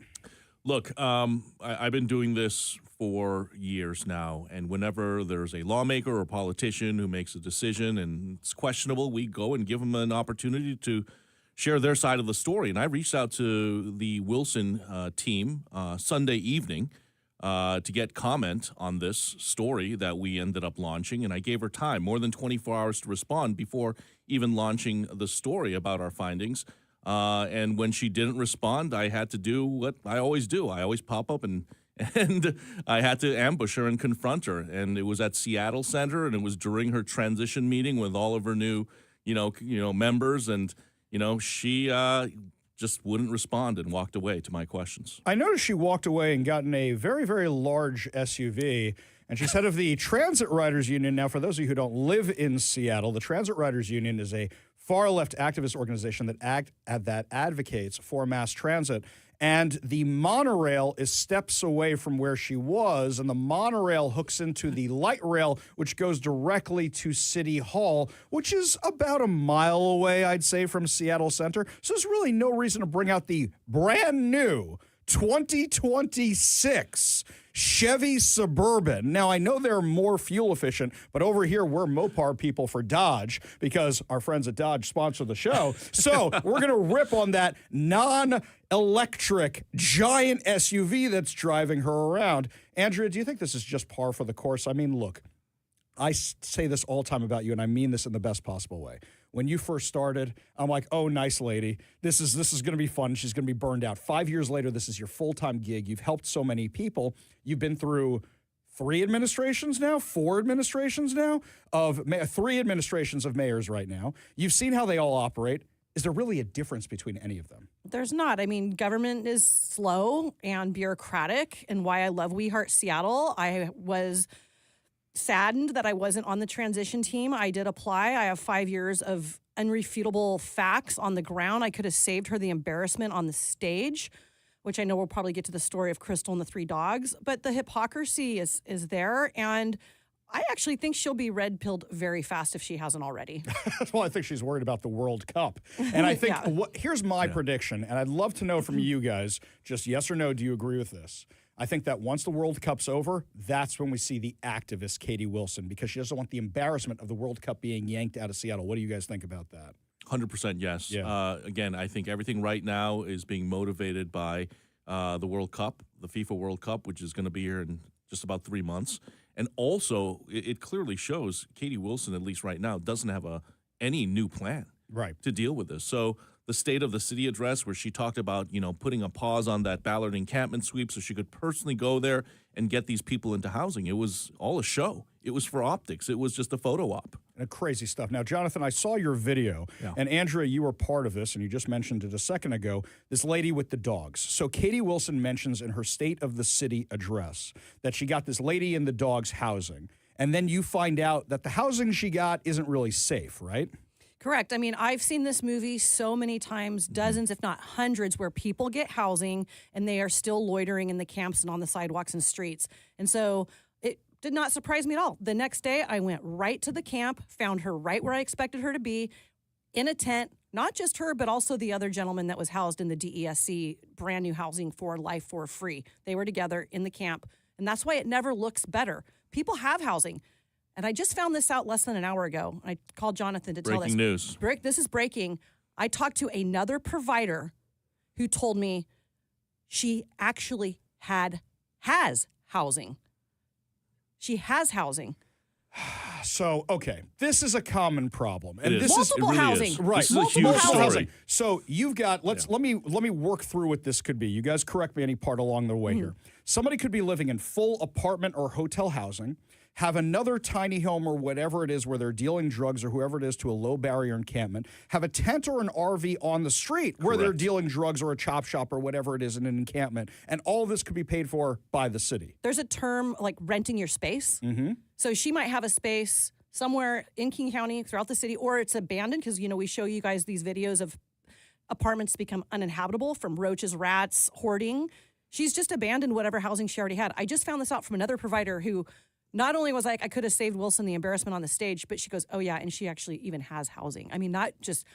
Look, I've been doing this for years now, and whenever there's a lawmaker or politician who makes a decision and it's questionable, we go and give them an opportunity to share their side of the story. And I reached out to the Wilson team Sunday evening to get comment on this story that we ended up launching, and I gave her time, more than 24 hours to respond before even launching the story about our findings. And when she didn't respond, I had to do what I always do. I always pop up and I had to ambush her and confront her. And it was at Seattle Center, and it was during her transition meeting with all of her new, members, and she just wouldn't respond and walked away to my questions. I noticed she walked away and got in a very, very large SUV, and she's head of the Transit Riders Union. Now, for those of you who don't live in Seattle, the Transit Riders Union is a far-left activist organization that advocates for mass transit. And the monorail is steps away from where she was, and the monorail hooks into the light rail, which goes directly to City Hall, which is about a mile away, I'd say, from Seattle Center. So there's really no reason to bring out the brand new 2026 Chevy Suburban. Now, I know they're more fuel efficient, but over here, we're Mopar people for Dodge because our friends at Dodge sponsor the show. So we're going to rip on that non-electric giant SUV that's driving her around. Andrea, do you think this is just par for the course? I mean, look, I say this all the time about you, and I mean this in the best possible way. When you first started, I'm like, oh, nice lady. This is going to be fun. She's going to be burned out. 5 years later, this is your full-time gig. You've helped so many people. You've been through 4 administrations now of 3 administrations of mayors right now. You've seen how they all operate. Is there really a difference between any of them? There's not. I mean, government is slow and bureaucratic, and why I love We Heart Seattle. I was saddened that I wasn't on the transition team. I did apply. I have 5 years of unrefutable facts on the ground. I could have saved her the embarrassment on the stage, which I know we'll probably get to the story of Crystal and the 3 dogs. But the hypocrisy is there, and I actually think she'll be red-pilled very fast if she hasn't already. Well, I think she's worried about the World Cup. And I think here's my prediction, and I'd love to know from you guys, just yes or no, do you agree with this? I think that once the World Cup's over, that's when we see the activist Katie Wilson, because she doesn't want the embarrassment of the World Cup being yanked out of Seattle. What do you guys think about that? 100% yes. Yeah. Again, I think everything right now is being motivated by the World Cup, the FIFA World Cup, which is going to be here in just about 3 months. And also, it clearly shows Katie Wilson, at least right now, doesn't have any new plan to deal with this. So the State of the City address, where she talked about, putting a pause on that Ballard encampment sweep so she could personally go there and get these people into housing. It was all a show. It was for optics. It was just a photo op. Crazy stuff. Now, Jonathan, I saw your video, and Andrea, you were part of this, and you just mentioned it a second ago, this lady with the dogs. So Katie Wilson mentions in her State of the City address that she got this lady in the dog's housing, and then you find out that the housing she got isn't really safe, right? Correct. I mean, I've seen this movie so many times, dozens, if not hundreds, where people get housing and they are still loitering in the camps and on the sidewalks and streets. And so it did not surprise me at all. The next day, I went right to the camp, found her right where I expected her to be, in a tent, not just her, but also the other gentleman that was housed in the DESC brand new housing for life for free. They were together in the camp. And that's why it never looks better. People have housing. And I just found this out less than an hour ago. I called Jonathan to tell this. Breaking news. This is breaking. I talked to another provider who told me she actually has housing. She has housing. So, okay, this is a common problem. And this multiple is, it really housing. Is. Right. This is Multiple a huge story. housing. So you've got, let me work through what this could be. You guys correct me any part along the way here. Somebody could be living in full apartment or hotel housing, have another tiny home or whatever it is where they're dealing drugs or whoever it is to a low barrier encampment, have a tent or an RV on the street where they're dealing drugs or a chop shop or whatever it is in an encampment. And all of this could be paid for by the city. There's a term like renting your space. Mm-hmm. So she might have a space somewhere in King County throughout the city, or it's abandoned because, we show you guys these videos of apartments become uninhabitable from roaches, rats, hoarding. She's just abandoned whatever housing she already had. I just found this out from another provider who not only was like, I could have saved Wilson the embarrassment on the stage, but she goes, oh yeah, and she actually even has housing. I mean, not just,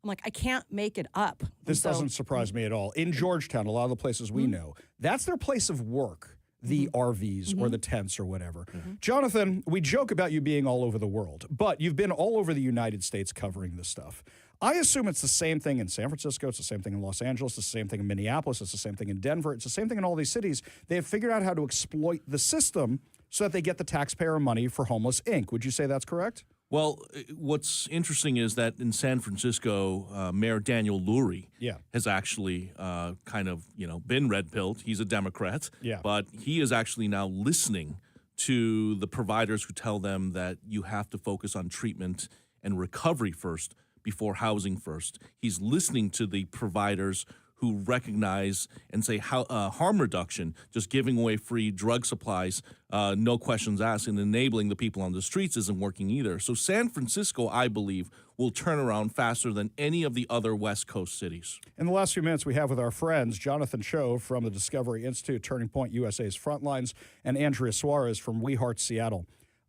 I'm like, I can't make it up. This doesn't surprise me at all. In Georgetown, a lot of the places we know, that's their place of work, the RVs or the tents or whatever. Jonathan, we joke about you being all over the world, but you've been all over the United States covering this stuff. I assume it's the same thing in San Francisco, it's the same thing in Los Angeles, it's the same thing in Minneapolis, it's the same thing in Denver, it's the same thing in all these cities. They have figured out how to exploit the system so that they get the taxpayer money for Homeless Inc. Would you say that's correct? Well, what's interesting is that in San Francisco, Mayor Daniel Lurie has actually been red-pilled. He's a Democrat, but he is actually now listening to the providers who tell them that you have to focus on treatment and recovery first before housing first. He's listening to the providers who recognize and say harm reduction, just giving away free drug supplies, no questions asked, and enabling the people on the streets isn't working either. So San Francisco, I believe, will turn around faster than any of the other West Coast cities. In the last few minutes we have with our friends, Jonathan Cho from the Discovery Institute, Turning Point USA's Frontlines, and Andrea Suarez from We Heart Seattle.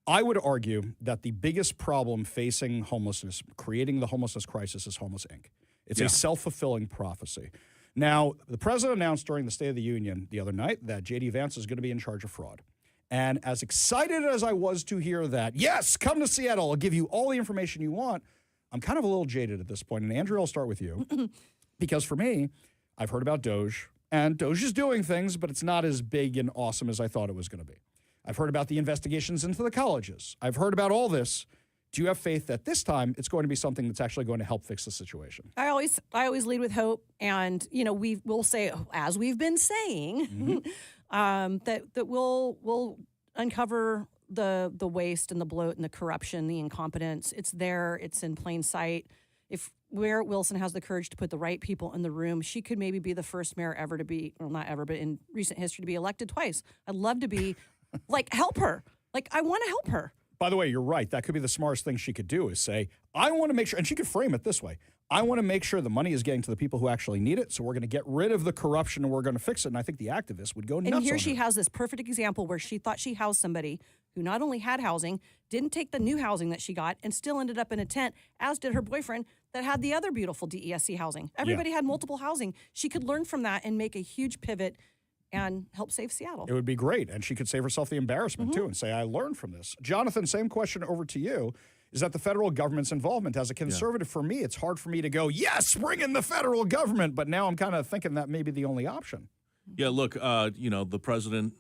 I would argue that the biggest problem facing homelessness, creating the homelessness crisis, is Homeless Inc. It's a self-fulfilling prophecy. Now, the president announced during the State of the Union the other night that J.D. Vance is going to be in charge of fraud. And as excited as I was to hear that, yes, come to Seattle, I'll give you all the information you want, I'm kind of a little jaded at this point. And Andrew, I'll start with you. Because for me, I've heard about Doge, and Doge is doing things, but it's not as big and awesome as I thought it was going to be. I've heard about the investigations into the colleges. I've heard about all this. Do you have faith that this time it's going to be something that's actually going to help fix the situation? I always lead with hope, and we will say, as we've been saying, that we'll uncover the waste and the bloat and the corruption, the incompetence. It's there. It's in plain sight. If where Wilson has the courage to put the right people in the room, she could maybe be the first mayor ever to be, well, not ever, but in recent history to be elected twice. I'd love to be, help her. I want to help her. By the way, you're right. That could be the smartest thing she could do is say, I want to make sure, and she could frame it this way, I want to make sure the money is getting to the people who actually need it, so we're going to get rid of the corruption and we're going to fix it. And I think the activists would go nuts And here on she her. has this perfect example where she thought she housed somebody who not only had housing, didn't take the new housing that she got, and still ended up in a tent, as did her boyfriend that had the other beautiful DESC housing. Everybody had multiple housing. She could learn from that and make a huge pivot and help save Seattle. It would be great. And she could save herself the embarrassment, too, and say, I learned from this. Jonathan, same question over to you. Is that the federal government's involvement? As a conservative, for me, it's hard for me to go, yes, bring in the federal government. But now I'm kind of thinking that may be the only option. Yeah, look, the President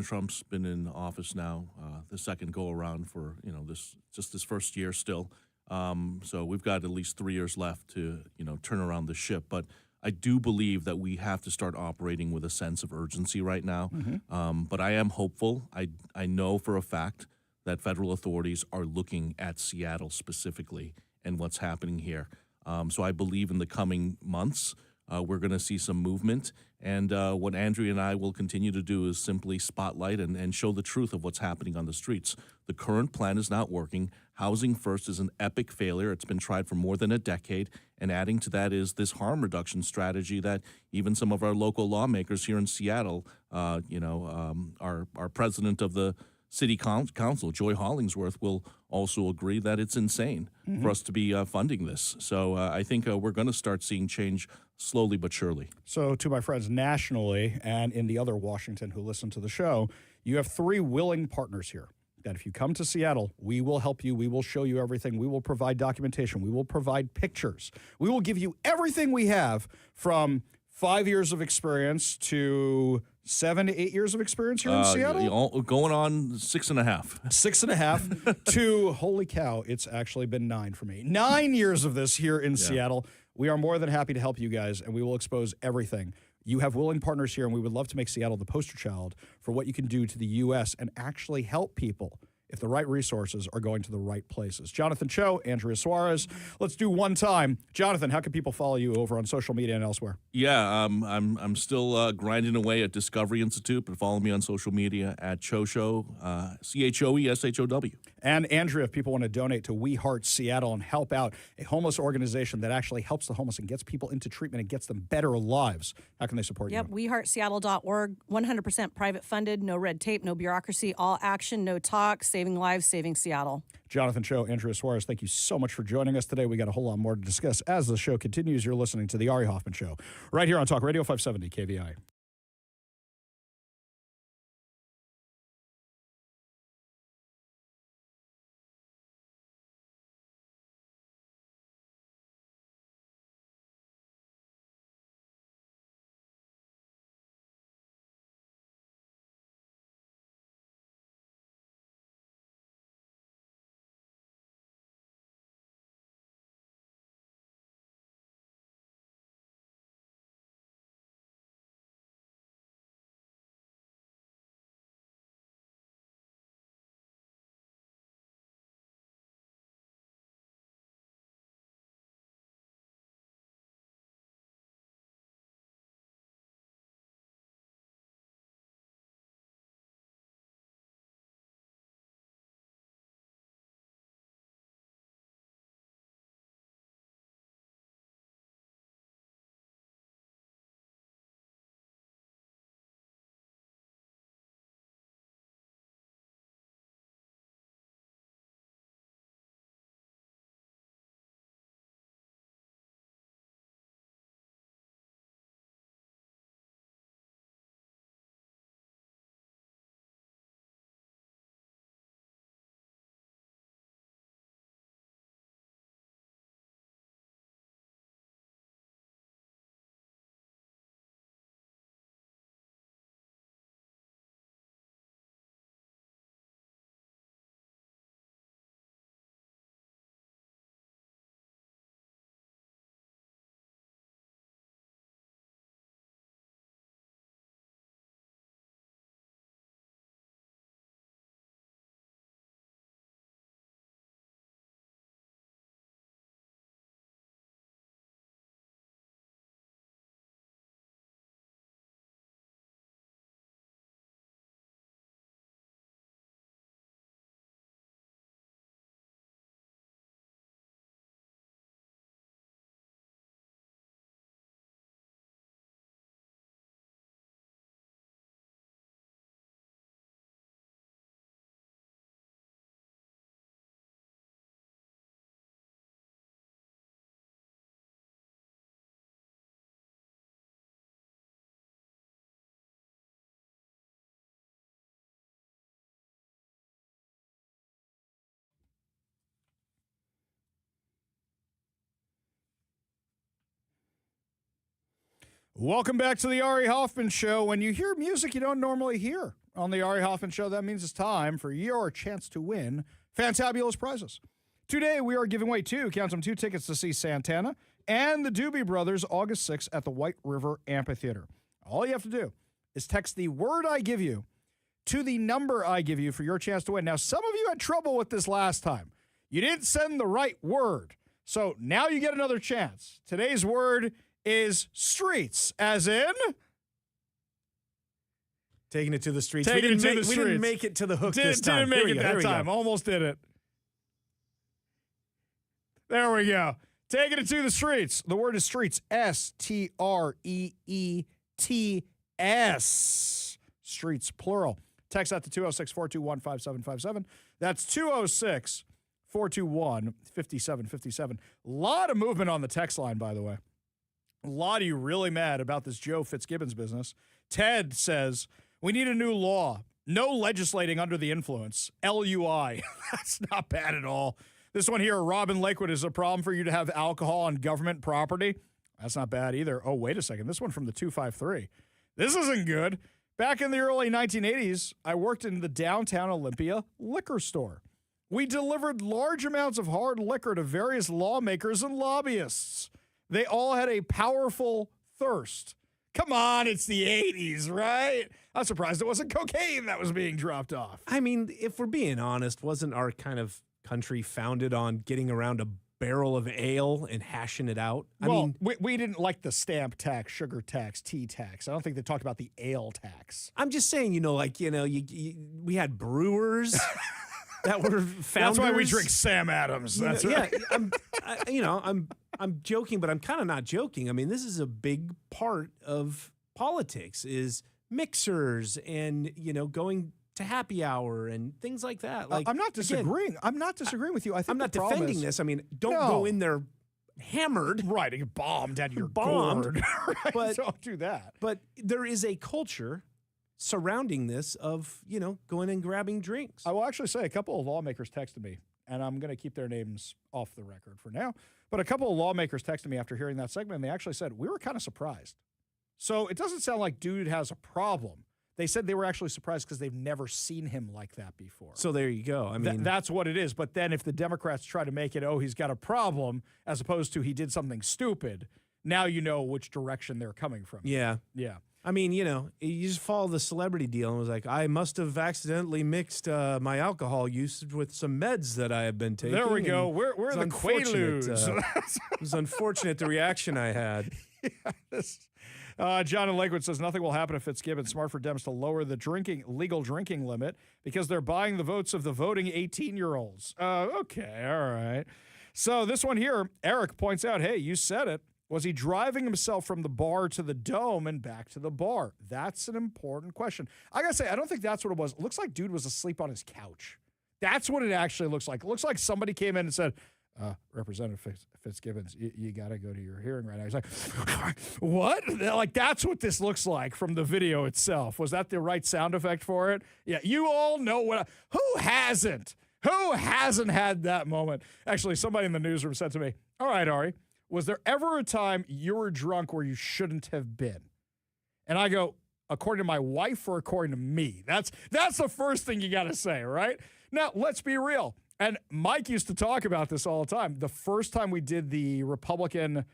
Trump's been in office now, the second go around for, this first year still. So we've got at least 3 years left to, turn around the ship. But I do believe that we have to start operating with a sense of urgency right now. But I am hopeful. I know for a fact that federal authorities are looking at Seattle specifically and what's happening here. So I believe in the coming months, we're going to see some movement. And what Andrea and I will continue to do is simply spotlight and show the truth of what's happening on the streets. The current plan is not working. Housing First is an epic failure. It's been tried for more than a decade. And adding to that is this harm reduction strategy that even some of our local lawmakers here in Seattle, our president of the City Council, Joy Hollingsworth, will also agree that it's insane for us to be funding this. So I think we're going to start seeing change slowly but surely. So to my friends nationally and in the other Washington who listen to the show, you have 3 willing partners here. That if you come to Seattle, we will help you. We will show you everything. We will provide documentation. We will provide pictures. We will give you everything we have, from 5 years of experience to 7 to 8 years of experience here in Seattle? Going on 6.5. 6.5 to, holy cow, it's actually been 9 for me. 9 years of this here in Seattle. We are more than happy to help you guys, and we will expose everything. You have willing partners here, and we would love to make Seattle the poster child for what you can do to the U.S. and actually help people if the right resources are going to the right places. Jonathan Cho, Andrea Suarez. Let's do one time. Jonathan, how can people follow you over on social media and elsewhere? Yeah, I'm still grinding away at Discovery Institute, but follow me on social media at Choshow, CHOESHOW. And Andrea, if people want to donate to We Heart Seattle and help out a homeless organization that actually helps the homeless and gets people into treatment and gets them better lives, how can they support you? WeHeartSeattle.org, 100% private funded, no red tape, no bureaucracy, all action, no talk, saving lives, saving Seattle. Jonathan Cho, Andrea Suarez, thank you so much for joining us today. We got a whole lot more to discuss as the show continues. You're listening to The Ari Hoffman Show right here on Talk Radio 570 KVI. Welcome back to the Ari Hoffman Show. When you hear music you don't normally hear on the Ari Hoffman Show, that means it's time for your chance to win fantabulous prizes. Today we are giving away two tickets to see Santana and the Doobie Brothers August 6th at the White River Amphitheater. All you have to do is text the word I give you to the number I give you for your chance to win. Now, some of you had trouble with this last time. You didn't send the right word. So now you get another chance. Today's word is streets, as in taking it to the streets. We didn't make it to the hook this time. Didn't make it that time. Almost did it. There we go. Taking it to the streets. The word is streets. S-T-R-E-E-T-S. Streets, plural. Text that to 206-421-5757. That's 206-421-5757. A lot of movement on the text line, by the way. A lot of you really mad about this Joe Fitzgibbons business. Ted says, we need a new law. No legislating under the influence. LUI. That's not bad at all. This one here, Robin Lakewood, is a problem for you to have alcohol on government property. That's not bad either. Oh, wait a second. This one from the 253. This isn't good. Back in the early 1980s, I worked in the downtown Olympia liquor store. We delivered large amounts of hard liquor to various lawmakers and lobbyists. They all had a powerful thirst. Come on, it's the 80s, right? I'm surprised it wasn't cocaine that was being dropped off. I mean, if we're being honest, wasn't our kind of country founded on getting around a barrel of ale and hashing it out? I mean, we didn't like the stamp tax, sugar tax, tea tax. I don't think they talked about the ale tax. I'm just saying, we had brewers that were founders. That's why we drink Sam Adams. That's right. Yeah, I'm joking, but I'm kind of not joking. I mean, this is a big part of politics is mixers and, going to happy hour and things like that. Like, I'm not disagreeing. I'm not disagreeing with you. I think I'm not defending this. I mean, don't go in there hammered. Right, and bombed at your bombed. Right, but don't do that. But there is a culture surrounding this of, going and grabbing drinks. I will actually say a couple of lawmakers texted me, and I'm going to keep their names off the record for now, but a couple of lawmakers texted me after hearing that segment, and they actually said, we were kind of surprised. So it doesn't sound like dude has a problem. They said they were actually surprised because they've never seen him like that before. So there you go. I mean, that's what it is. But then if the Democrats try to make it, he's got a problem, as opposed to he did something stupid, now you know which direction they're coming from. Yeah. Yeah. I mean, you just follow the celebrity deal and was like, I must have accidentally mixed my alcohol use with some meds that I have been taking. There we go. We're the Quaaludes. It was unfortunate the reaction I had. John in Lakewood says nothing will happen if Fitzgibbons. Smart for Dems to lower the legal drinking limit because they're buying the votes of the voting 18-year-olds. Okay, all right. So this one here, Eric points out, hey, you said it. Was he driving himself from the bar to the Dome and back to the bar? That's an important question. I got to say, I don't think that's what it was. It looks like dude was asleep on his couch. That's what it actually looks like. It looks like somebody came in and said, Representative Fitzgibbons, you got to go to your hearing right now. He's like, what? Like, that's what this looks like from the video itself. Was that the right sound effect for it? Yeah, you all know who hasn't? Who hasn't had that moment? Actually, somebody in the newsroom said to me, all right, Ari, was there ever a time you were drunk where you shouldn't have been? And I go, according to my wife or according to me? That's the first thing you got to say, right? Now, let's be real. And Mike used to talk about this all the time. The first time we did the Republican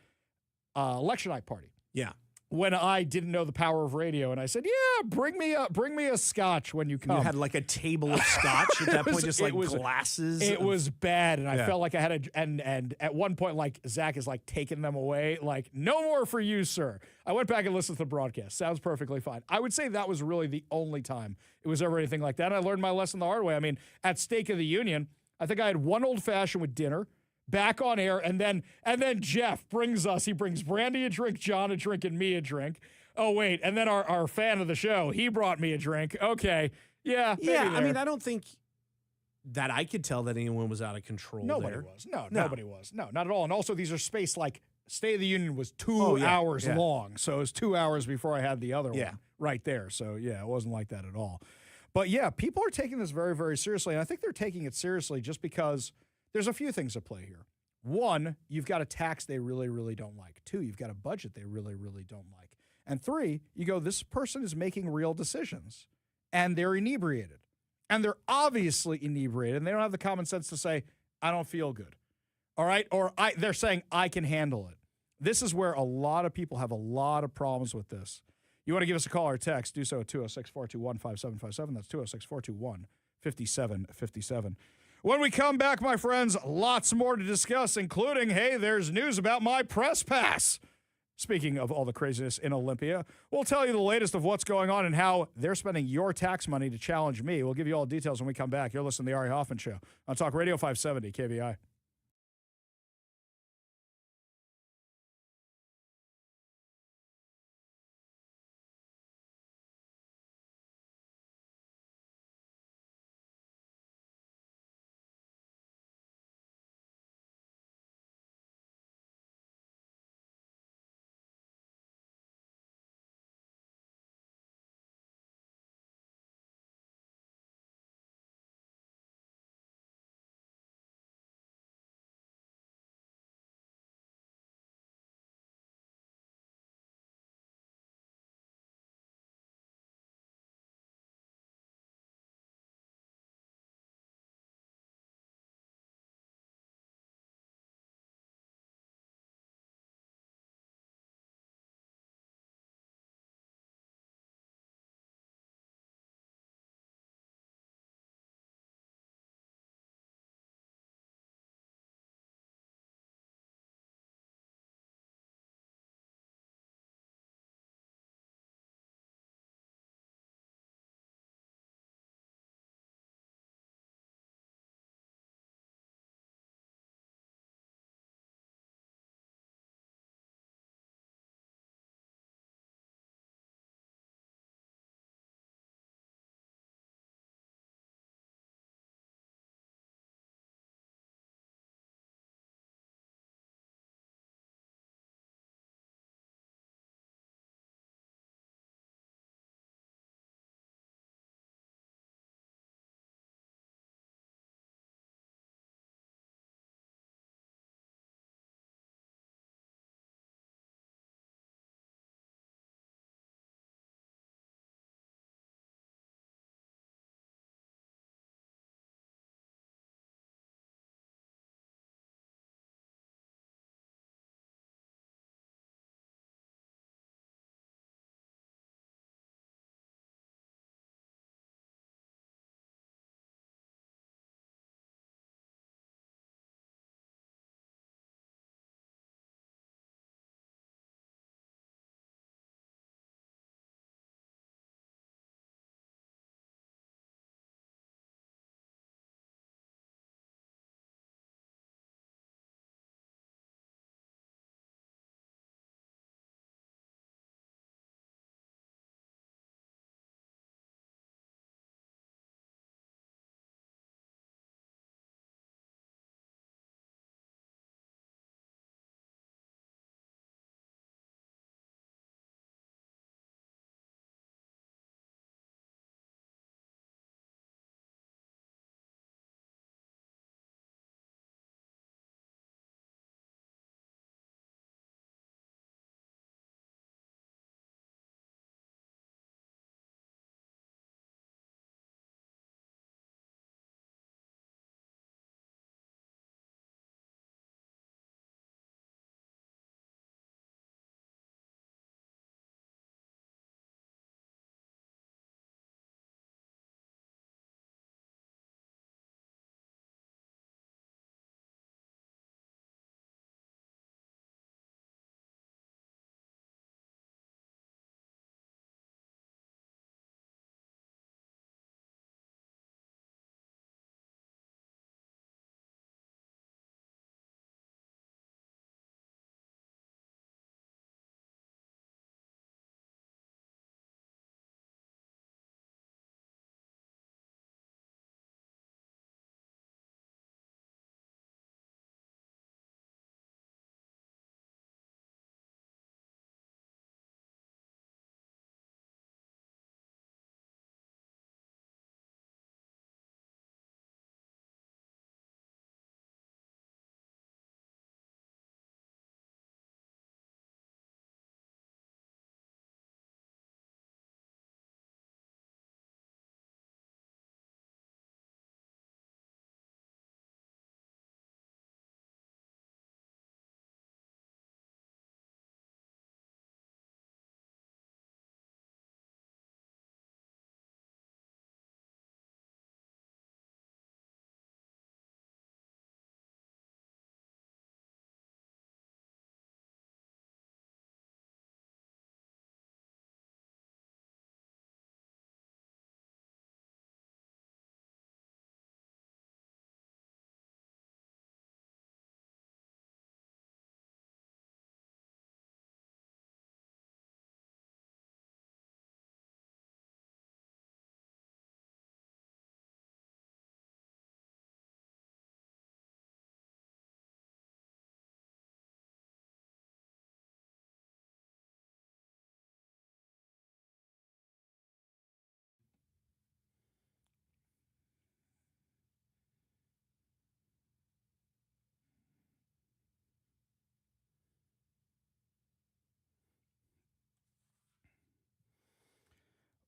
election night party. Yeah. When I didn't know the power of radio, and I said, "Yeah, bring me a scotch when you come." You had like a table of scotch at that point, just like glasses. It was bad, and I felt like I had and at one point, like Zach is like taking them away, like no more for you, sir. I went back and listened to the broadcast. Sounds perfectly fine. I would say that was really the only time it was ever anything like that. And I learned my lesson the hard way. I mean, at State of the Union, I think I had one old fashioned with dinner. Back on air, and then Jeff brings Brandy a drink, John a drink, and me a drink. Oh, wait, and then our fan of the show, he brought me a drink. Okay, yeah. I mean, I don't think that I could tell that anyone was out of control. Nobody there. was. No, nobody was. No, not at all. And also, these are spaced like State of the Union was 2 hours long, so it was 2 hours before I had the other one right there. So, yeah, it wasn't like that at all. But, yeah, people are taking this very, very seriously, and I think they're taking it seriously just because there's a few things at play here. One, you've got a tax they really, really don't like. Two, you've got a budget they really, really don't like. And 3, you go, this person is making real decisions and they're inebriated. And they're obviously inebriated and they don't have the common sense to say, I don't feel good. All right? Or they're saying, I can handle it. This is where a lot of people have a lot of problems with this. You want to give us a call or text, do so at 206-421-5757. That's 206-421-5757. When we come back, my friends, lots more to discuss, including, hey, there's news about my press pass. Speaking of all the craziness in Olympia, we'll tell you the latest of what's going on and how they're spending your tax money to challenge me. We'll give you all the details when we come back. You're listening to The Ari Hoffman Show on Talk Radio 570 KVI.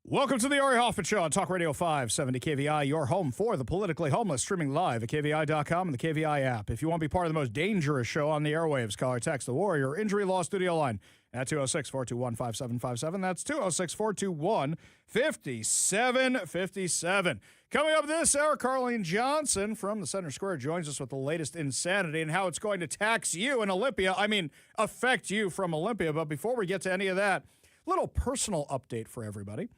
Welcome to the Ari Hoffman Show on Talk Radio 570 KVI, your home for the politically homeless, streaming live at KVI.com and the KVI app. If you want to be part of the most dangerous show on the airwaves, call or text the Warrior Injury Law Studio line at 206-421-5757. That's 206-421-5757. Coming up this hour, Carlene Johnson from the Center Square joins us with the latest insanity and how it's going to tax you in Olympia. Affect you from Olympia. But before we get to any of that, little personal update for everybody.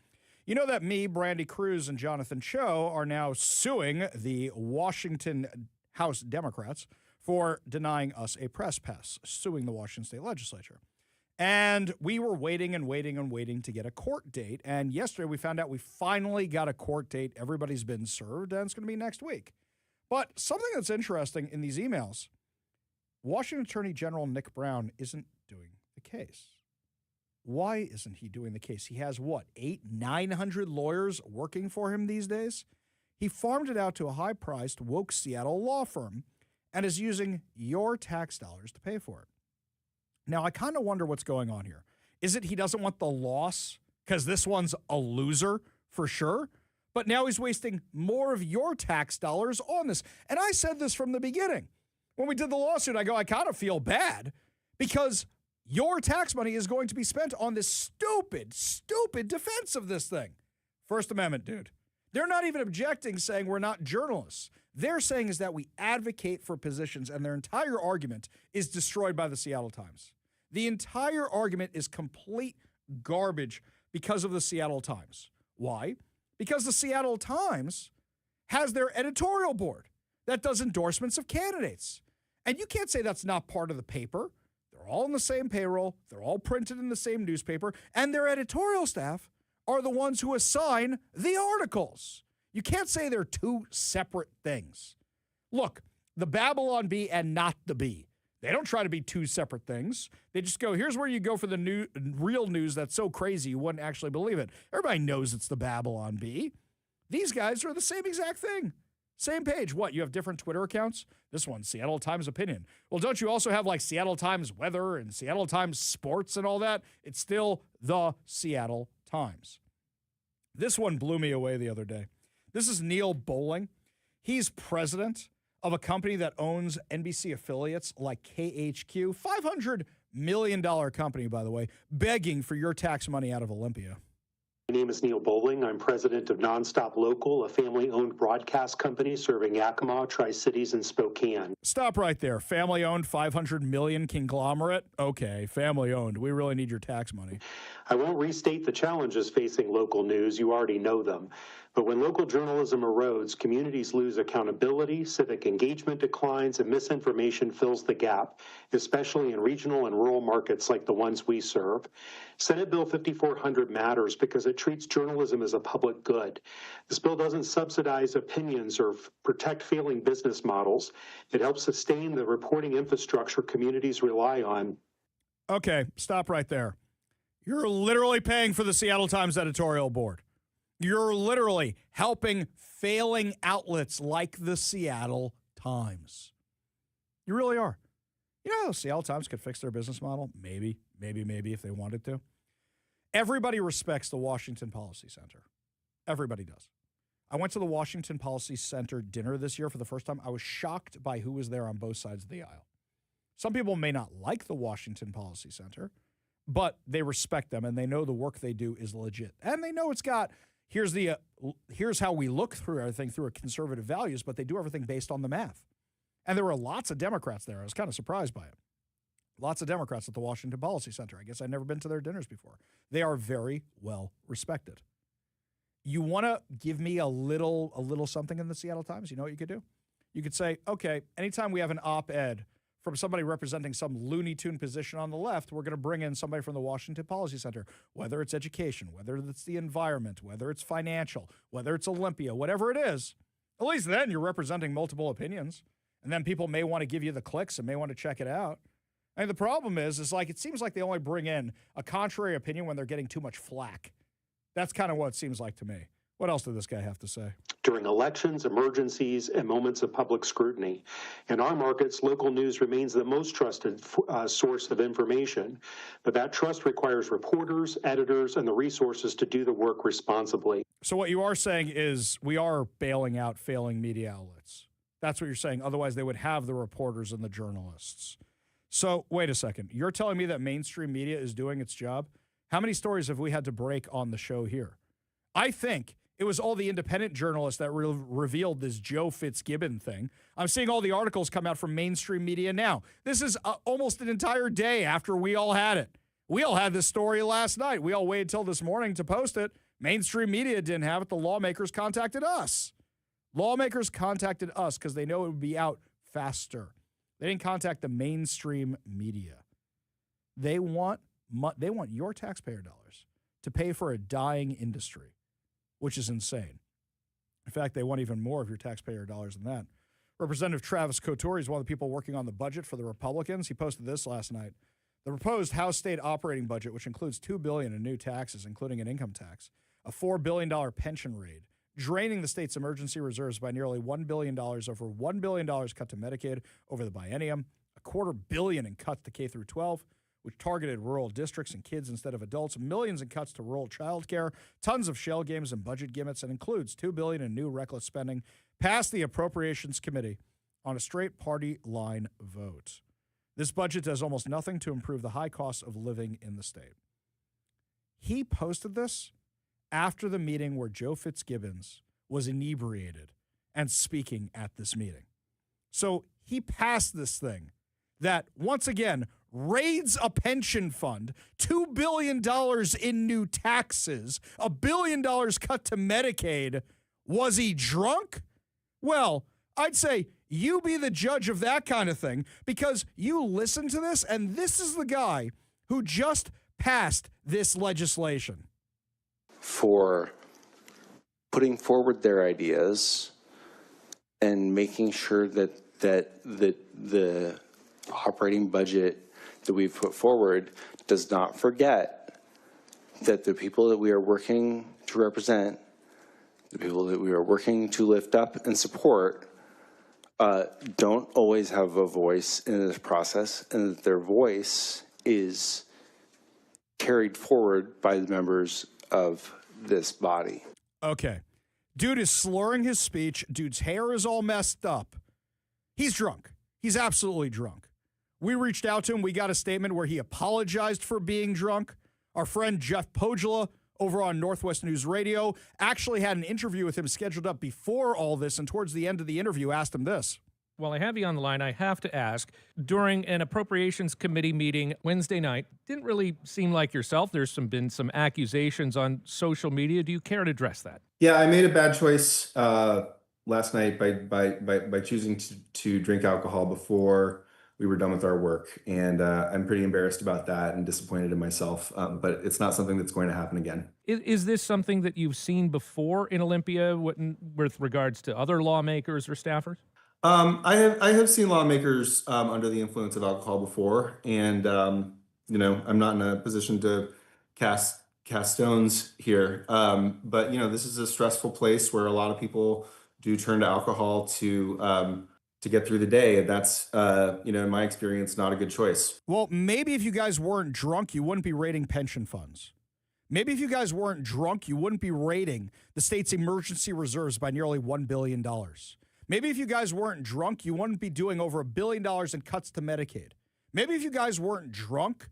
You know that me, Brandy Cruz, and Jonathan Cho are now suing the Washington House Democrats for denying us a press pass, suing the Washington State Legislature. And we were waiting to get a court date. And yesterday we found out we finally got a court date. Everybody's been served, and it's going to be next week. But something that's interesting in these emails, Washington Attorney General Nick Brown isn't doing the case. Why isn't he doing the case? He has, 900 lawyers working for him these days? He farmed it out to a high-priced, woke Seattle law firm and is using your tax dollars to pay for it. Now, I kind of wonder what's going on here. Is it he doesn't want the loss because this one's a loser for sure? But now he's wasting more of your tax dollars on this. And I said this from the beginning. When we did the lawsuit, I kind of feel bad because your tax money is going to be spent on this stupid defense of this thing. First Amendment, dude. They're not even objecting, saying we're not journalists. They're saying is that we advocate for positions, and their entire argument is destroyed by the Seattle Times. The entire argument is complete garbage because of the Seattle Times. Why? Because the Seattle Times has their editorial board that does endorsements of candidates. And you can't say that's not part of the paper. They're all in the same payroll. They're all printed in the same newspaper. And their editorial staff are the ones who assign the articles. You can't say they're two separate things. Look, the Babylon Bee and not the Bee. They don't try to be two separate things. They just go, here's where you go for the real news that's so crazy you wouldn't actually believe it. Everybody knows it's the Babylon Bee. These guys are the same exact thing. Same page. What, you have different Twitter accounts? This one's Seattle Times Opinion. Well, don't you also have like Seattle Times Weather and Seattle Times Sports and all that? It's still the Seattle Times. This one blew me away the other day. This is Neil Bowling. He's president of a company that owns NBC affiliates like KHQ. $500 million company, by the way, begging for your tax money out of Olympia. My name is Neil Bowling. I'm president of Nonstop Local, a family-owned broadcast company serving Yakima, Tri-Cities, and Spokane. Stop right there. Family-owned, $500 million conglomerate? Okay, family-owned. We really need your tax money. I won't restate the challenges facing local news. You already know them. But when local journalism erodes, communities lose accountability, civic engagement declines, and misinformation fills the gap, especially in regional and rural markets like the ones we serve. Senate Bill 5400 matters because it treats journalism as a public good. This bill doesn't subsidize opinions or protect failing business models. It helps sustain the reporting infrastructure communities rely on. Okay, stop right there. You're literally paying for the Seattle Times editorial board. You're literally helping failing outlets like the Seattle Times. You really are. You know how the Seattle Times could fix their business model? Maybe if they wanted to. Everybody respects the Washington Policy Center. Everybody does. I went to the Washington Policy Center dinner this year for the first time. I was shocked by who was there on both sides of the aisle. Some people may not like the Washington Policy Center, but they respect them and they know the work they do is legit. And they know it's got, here's how we look through everything through a conservative values, but they do everything based on the math. And there were lots of Democrats there. I was kind of surprised by it. Lots of Democrats at the Washington Policy Center. I guess I'd never been to their dinners before. They are very well respected. You want to give me a little something in the Seattle Times? You know what you could do? You could say, okay, anytime we have an op-ed from somebody representing some Looney Tune position on the left, we're going to bring in somebody from the Washington Policy Center, whether it's education, whether it's the environment, whether it's financial, whether it's Olympia, whatever it is. At least then you're representing multiple opinions. And then people may want to give you the clicks and may want to check it out. And the problem is like it seems like they only bring in a contrary opinion when they're getting too much flack. That's kind of what it seems like to me. What else did this guy have to say? During elections, emergencies, and moments of public scrutiny. In our markets, local news remains the most trusted source of information, but that trust requires reporters, editors, and the resources to do the work responsibly. So what you are saying is we are bailing out failing media outlets. That's what you're saying. Otherwise, they would have the reporters and the journalists. So wait a second. You're telling me that mainstream media is doing its job? How many stories have we had to break on the show here? I think it was all the independent journalists that revealed this Joe Fitzgibbon thing. I'm seeing all the articles come out from mainstream media now. This is almost an entire day after we all had it. We all had this story last night. We all waited till this morning to post it. Mainstream media didn't have it. The lawmakers contacted us. Lawmakers contacted us because they know it would be out faster. They didn't contact the mainstream media. They want your taxpayer dollars to pay for a dying industry, which is insane. In fact, they want even more of your taxpayer dollars than that. Representative Travis Couture is one of the people working on the budget for the Republicans. He posted this last night. The proposed House state operating budget, which includes $2 billion in new taxes, including an income tax, a $4 billion pension raid, draining the state's emergency reserves by nearly $1 billion, over $1 billion cut to Medicaid over the biennium, a $250 million in cuts to K through 12, which targeted rural districts and kids instead of adults, millions in cuts to rural child care, tons of shell games and budget gimmicks, and includes $2 billion in new reckless spending, passed the Appropriations Committee on a straight party line vote. This budget does almost nothing to improve the high cost of living in the state. He posted this after the meeting where Joe Fitzgibbons was inebriated and speaking at this meeting. So he passed this thing that, once again, raids a pension fund, $2 billion in new taxes, $1 billion cut to Medicaid. Was he drunk? Well, I'd say you be the judge of that kind of thing, because you listen to this, and this is the guy who just passed this legislation. For putting forward their ideas and making sure that the operating budget that we've put forward does not forget that the people that we are working to represent, the people that we are working to lift up and support, don't always have a voice in this process, and that their voice is carried forward by the members of this body. Okay. Dude is slurring his speech. Dude's hair is all messed up. He's drunk. He's absolutely drunk. We reached out to him. We got a statement where he apologized for being drunk. Our friend Jeff Pogula over on Northwest News Radio actually had an interview with him scheduled up before all this, and towards the end of the interview asked him this. While I have you on the line, I have to ask, during an Appropriations Committee meeting Wednesday night, didn't really seem like yourself. There's been some accusations on social media. Do you care to address that? Yeah, I made a bad choice last night by choosing to drink alcohol before we were done with our work. And I'm pretty embarrassed about that and disappointed in myself. But it's not something that's going to happen again. Is this something that you've seen before in Olympia with regards to other lawmakers or staffers? I have seen lawmakers under the influence of alcohol before, and I'm not in a position to cast stones here. But this is a stressful place where a lot of people do turn to alcohol to get through the day, and that's in my experience, not a good choice. Well, maybe if you guys weren't drunk, you wouldn't be raiding pension funds. Maybe if you guys weren't drunk, you wouldn't be raiding the state's emergency reserves by nearly $1 billion. Maybe if you guys weren't drunk, you wouldn't be doing over $1 billion in cuts to Medicaid. Maybe if you guys weren't drunk,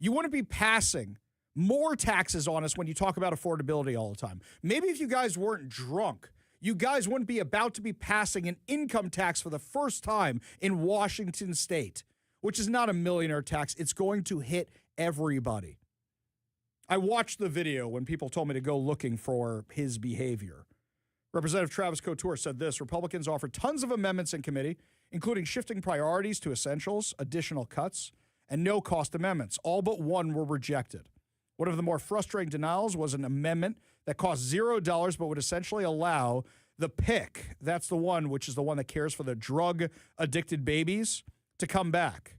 you wouldn't be passing more taxes on us when you talk about affordability all the time. Maybe if you guys weren't drunk, you guys wouldn't be about to be passing an income tax for the first time in Washington state, which is not a millionaire tax. It's going to hit everybody. I watched the video when people told me to go looking for his behavior. Representative Travis Couture said this: Republicans offered tons of amendments in committee, including shifting priorities to essentials, additional cuts, and no-cost amendments. All but one were rejected. One of the more frustrating denials was an amendment that cost $0 but would essentially allow the PIC, that's the one which is the one that cares for the drug-addicted babies, to come back.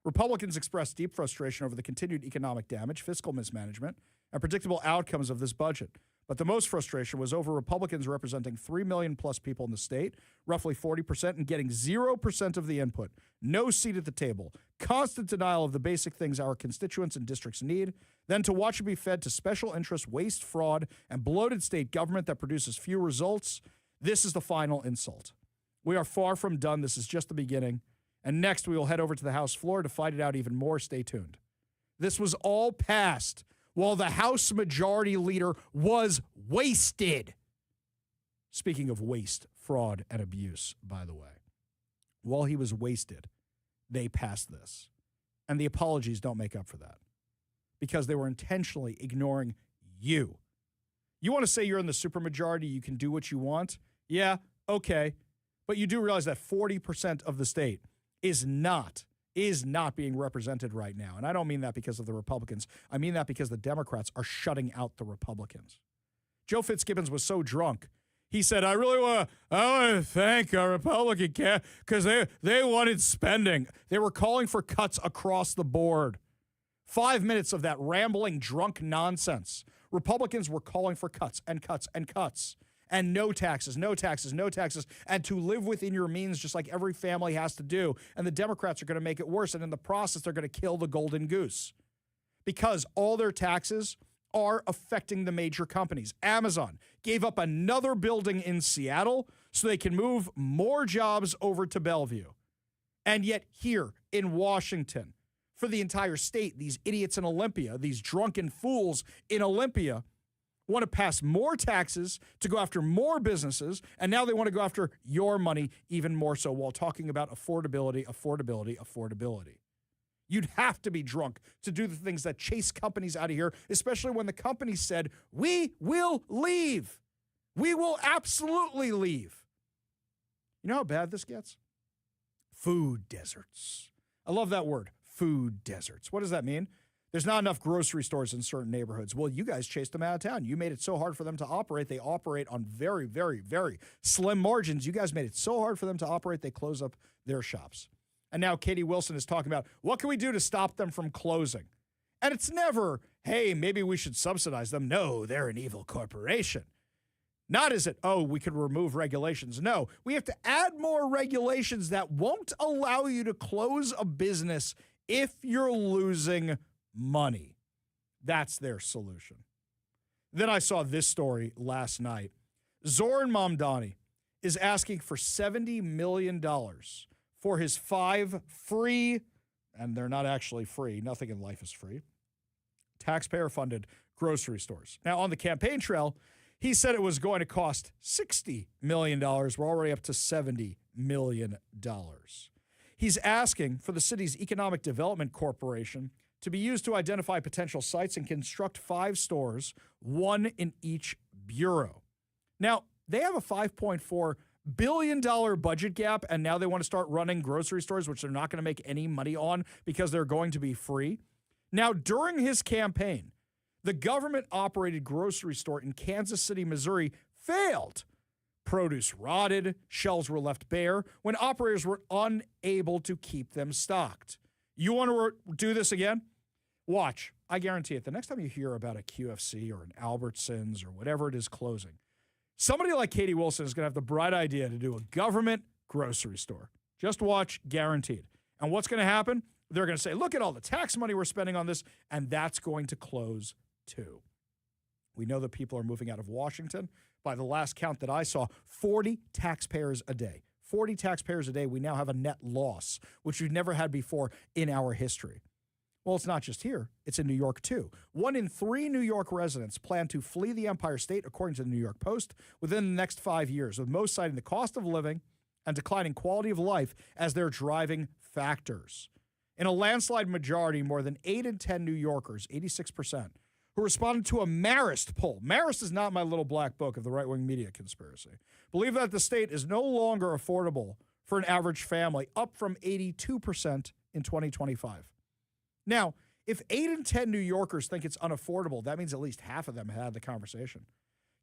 Republicans expressed deep frustration over the continued economic damage, fiscal mismanagement, and predictable outcomes of this budget. But the most frustration was over Republicans representing 3 million plus people in the state, roughly 40%, and getting 0% of the input, no seat at the table, constant denial of the basic things our constituents and districts need, then to watch it be fed to special interest, waste, fraud, and bloated state government that produces few results. This is the final insult. We are far from done. This is just the beginning. And next, we will head over to the House floor to fight it out even more. Stay tuned. This was all passed while the House Majority Leader was wasted. Speaking of waste, fraud, and abuse, by the way, while he was wasted, they passed this. And the apologies don't make up for that because they were intentionally ignoring you. You want to say you're in the supermajority, you can do what you want? Yeah, okay. But you do realize that 40% of the state is not being represented right now. And I don't mean that because of the Republicans. I mean that because the Democrats are shutting out the Republicans. Joe Fitzgibbons was so drunk. He said, I want to thank our Republican because they wanted spending. They were calling for cuts across the board. 5 minutes of that rambling, drunk nonsense. Republicans were calling for cuts and cuts and cuts. And no taxes, no taxes, no taxes, and to live within your means just like every family has to do. And the Democrats are going to make it worse. And in the process, they're going to kill the golden goose because all their taxes are affecting the major companies. Amazon gave up another building in Seattle so they can move more jobs over to Bellevue. And yet here in Washington, for the entire state, these idiots in Olympia, these drunken fools in Olympia, want to pass more taxes to go after more businesses, and now they want to go after your money even more so while talking about affordability, affordability, affordability. You'd have to be drunk to do the things that chase companies out of here, especially when the company said, we will leave. We will absolutely leave. You know how bad this gets? Food deserts. I love that word, food deserts. What does that mean? There's not enough grocery stores in certain neighborhoods. Well, you guys chased them out of town. You made it so hard for them to operate. They operate on very, very, very slim margins. You guys made it so hard for them to operate, they close up their shops. And now Katie Wilson is talking about, what can we do to stop them from closing? And it's never, hey, maybe we should subsidize them. No, they're an evil corporation. Not is it, oh, we could remove regulations. No, we have to add more regulations that won't allow you to close a business if you're losing money. That's their solution. Then I saw this story last night. Zoran Mamdani is asking for $70 million for his 5 free, and they're not actually free, nothing in life is free, taxpayer-funded grocery stores. Now, on the campaign trail, he said it was going to cost $60 million. We're already up to $70 million. He's asking for the city's Economic Development Corporation to be used to identify potential sites and construct 5 stores, 1 in each bureau. Now, they have a $5.4 billion budget gap, and now they want to start running grocery stores, which they're not going to make any money on because they're going to be free. Now, during his campaign, the government-operated grocery store in Kansas City, Missouri, failed. Produce rotted, shelves were left bare when operators were unable to keep them stocked. You want to do this again? Watch. I guarantee it. The next time you hear about a QFC or an Albertsons or whatever it is closing, somebody like Katie Wilson is going to have the bright idea to do a government grocery store. Just watch, guaranteed. And what's going to happen? They're going to say, look at all the tax money we're spending on this, and that's going to close too. We know that people are moving out of Washington. By the last count that I saw, 40 taxpayers a day. 40 taxpayers a day, we now have a net loss, which we've never had before in our history. Well, it's not just here. It's in New York, too. 1 in 3 New York residents plan to flee the Empire State, according to the New York Post, within the next 5 years, with most citing the cost of living and declining quality of life as their driving factors. In a landslide majority, more than 8 in 10 New Yorkers, 86%, who responded to a Marist poll. Marist is not my little black book of the right-wing media conspiracy. Believe that the state is no longer affordable for an average family, up from 82% in 2025. Now, if 8 in 10 New Yorkers think it's unaffordable, that means at least half of them had the conversation.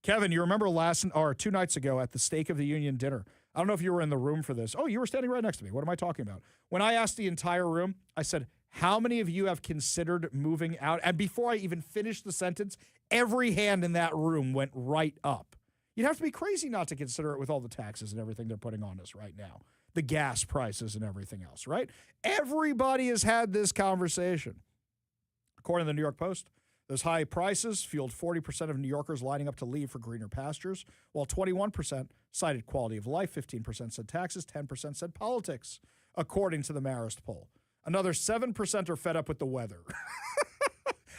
Kevin, you remember 2 nights ago at the State of the Union dinner. I don't know if you were in the room for this. Oh, you were standing right next to me. What am I talking about? When I asked the entire room, I said, How many of you have considered moving out? And before I even finished the sentence, every hand in that room went right up. You'd have to be crazy not to consider it with all the taxes and everything they're putting on us right now. The gas prices and everything else, right? Everybody has had this conversation. According to the New York Post, those high prices fueled 40% of New Yorkers lining up to leave for greener pastures, while 21% cited quality of life, 15% said taxes, 10% said politics, according to the Marist poll. Another 7% are fed up with the weather.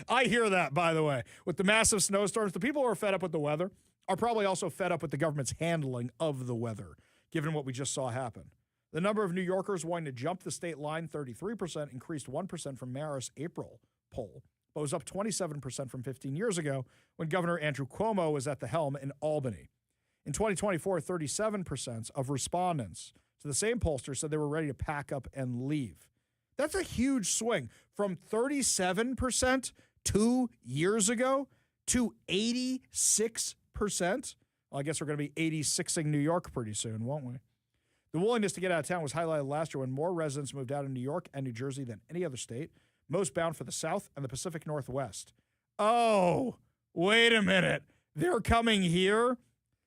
I hear that, by the way. With the massive snowstorms, the people who are fed up with the weather are probably also fed up with the government's handling of the weather, given what we just saw happen. The number of New Yorkers wanting to jump the state line, 33%, increased 1% from Marist' April poll, but was up 27% from 15 years ago when Governor Andrew Cuomo was at the helm in Albany. In 2024, 37% of respondents to the same pollster said they were ready to pack up and leave. That's a huge swing from 37% 2 years ago to 86%. Well, I guess we're going to be 86ing New York pretty soon, won't we? The willingness to get out of town was highlighted last year when more residents moved out of New York and New Jersey than any other state, most bound for the South and the Pacific Northwest. Oh, wait a minute. They're coming here?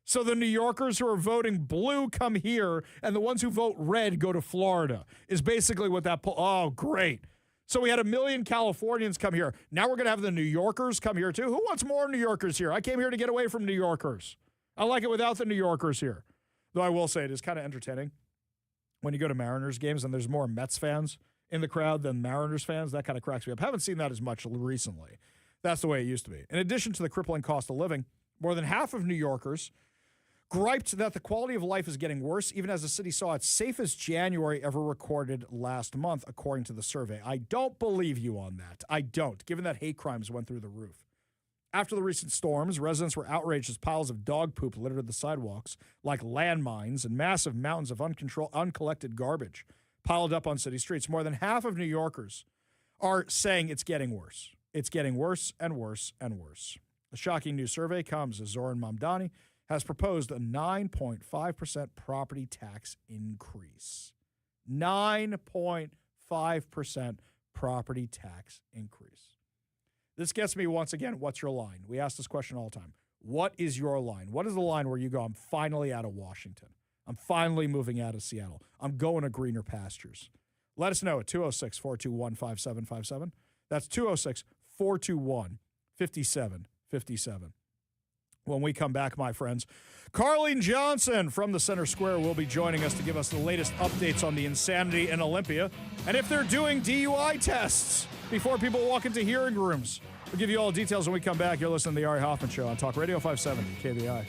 So the New Yorkers who are voting blue come here, and the ones who vote red go to Florida, is basically what that poll. Oh, great. So we had 1 million Californians come here. Now we're going to have the New Yorkers come here, too. Who wants more New Yorkers here? I came here to get away from New Yorkers. I like it without the New Yorkers here. Though I will say it is kind of entertaining when you go to Mariners games and there's more Mets fans in the crowd than Mariners fans. That kind of cracks me up. Haven't seen that as much recently. That's the way it used to be. In addition to the crippling cost of living, more than half of New Yorkers griped that the quality of life is getting worse, even as the city saw its safest January ever recorded last month, according to the survey. I don't believe you on that. I don't, given that hate crimes went through the roof. After the recent storms, residents were outraged as piles of dog poop littered the sidewalks like landmines and massive mountains of uncollected garbage piled up on city streets. More than half of New Yorkers are saying it's getting worse. It's getting worse and worse and worse. A shocking new survey comes as Zoran Mamdani has proposed a 9.5% property tax increase. 9.5% property tax increase. This gets me once again, what's your line? We ask this question all the time. What is your line? What is the line where you go, I'm finally out of Washington. I'm finally moving out of Seattle. I'm going to greener pastures. Let us know at 206-421-5757. That's 206-421-5757. When we come back, my friends, Carlene Johnson from the Center Square will be joining us to give us the latest updates on the insanity in Olympia and if they're doing DUI tests before people walk into hearing rooms. We'll give you all the details when we come back. You're listening to The Ari Hoffman Show on Talk Radio 570 KBI.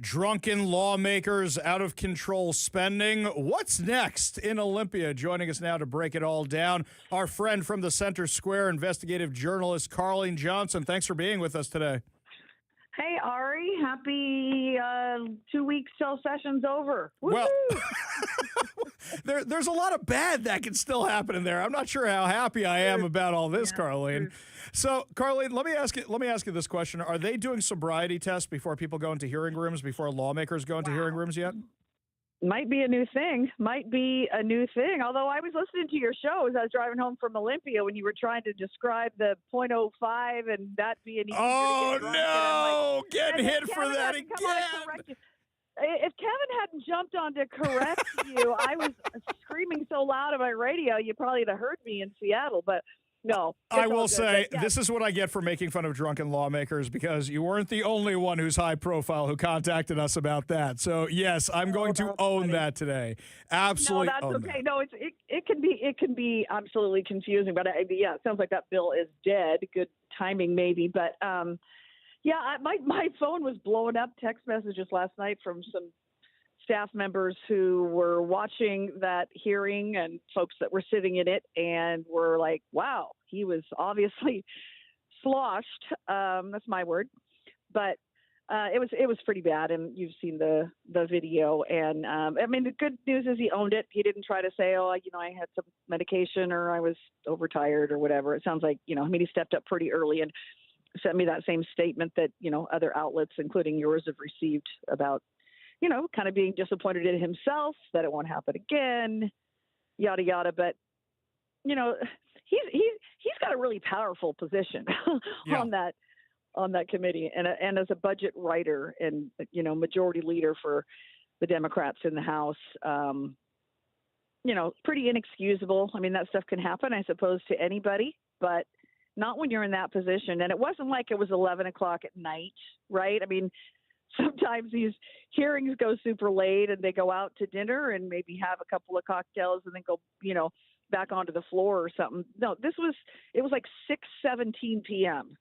Drunken lawmakers, out of control spending. What's next in Olympia? Joining us now to break it all down, our friend from the Center Square, investigative journalist Carlene Johnson. Thanks for being with us today. Hey, Ari. Happy 2 weeks till session's over. Well, there's a lot of bad that can still happen in there. I'm not sure how happy I am about all this, Carlene. So, Carlene, let me ask you this question. Are they doing sobriety tests before people go into hearing rooms, before lawmakers go into hearing rooms yet? Might be a new thing. Although I was listening to your show as I was driving home from Olympia when you were trying to describe the .05 and that being easier to get drunk. No, getting hit for that again. If Kevin hadn't jumped on to correct you, I was screaming so loud on my radio, you probably would have heard me in Seattle, but no. I will say, this is what I get for making fun of drunken lawmakers, because you weren't the only one who's high profile who contacted us about that. So, yes, I'm going to own that today. Absolutely. No, that's okay. No, it can be absolutely confusing, but yeah, it sounds like that bill is dead. Good timing, maybe. But my phone was blowing up text messages last night from some staff members who were watching that hearing and folks that were sitting in it and were like, wow, he was obviously sloshed. That's my word. But it was pretty bad. And you've seen the video. And the good news is he owned it. He didn't try to say, I had some medication or I was overtired or whatever. It sounds like, he stepped up pretty early and sent me that same statement that, other outlets, including yours, have received about, kind of being disappointed in himself, that it won't happen again, yada, yada. But, he's got a really powerful position on that committee. And as a budget writer and, majority leader for the Democrats in the House, pretty inexcusable. I mean, that stuff can happen, I suppose, to anybody, but not when you're in that position. And it wasn't like it was 11 o'clock at night, right? I mean, sometimes these hearings go super late and they go out to dinner and maybe have a couple of cocktails and then go, back onto the floor or something. No, it was like 6:17 p.m.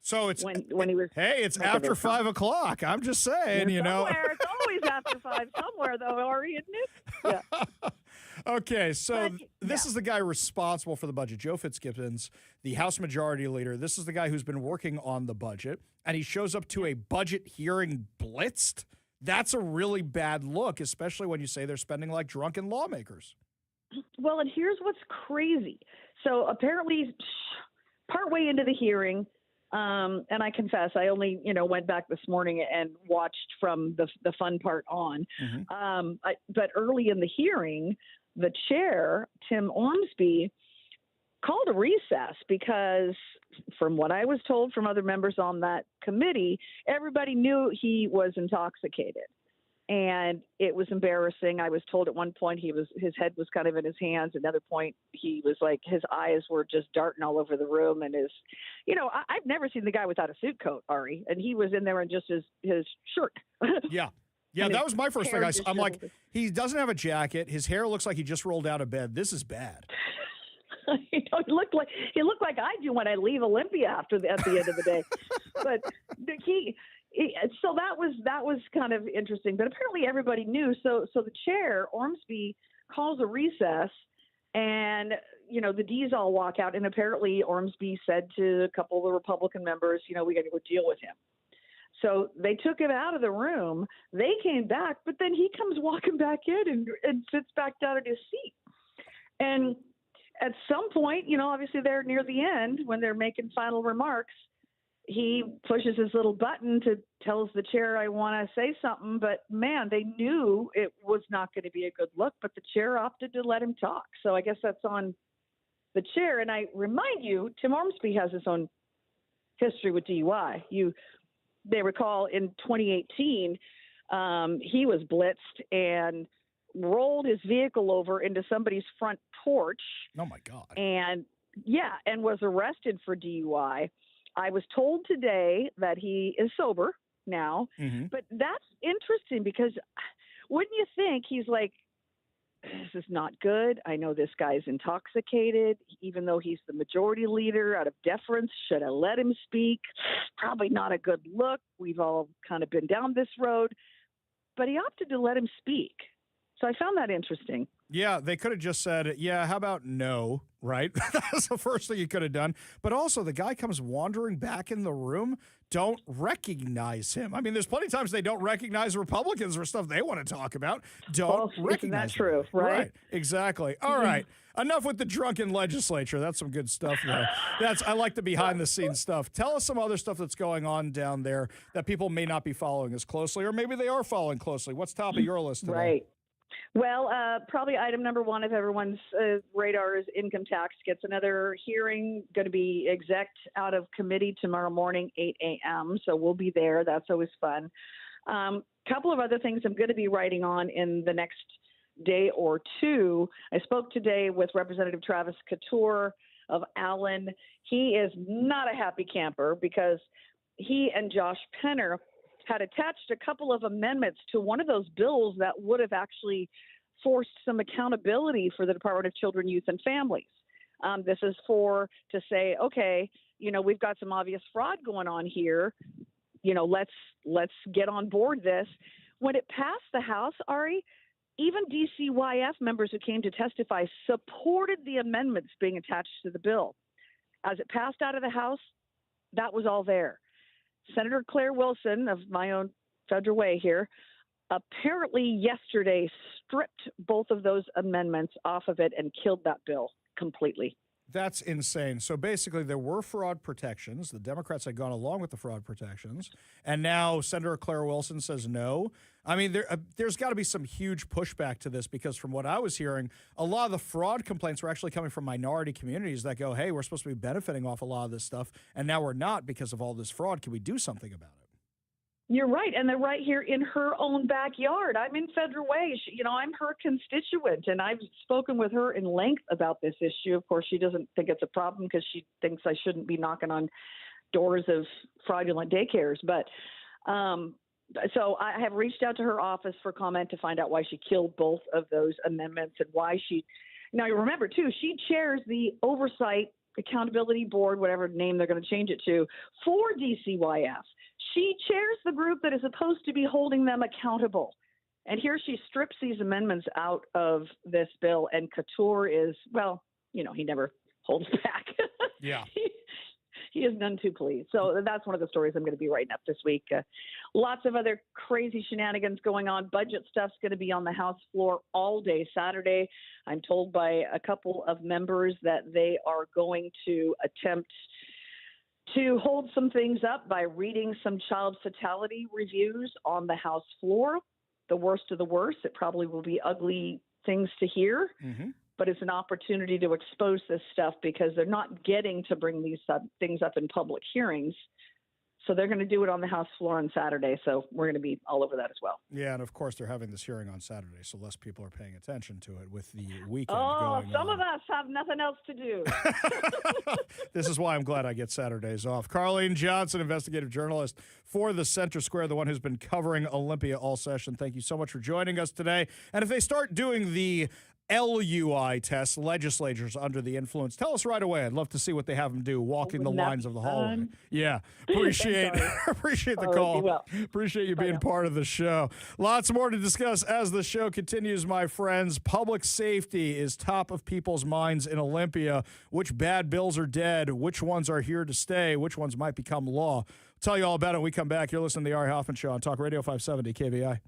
So it's when he was. Hey, it's after 5 o'clock. I'm just saying, It's always after 5 somewhere, though, Ari, isn't it? Yeah. Okay, so this is the guy responsible for the budget, Joe Fitzgibbons, the House Majority Leader. This is the guy who's been working on the budget, and he shows up to a budget hearing blitzed. That's a really bad look, especially when you say they're spending like drunken lawmakers. Well, and here's what's crazy. So apparently, partway into the hearing, and I confess, I only, went back this morning and watched from the fun part on. Mm-hmm. But early in the hearing, the chair, Tim Ormsby, called a recess because, from what I was told from other members on that committee, everybody knew he was intoxicated. And it was embarrassing. I was told at one point his head was kind of in his hands. Another point, he was like, his eyes were just darting all over the room. And I've never seen the guy without a suit coat, Ari. And he was in there in just his shirt. Yeah. Yeah, that was my first thing. I'm like, he doesn't have a jacket. His hair looks like he just rolled out of bed. This is bad. He looked like I do when I leave Olympia at the end of the day. But so that was kind of interesting. But apparently everybody knew. So the chair, Ormsby, calls a recess, and the D's all walk out. And apparently Ormsby said to a couple of the Republican members, we got to go deal with him. So they took him out of the room. They came back, but then he comes walking back in and sits back down at his seat. And at some point, obviously they're near the end when they're making final remarks, he pushes his little button to tells the chair, I want to say something. But, man, they knew it was not going to be a good look, but the chair opted to let him talk. So I guess that's on the chair. And I remind you, Tim Ormsby has his own history with DUI. They recall in 2018, he was blitzed and rolled his vehicle over into somebody's front porch. Oh, my God. And was arrested for DUI. I was told today that he is sober now, but that's interesting because wouldn't you think he's like, this is not good. I know this guy's intoxicated, even though he's the majority leader. Out of deference, should I let him speak? Probably not a good look. We've all kind of been down this road. but he opted to let him speak. So I found that interesting. Yeah, they could have just said, yeah, how about no, right? That's the first thing you could have done. But also, the guy comes wandering back in the room. Don't recognize him. I mean, there's plenty of times they don't recognize Republicans for stuff they want to talk about. Don't recognize them. Isn't that true, right? Exactly. All right. Enough with the drunken legislature. That's some good stuff, though. I like the behind-the-scenes stuff. Tell us some other stuff that's going on down there that people may not be following as closely, or maybe they are following closely. What's top of your list today? Right. Well, probably item number one of everyone's radar is income tax gets another hearing, going to be exec out of committee tomorrow morning, 8 a.m. So we'll be there. That's always fun. Couple of other things I'm going to be writing on in the next day or two. I spoke today with Representative Travis Couture of Allen. He is not a happy camper because he and Josh Penner had attached a couple of amendments to one of those bills that would have actually forced some accountability for the Department of Children, Youth, and Families. This is to say, okay, we've got some obvious fraud going on here. Let's get on board this. When it passed the House, Ari, even DCYF members who came to testify supported the amendments being attached to the bill. As it passed out of the House, that was all there. Senator Claire Wilson of my own Federal Way here apparently yesterday stripped both of those amendments off of it and killed that bill completely. That's insane. So basically, there were fraud protections. The Democrats had gone along with the fraud protections. And now Senator Claire Wilson says no. I mean, there's got to be some huge pushback to this because from what I was hearing, a lot of the fraud complaints were actually coming from minority communities that go, hey, we're supposed to be benefiting off a lot of this stuff, and now we're not because of all this fraud. Can we do something about it? You're right, and they're right here in her own backyard. I'm in Federal Way. I'm her constituent, and I've spoken with her in length about this issue. Of course, she doesn't think it's a problem because she thinks I shouldn't be knocking on doors of fraudulent daycares. But so I have reached out to her office for comment to find out why she killed both of those amendments and why she – now, you remember, too, she chairs the Oversight Accountability Board, whatever name they're going to change it to, for DCYF. She chairs the group that is supposed to be holding them accountable. And here she strips these amendments out of this bill, and Couture is, well, he never holds back. Yeah. He is none too pleased. So that's one of the stories I'm going to be writing up this week. Lots of other crazy shenanigans going on. Budget stuff's going to be on the House floor all day Saturday. I'm told by a couple of members that they are going to attempt to hold some things up by reading some child fatality reviews on the House floor. The worst of the worst. It probably will be ugly things to hear. Mm-hmm. But it's an opportunity to expose this stuff because they're not getting to bring these things up in public hearings. So they're going to do it on the House floor on Saturday. So we're going to be all over that as well. Yeah, and of course they're having this hearing on Saturday, so less people are paying attention to it with the weekend going on. Some of us have nothing else to do. This is why I'm glad I get Saturdays off. Carlene Johnson, investigative journalist for the Center Square, the one who's been covering Olympia all session. Thank you so much for joining us today. And if they start doing the LUI test, legislatures under the influence, tell us right away. I'd love to see what they have them do, walking the lines of the hallway. Yeah, appreciate the call. Well. Appreciate you being part of the show. Lots more to discuss as the show continues, my friends. Public safety is top of people's minds in Olympia. Which bad bills are dead? Which ones are here to stay? Which ones might become law? I'll tell you all about it when we come back. You're listening to the Ari Hoffman Show on Talk Radio 570 KVI.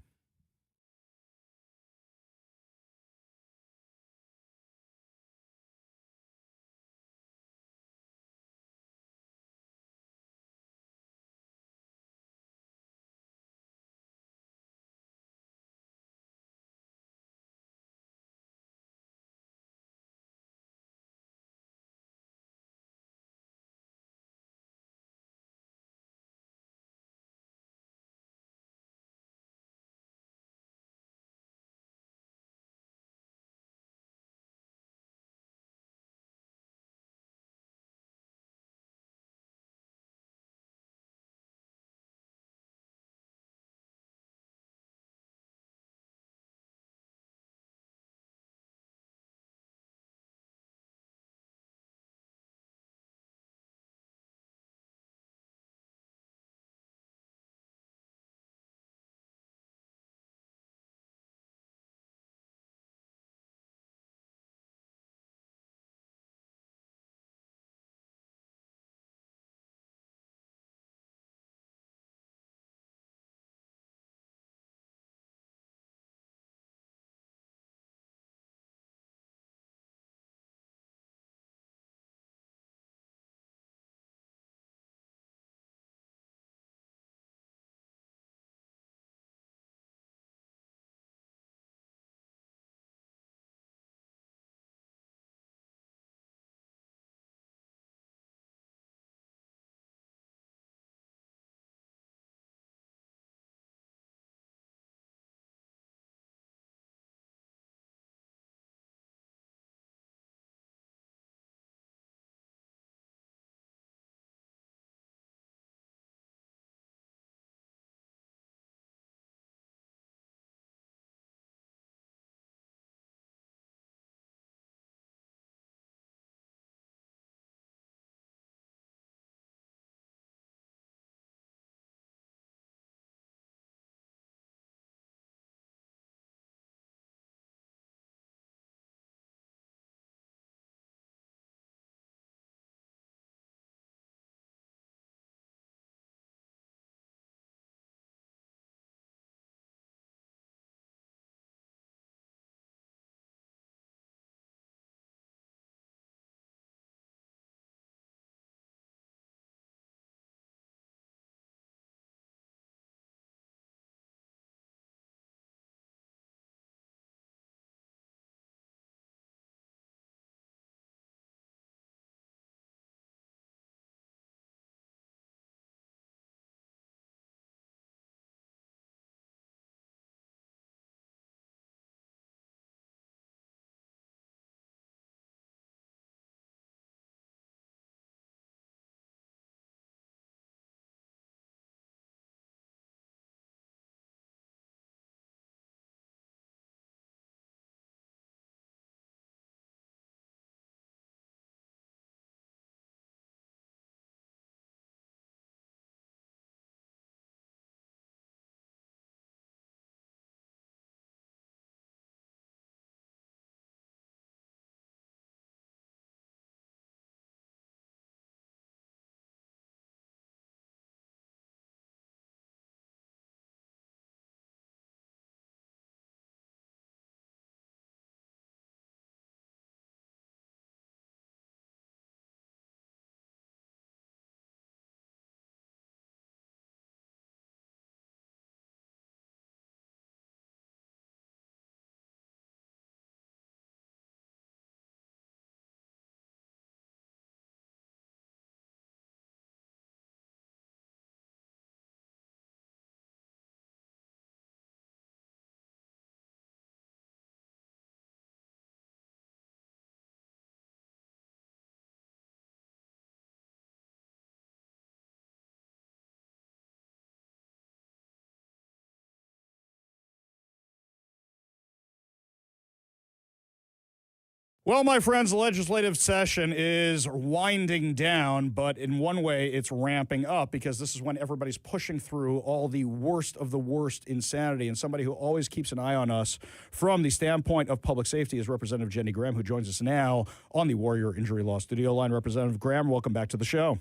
Well, my friends, the legislative session is winding down, but in one way it's ramping up because this is when everybody's pushing through all the worst of the worst insanity. And somebody who always keeps an eye on us from the standpoint of public safety is Representative Jenny Graham, who joins us now on the Warrior Injury Law Studio line. Representative Graham, welcome back to the show.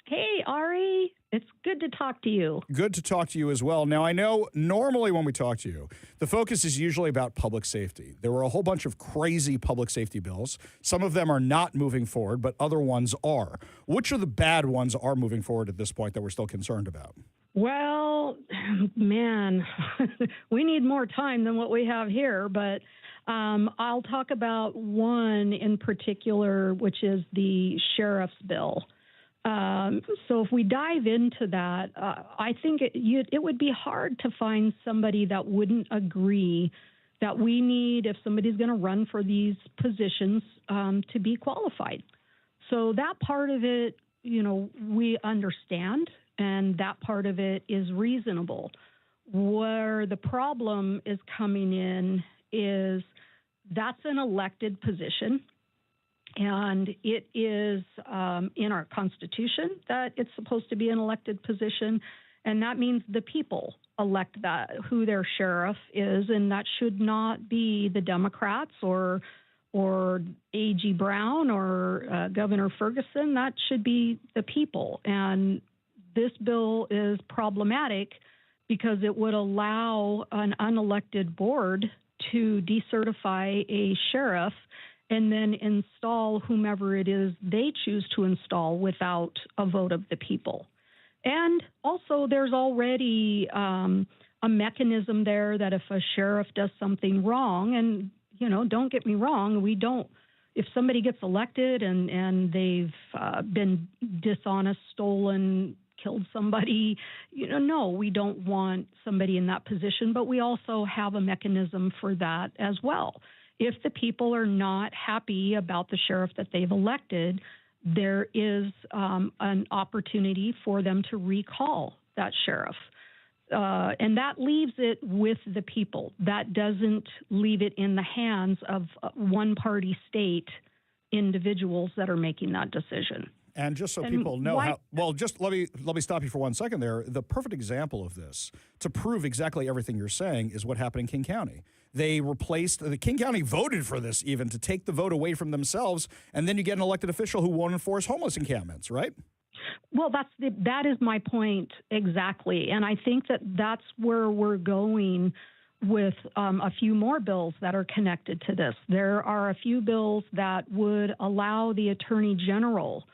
Hey, Ari. It's good to talk to you. Good to talk to you as well. Now, I know normally when we talk to you, the focus is usually about public safety. There were a whole bunch of crazy public safety bills. Some of them are not moving forward, but other ones are. Which of the bad ones are moving forward at this point that we're still concerned about? Well, man, we need more time than what we have here, but I'll talk about one in particular, which is the sheriff's bill. So if we dive into that, I think it would be hard to find somebody that wouldn't agree that we need, if somebody's going to run for these positions, to be qualified. So that part of it, we understand, and that part of it is reasonable. Where the problem is coming in is that's an elected position. And it is in our Constitution that it's supposed to be an elected position, and that means the people elect that, who their sheriff is, and that should not be the Democrats or A.G. Brown or Governor Ferguson. That should be the people. And this bill is problematic because it would allow an unelected board to decertify a sheriff and then install whomever it is they choose to install without a vote of the people. And also there's already a mechanism there that if a sheriff does something wrong, and, don't get me wrong, if somebody gets elected and they've been dishonest, stolen, killed somebody, no, we don't want somebody in that position, but we also have a mechanism for that as well. If the people are not happy about the sheriff that they've elected, there is an opportunity for them to recall that sheriff. And that leaves it with the people. That doesn't leave it in the hands of one-party state individuals that are making that decision. And just so people know just let me stop you for 1 second there. The perfect example of this, to prove exactly everything you're saying, is what happened in King County. They King County voted for this even to take the vote away from themselves, and then you get an elected official who won't enforce homeless encampments, right? Well, that is my point exactly. And I think that's where we're going with a few more bills that are connected to this. There are a few bills that would allow the Attorney General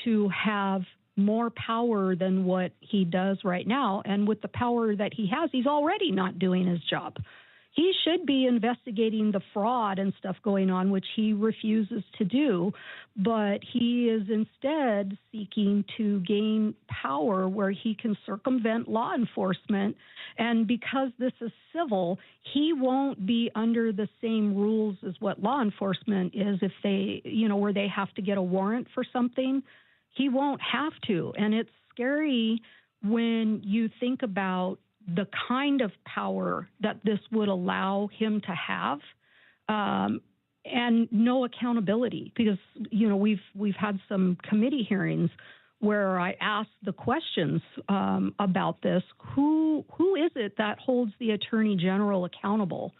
to have more power than what he does right now. And with the power that he has, he's already not doing his job. He should be investigating the fraud and stuff going on, which he refuses to do, but he is instead seeking to gain power where he can circumvent law enforcement. And because this is civil, he won't be under the same rules as what law enforcement is if they, where they have to get a warrant for something. He won't have to. And it's scary when you think about the kind of power that this would allow him to have, and no accountability. Because, we've had some committee hearings where I asked the questions about this. Who is it that holds the Attorney General accountable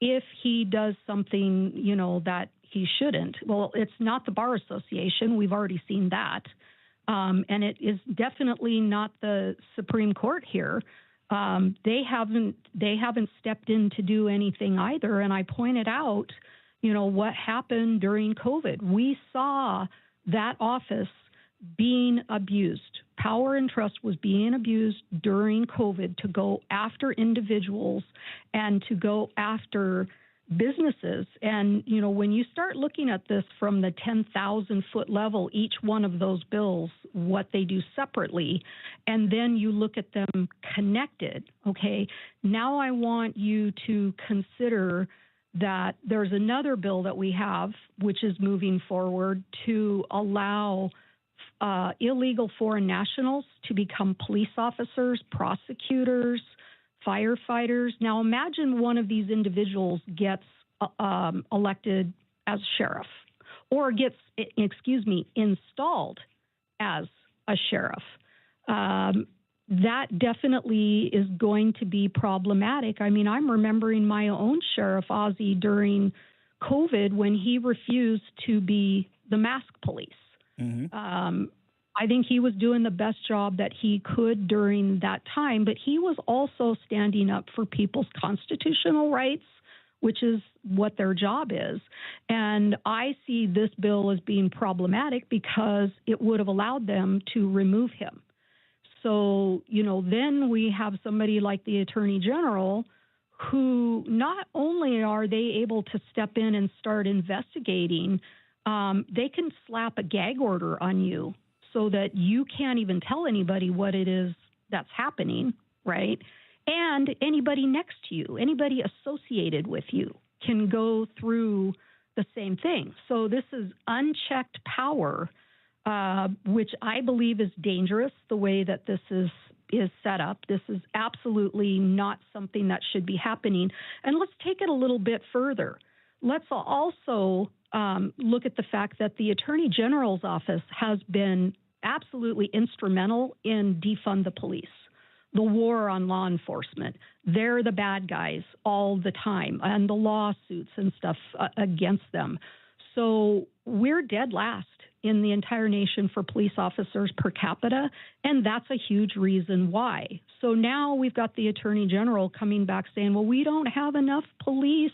if he does something, that he shouldn't? Well, it's not the Bar Association. We've already seen that. And it is definitely not the Supreme Court here. They haven't stepped in to do anything either. And I pointed out, what happened during COVID. We saw that office being abused. Power and trust was being abused during COVID to go after individuals and to go after businesses. And, when you start looking at this from the 10,000 foot level, each one of those bills, what they do separately, and then you look at them connected, okay, now I want you to consider that there's another bill that we have, which is moving forward to allow illegal foreign nationals to become police officers, prosecutors, firefighters. Now, imagine one of these individuals gets elected as sheriff or gets, installed as a sheriff. That definitely is going to be problematic. I mean, I'm remembering my own sheriff, Ozzie, during COVID when he refused to be the mask police. I think he was doing the best job that he could during that time, but he was also standing up for people's constitutional rights, which is what their job is. And I see this bill as being problematic because it would have allowed them to remove him. So, then we have somebody like the Attorney General who not only are they able to step in and start investigating, they can slap a gag order on you so that you can't even tell anybody what it is that's happening, right? And anybody next to you, anybody associated with you can go through the same thing. So this is unchecked power, which I believe is dangerous the way that this is set up. This is absolutely not something that should be happening. And let's take it a little bit further. Let's also look at the fact that the Attorney General's office has been absolutely instrumental in defund the police, the war on law enforcement. They're the bad guys all the time, and the lawsuits and stuff against them. So we're dead last in the entire nation for police officers per capita, and that's a huge reason why. So now we've got the Attorney General coming back saying, well, we don't have enough police.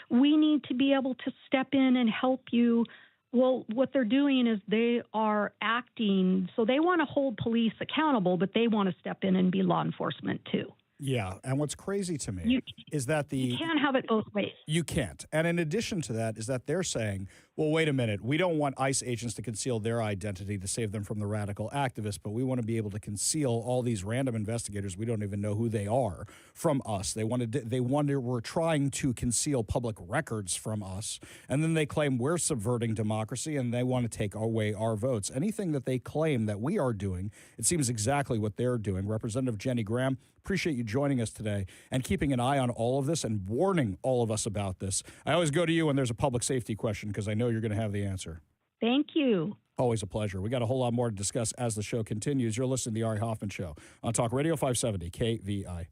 We need to be able to step in and help you. Well, what they're doing is they are acting, so they want to hold police accountable, but they want to step in and be law enforcement too. Yeah, and what's crazy to me is that you can't have it both ways. You can't. And in addition to that is that they're saying, well, wait a minute, we don't want ICE agents to conceal their identity to save them from the radical activists, but we want to be able to conceal all these random investigators, we don't even know who they are, from us. They were trying to conceal public records from us, and then they claim we're subverting democracy and they want to take away our votes. Anything that they claim that we are doing, it seems exactly what they're doing. Representative Jenny Graham, appreciate you joining us today and keeping an eye on all of this and warning all of us about this. I always go to you when there's a public safety question because I know you're going to have the answer. Thank you. Always a pleasure. We got a whole lot more to discuss as the show continues. You're listening to the Ari Hoffman Show on Talk Radio 570 KVI.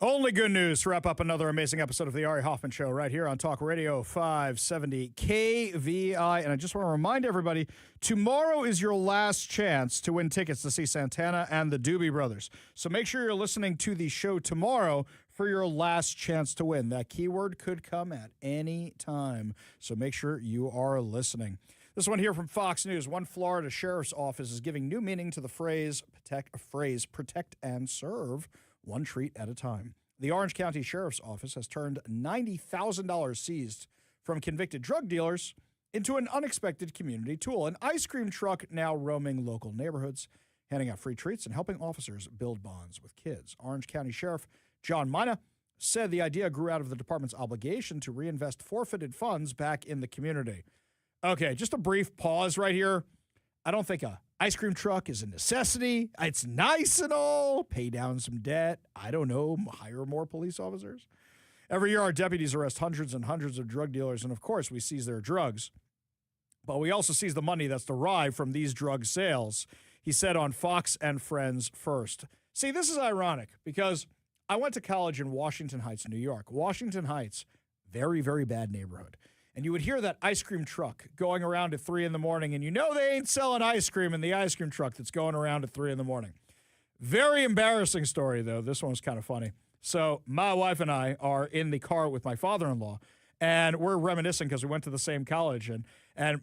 Only good news to wrap up another amazing episode of the Ari Hoffman Show right here on Talk Radio 570 KVI. And I just want to remind everybody, tomorrow is your last chance to win tickets to see Santana and the Doobie Brothers. So make sure you're listening to the show tomorrow for your last chance to win. That keyword could come at any time. So make sure you are listening. This one here from Fox News. One Florida sheriff's office is giving new meaning to the phrase protect and serve, one treat at a time. The Orange County Sheriff's Office has turned $90,000 seized from convicted drug dealers into an unexpected community tool. An ice cream truck now roaming local neighborhoods, handing out free treats and helping officers build bonds with kids. Orange County Sheriff John Mina said the idea grew out of the department's obligation to reinvest forfeited funds back in the community. Okay, just a brief pause right here. I don't think a ice cream truck is a necessity. It's nice and all. Pay down some debt. I don't know, hire more police officers. Every year, our deputies arrest hundreds and hundreds of drug dealers, and of course, we seize their drugs. But we also seize the money that's derived from these drug sales, he said on Fox and Friends First. See, this is ironic because I went to college in Washington Heights, New York. Washington Heights, very, very bad neighborhood. And you would hear that ice cream truck going around at 3 in the morning, and you know they ain't selling ice cream in the ice cream truck that's going around at 3 in the morning. Very embarrassing story, though. This one was kind of funny. So my wife and I are in the car with my father-in-law, and we're reminiscing because we went to the same college. And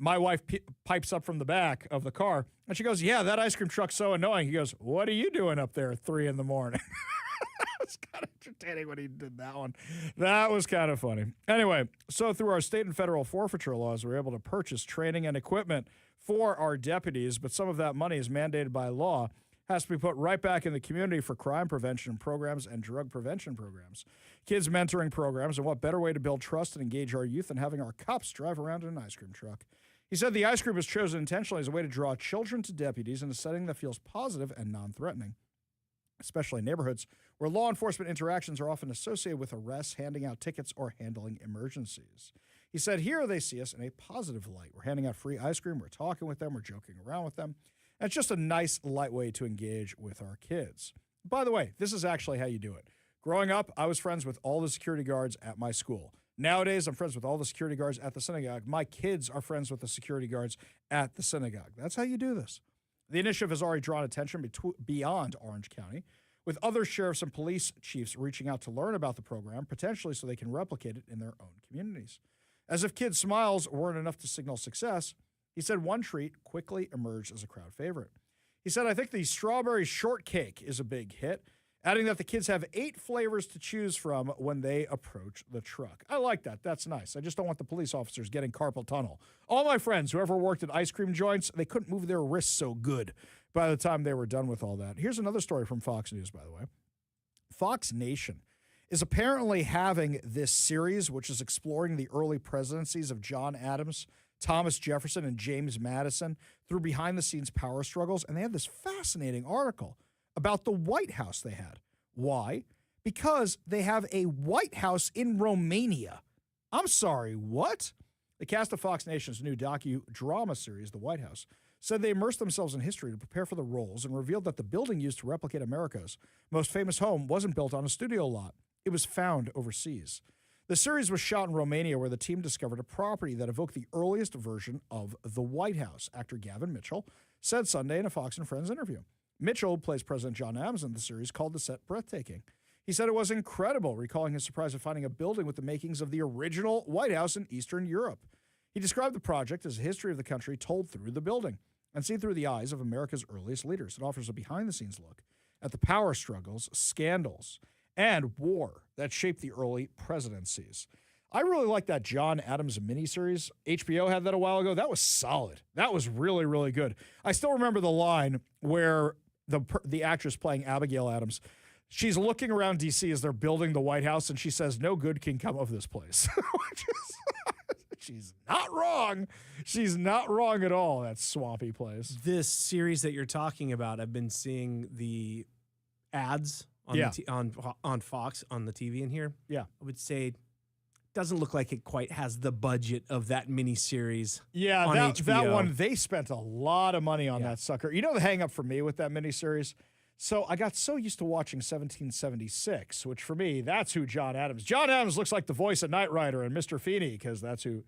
my wife pipes up from the back of the car, and she goes, yeah, that ice cream truck's so annoying. He goes, what are you doing up there at 3 in the morning? That was kind of entertaining when he did that one. That was kind of funny. Anyway, so through our state and federal forfeiture laws, we're able to purchase training and equipment for our deputies, but some of that money is mandated by law, has to be put right back in the community for crime prevention programs and drug prevention programs, kids mentoring programs, and what better way to build trust and engage our youth than having our cops drive around in an ice cream truck. He said the ice cream was chosen intentionally as a way to draw children to deputies in a setting that feels positive and non-threatening, especially in neighborhoods where law enforcement interactions are often associated with arrests, handing out tickets, or handling emergencies. He said, here they see us in a positive light. We're handing out free ice cream, we're talking with them, we're joking around with them. And it's just a nice, light way to engage with our kids. By the way, this is actually how you do it. Growing up, I was friends with all the security guards at my school. Nowadays, I'm friends with all the security guards at the synagogue. My kids are friends with the security guards at the synagogue. That's how you do this. The initiative has already drawn attention beyond Orange County, with other sheriffs and police chiefs reaching out to learn about the program, potentially so they can replicate it in their own communities. As if kids' smiles weren't enough to signal success, he said one treat quickly emerged as a crowd favorite. He said, I think the strawberry shortcake is a big hit, adding that the kids have 8 flavors to choose from when they approach the truck. I like that. That's nice. I just don't want the police officers getting carpal tunnel. All my friends who ever worked at ice cream joints, they couldn't move their wrists so good by the time they were done with all that. Here's another story from Fox News, by the way. Fox Nation is apparently having this series, which is exploring the early presidencies of John Adams, Thomas Jefferson, and James Madison through behind-the-scenes power struggles. And they had this fascinating article about the White House they had. Why? Because they have a White House in Romania. I'm sorry, what? The cast of Fox Nation's new docudrama series, The White House, said they immersed themselves in history to prepare for the roles and revealed that the building used to replicate America's most famous home wasn't built on a studio lot. It was found overseas. The series was shot in Romania, where the team discovered a property that evoked the earliest version of the White House. Actor Gavin Mitchell said Sunday in a Fox and Friends interview. Mitchell, who plays President John Adams in the series, called the set breathtaking. He said it was incredible, recalling his surprise at finding a building with the makings of the original White House in Eastern Europe. He described the project as a history of the country told through the building and seen through the eyes of America's earliest leaders. It offers a behind-the-scenes look at the power struggles, scandals, and war that shaped the early presidencies. I really like that John Adams miniseries. HBO had that a while ago. That was solid. That was really, really good. I still remember the line where the actress playing Abigail Adams, she's looking around D.C. as they're building the White House, and she says, no good can come of this place. She's not wrong. She's not wrong at all, that swampy place. This series that you're talking about, I've been seeing the ads on Fox on the TV in here. Yeah. I would say doesn't look like it quite has the budget of that miniseries. Yeah, on that HBO. one, they spent a lot of money on that sucker. You know the hang up for me with that miniseries? So I got so used to watching 1776, which for me, that's who John Adams. John Adams looks like the voice of Knight Rider and Mr. Feeney because that's who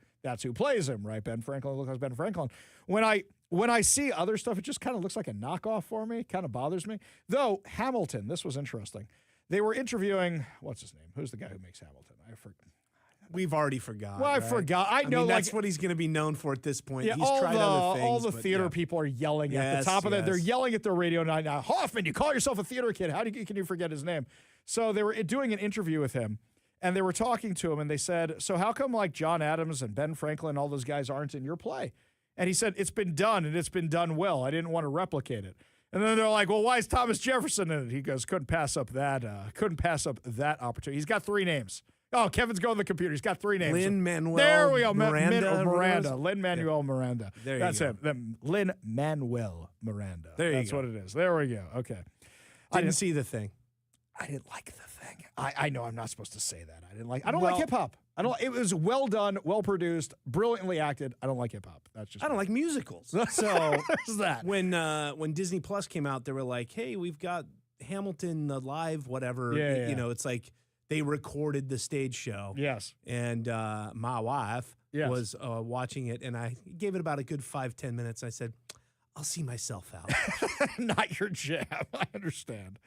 plays him, right? Ben Franklin looks like Ben Franklin. When I see other stuff, it just kind of looks like a knockoff for me. Kind of bothers me. Though Hamilton, this was interesting. They were interviewing, what's his name? Who's the guy who makes Hamilton? I forget. We've already forgot. Well, I forgot. I know, mean, that's what he's going to be known for at this point. Yeah, He's tried other things. all the theater people are yelling at the top of it. They're yelling at their radio now. Hoffman, you call yourself a theater kid. Can you forget his name? So they were doing an interview with him, and they were talking to him, and they said, so how come like John Adams and Ben Franklin, all those guys aren't in your play? And he said, it's been done, and it's been done well. I didn't want to replicate it. And then they're like, well, why is Thomas Jefferson in it? He goes, couldn't pass up that opportunity. He's got 3 names. Oh, Kevin's going to the computer. He's got 3 names. Lin-Manuel There we go. Miranda. Miranda. Lin-Manuel Miranda. There That's you go. him. Lin-Manuel Miranda. There you That's go. what it is. There we go. Okay. I didn't see the thing. I didn't like the thing. I know I'm not supposed to say that. I don't like hip hop. It was well done, well produced, brilliantly acted. I don't like hip hop. That's just I don't like musicals. So there's that. When Disney Plus came out, they were like, "Hey, we've got Hamilton the live, whatever." Yeah. You know, it's like they recorded the stage show. Yes. And my wife was watching it, and I gave it about a good 5-10 minutes. I said, "I'll see myself out." Not your jam. I understand.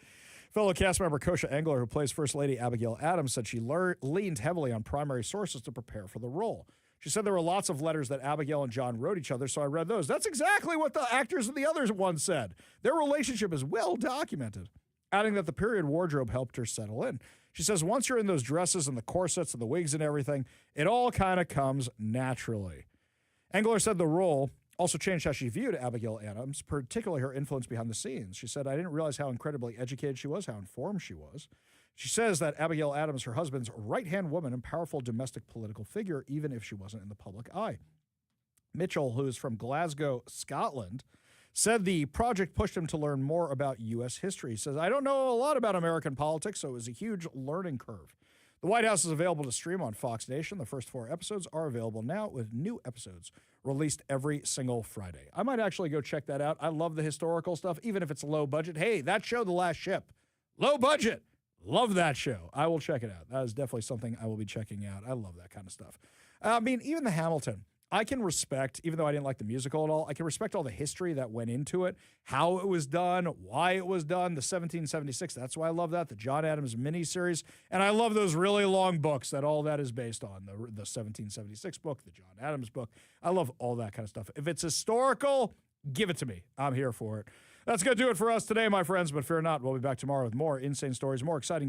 Fellow cast member Kosha Engler, who plays First Lady Abigail Adams, said she leaned heavily on primary sources to prepare for the role. She said there were lots of letters that Abigail and John wrote each other, so I read those. That's exactly what the actors in the other one said. Their relationship is well documented, adding that the period wardrobe helped her settle in. She says once you're in those dresses and the corsets and the wigs and everything, it all kind of comes naturally. Engler said the role also changed how she viewed Abigail Adams, particularly her influence behind the scenes. She said, I didn't realize how incredibly educated she was, how informed she was. She says that Abigail Adams, her husband's right-hand woman and powerful domestic political figure, even if she wasn't in the public eye. Mitchell, who is from Glasgow, Scotland, said the project pushed him to learn more about U.S. history. He says, I don't know a lot about American politics, so it was a huge learning curve. The White House is available to stream on Fox Nation. The first 4 episodes are available now, with new episodes released every single Friday. I might actually go check that out. I love the historical stuff, even if it's low budget. Hey, that show, The Last Ship, low budget. Love that show. I will check it out. That is definitely something I will be checking out. I love that kind of stuff. I mean, even the Hamilton, I can respect, even though I didn't like the musical at all, I can respect all the history that went into it, how it was done, why it was done, the 1776. That's why I love that, the John Adams miniseries. And I love those really long books that all that is based on, the 1776 book, the John Adams book. I love all that kind of stuff. If it's historical, give it to me. I'm here for it. That's going to do it for us today, my friends, but fear not, we'll be back tomorrow with more insane stories, more exciting